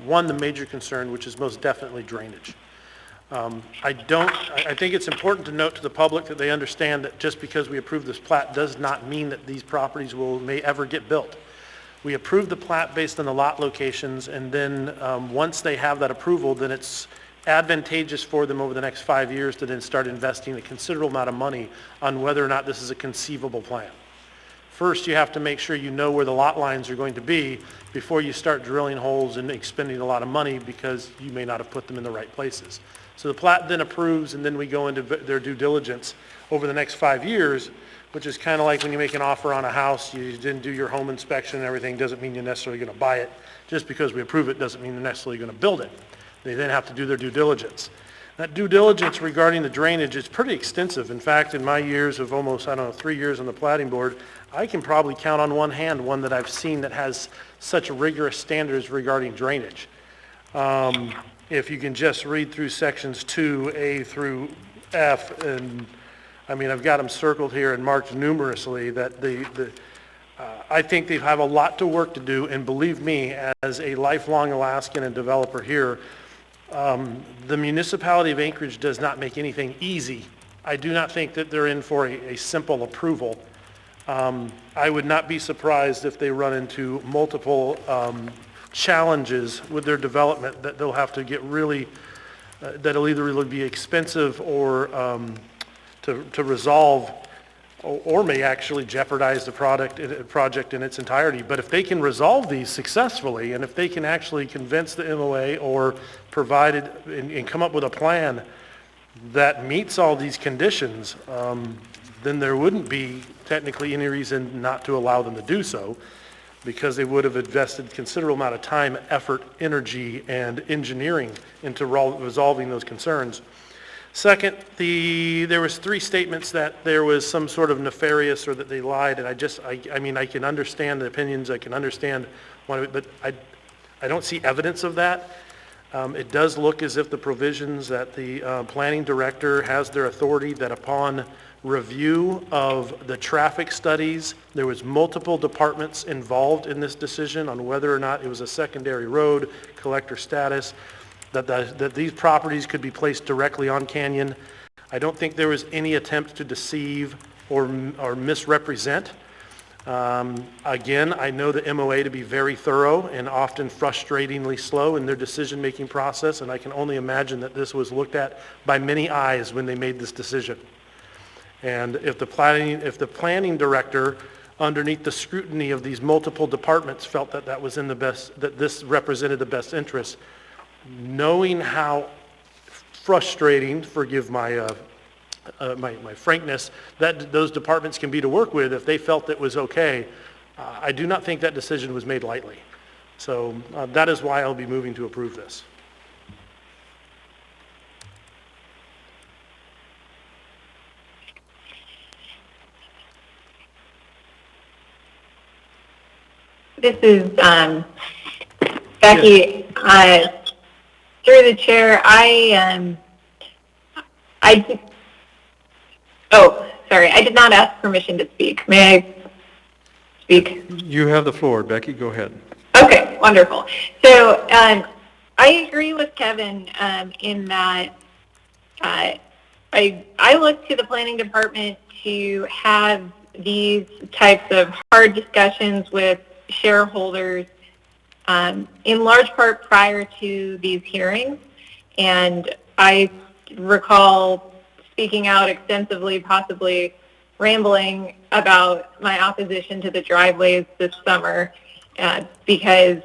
[SPEAKER 6] one, the major concern, which is most definitely drainage. I think it's important to note to the public that they understand that just because we approve this plat does not mean that these properties may ever get built. We approve the plat based on the lot locations, and then once they have that approval, then it's advantageous for them over the next 5 years to then start investing a considerable amount of money on whether or not this is a conceivable plan. First, you have to make sure you know where the lot lines are going to be before you start drilling holes and expending a lot of money, because you may not have put them in the right places. So the plat then approves, and then we go into their due diligence over the next 5 years, which is kind of like when you make an offer on a house, you didn't do your home inspection and everything, doesn't mean you're necessarily going to buy it. Just because we approve it doesn't mean you're necessarily going to build it. They then have to do their due diligence. That due diligence regarding the drainage is pretty extensive. In fact, in my years of almost, 3 years on the planning board, I can probably count on one hand one that I've seen that has such rigorous standards regarding drainage. If you can just read through sections 2A through F, and I've got them circled here and marked numerously, that I think they have a lot to work to do, and believe me, as a lifelong Alaskan and developer here, the municipality of Anchorage does not make anything easy. I do not think that they're in for a simple approval. I would not be surprised if they run into multiple challenges with their development that they'll have to get really, that'll either really be expensive or to resolve, or may actually jeopardize the project in its entirety. But if they can resolve these successfully, and if they can actually convince the MOA or provide it and come up with a plan that meets all these conditions, then there wouldn't be technically any reason not to allow them to do so, because they would have invested considerable amount of time, effort, energy, and engineering into resolving those concerns. Second, there was 3 statements that there was some sort of nefarious or that they lied, and I can understand the opinions, I can understand one of it, but I don't see evidence of that. It does look as if the provisions that the planning director has their authority that upon review of the traffic studies, there was multiple departments involved in this decision on whether or not it was a secondary road, collector status, that these properties could be placed directly on Canyon. I don't think there was any attempt to deceive or misrepresent. Again, I know the MOA to be very thorough and often frustratingly slow in their decision-making process, and I can only imagine that this was looked at by many eyes when they made this decision. And if the planning director, underneath the scrutiny of these multiple departments, felt that that this represented the best interest, knowing how frustrating, forgive my frankness, that those departments can be to work with, if they felt it was okay, I do not think that decision was made lightly. So that is why I'll be moving to approve this.
[SPEAKER 5] This is Becky. Through the chair, I did not ask permission to speak. May I speak?
[SPEAKER 1] You have the floor, Becky. Go ahead.
[SPEAKER 5] Okay, wonderful. So I agree with Kevin in that I look to the planning department to have these types of hard discussions with shareholders in large part prior to these hearings, and I recall speaking out extensively, possibly rambling about my opposition to the driveways this summer because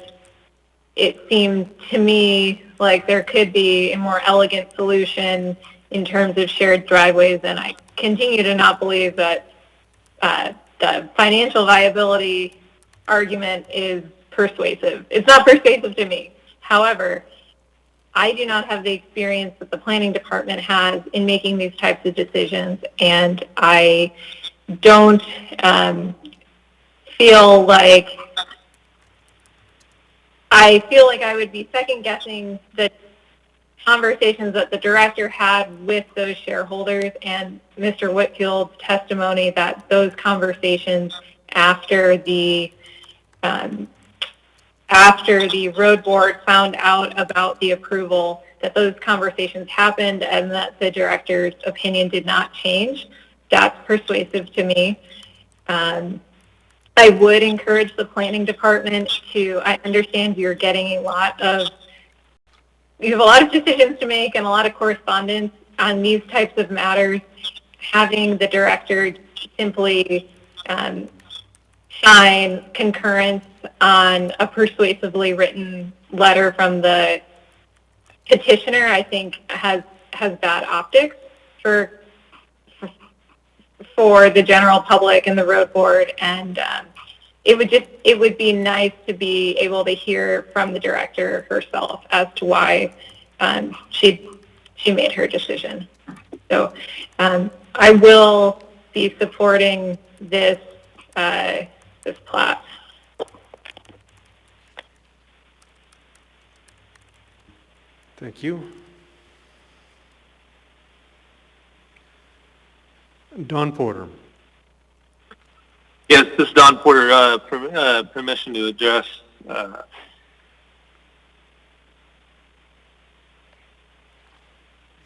[SPEAKER 5] it seemed to me like there could be a more elegant solution in terms of shared driveways, and I continue to not believe that the financial viability argument is persuasive. It's not persuasive to me. However, I do not have the experience that the planning department has in making these types of decisions, and I don't feel like I would be second guessing the conversations that the director had with those shareholders and Mr. Whitfield's testimony that those conversations after the after the road board found out about the approval, that those conversations happened and that the director's opinion did not change. That's persuasive to me. I would encourage the planning department to, I understand you're getting you have a lot of decisions to make and a lot of correspondence on these types of matters. Having the director simply sign concurrence on a persuasively written letter from the petitioner, I think has bad optics for the general public and the road board, and it would be nice to be able to hear from the director herself as to why she made her decision. So I will be supporting this this plat.
[SPEAKER 1] Thank you. Don Porter.
[SPEAKER 22] Yes, this is Don Porter. Permission to address.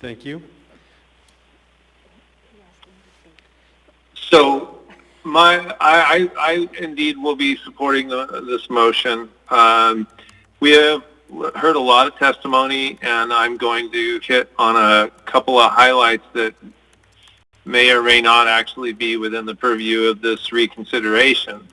[SPEAKER 1] Thank you.
[SPEAKER 22] So, I indeed will be supporting this motion. We have heard a lot of testimony, and I'm going to hit on a couple of highlights that may or may not actually be within the purview of this reconsideration.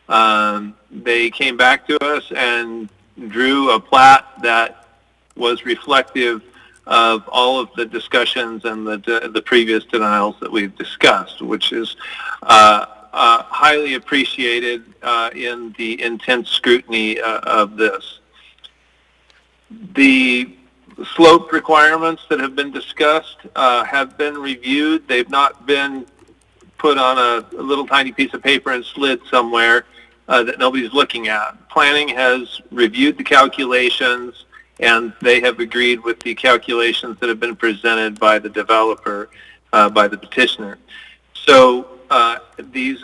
[SPEAKER 22] They came back to us and drew a plat that was reflective of all of the discussions and the previous denials that we've discussed, which is highly appreciated in the intense scrutiny of this. The slope requirements that have been discussed have been reviewed. They've not been put on a little tiny piece of paper and slid somewhere that nobody's looking at. Planning has reviewed the calculations, and they have agreed with the calculations that have been presented by the developer, by the petitioner. So these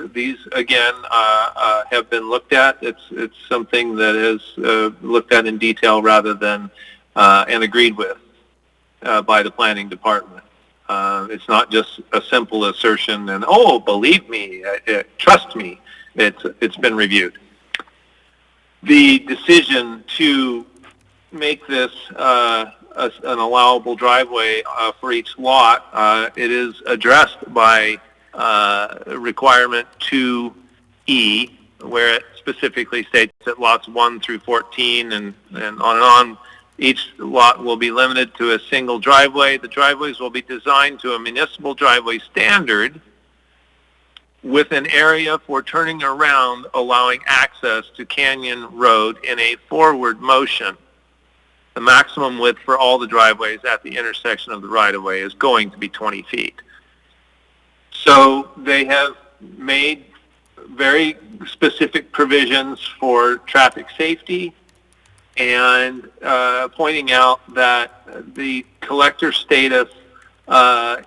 [SPEAKER 22] again have been looked at. It's something that is looked at in detail rather than and agreed with by the planning department. It's not just a simple assertion and, oh, believe me, trust me. It's been reviewed. The decision to make this an allowable driveway for each lot, it is addressed by requirement 2E, where it specifically states that lots 1 through 14 and on and on, each lot will be limited to a single driveway. The driveways will be designed to a municipal driveway standard with an area for turning around, allowing access to Canyon Road in a forward motion. The maximum width for all the driveways at the intersection of the right-of-way is going to be 20 feet. So they have made very specific provisions for traffic safety and pointing out that the collector status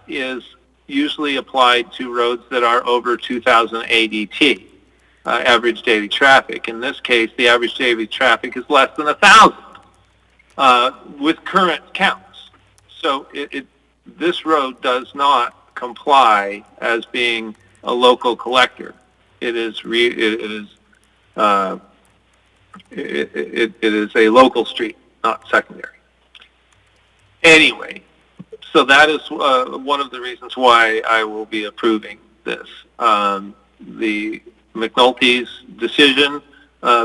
[SPEAKER 22] is usually applied to roads that are over 2,000 ADT, average daily traffic. In this case, the average daily traffic is less than 1,000 with current counts. So this road does not comply as being a local collector. It is a local street, not secondary. Anyway, so that is one of the reasons why I will be approving this. The McNulty's decision,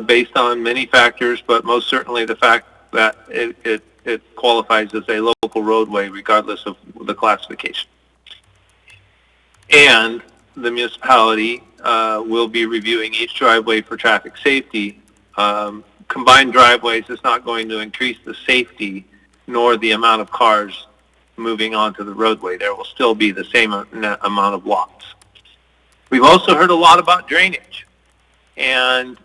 [SPEAKER 22] based on many factors, but most certainly the fact that it qualifies as a local roadway regardless of the classification. And the municipality will be reviewing each driveway for traffic safety. Combined driveways is not going to increase the safety nor the amount of cars moving onto the roadway. There will still be the same amount of lots. We've also heard a lot about drainage. And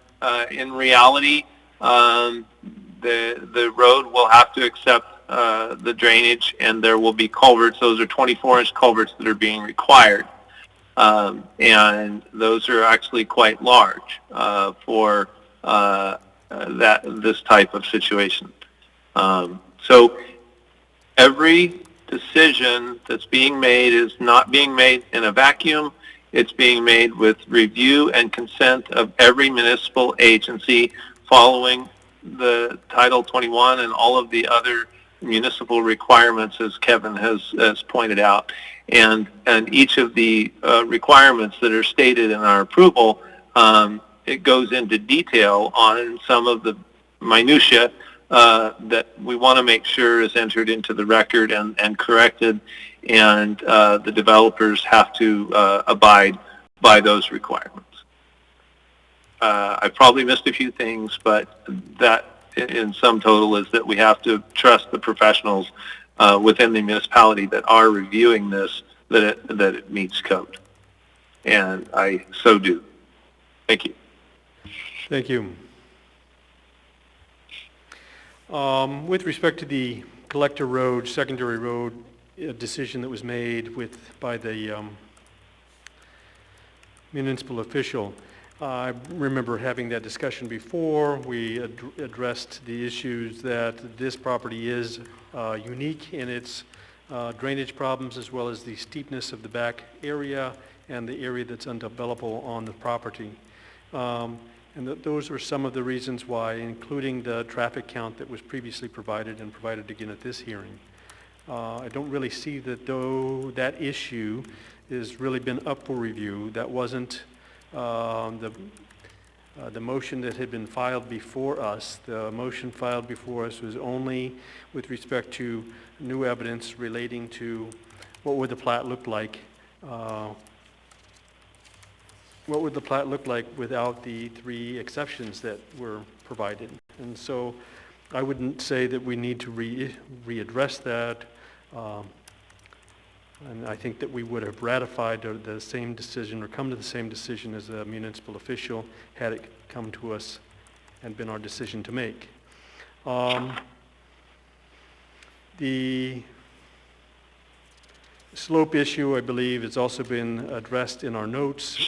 [SPEAKER 22] in reality, the road will have to accept the drainage, and there will be culverts. Those are 24-inch culverts that are being required. And those are actually quite large for this type of situation. So every decision that's being made is not being made in a vacuum. It's being made with review and consent of every municipal agency following the Title 21 and all of the other municipal requirements, as Kevin has pointed out. And each of the requirements that are stated in our approval, it goes into detail on some of the minutia that we want to make sure is entered into the record and corrected, and the developers have to abide by those requirements. I probably missed a few things, but that in sum total is that we have to trust the professionals within the municipality that are reviewing this, that it meets code. And I so do. Thank you.
[SPEAKER 1] Thank you. With respect to the Collector Road, secondary road decision that was made by the municipal official, I remember having that discussion before. We addressed the issues that this property is unique in its drainage problems, as well as the steepness of the back area and the area that's undevelopable on the property. And those were some of the reasons why, including the traffic count that was previously provided and provided again at this hearing. I don't really see that, though, that issue has really been up for review. That wasn't the motion that had been filed before us. The motion filed before us was only with respect to new evidence relating to what would the plat look like. What would the plat look like without the 3 exceptions that were provided? And so I wouldn't say that we need to readdress that. And I think that we would have ratified the same decision or come to the same decision as a municipal official had it come to us and been our decision to make. The slope issue, I believe, has also been addressed in our notes.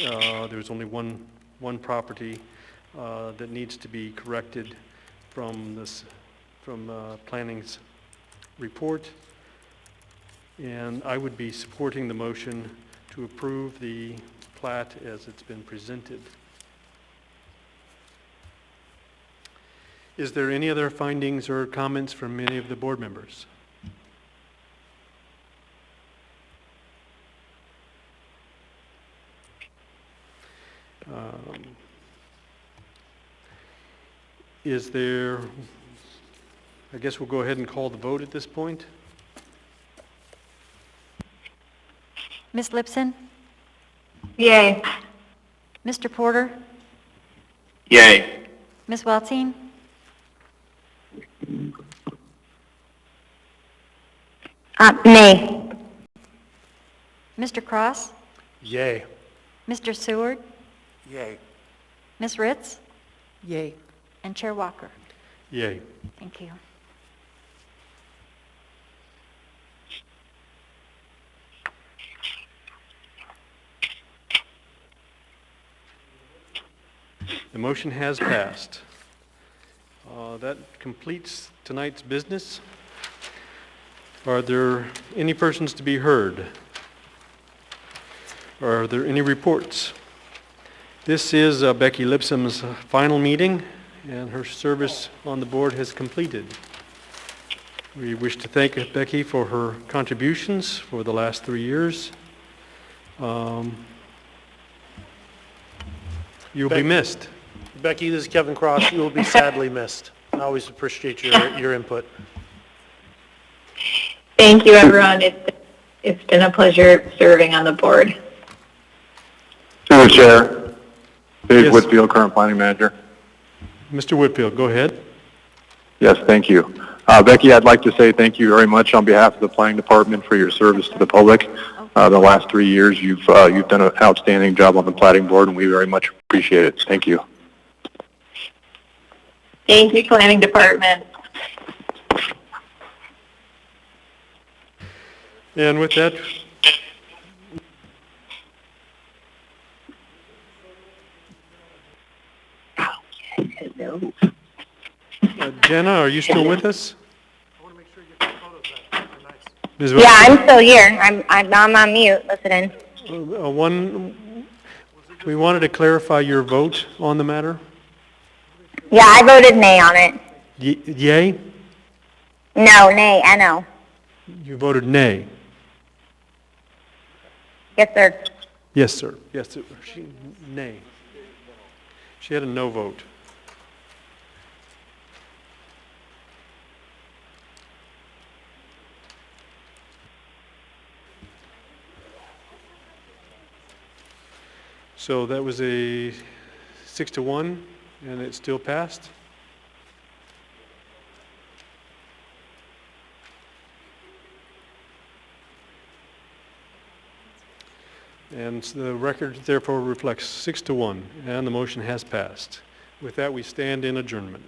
[SPEAKER 1] There's only one property that needs to be corrected from planning's report. And I would be supporting the motion to approve the plat as it's been presented. Is there any other findings or comments from any of the board members? Is there, I guess we'll go ahead and call the vote at this point.
[SPEAKER 10] Ms. Lipson?
[SPEAKER 5] Yay.
[SPEAKER 10] Mr. Porter?
[SPEAKER 22] Yay.
[SPEAKER 10] Ms. Weltine?
[SPEAKER 16] Nay.
[SPEAKER 10] Mr. Cross?
[SPEAKER 6] Yay.
[SPEAKER 10] Mr. Seward?
[SPEAKER 6] Yay.
[SPEAKER 10] Ms. Ritz?
[SPEAKER 13] Yay.
[SPEAKER 10] And Chair Walker?
[SPEAKER 1] Yay.
[SPEAKER 10] Thank you.
[SPEAKER 1] The motion has passed. That completes tonight's business. Are there any persons to be heard? Are there any reports? This is Becky Lipsom's final meeting, and her service on the board has completed. We wish to thank Becky for her contributions for the last 3 years. You'll be missed.
[SPEAKER 6] Becky, this is Kevin Cross. You will be sadly missed. I always appreciate your input.
[SPEAKER 5] Thank you, everyone. It's been a pleasure serving on the board.
[SPEAKER 4] Through the chair, Dave
[SPEAKER 1] Yes.
[SPEAKER 4] Whitfield, current planning manager.
[SPEAKER 1] Mr. Whitfield, go ahead.
[SPEAKER 4] Yes, thank you. Becky, I'd like to say thank you very much on behalf of the planning department for your service to the public. The last 3 years, you've done an outstanding job on the platting board, and we very much appreciate it. Thank you.
[SPEAKER 5] Thank you, Planning Department.
[SPEAKER 1] And with that,
[SPEAKER 5] Hello.
[SPEAKER 1] Jenna, are you still with us? Ms.
[SPEAKER 16] Yeah, I'm still here. I'm on mute listening.
[SPEAKER 1] We wanted to clarify your vote on the matter.
[SPEAKER 16] Yeah, I voted nay on it.
[SPEAKER 1] Yay?
[SPEAKER 16] No, nay, N-O.
[SPEAKER 1] You voted nay.
[SPEAKER 16] Yes, sir.
[SPEAKER 1] Yes, sir. Yes, sir. Nay. She had a no vote. So that was a 6-1, and it still passed. And the record therefore reflects 6-1, and the motion has passed. With that, we stand in adjournment.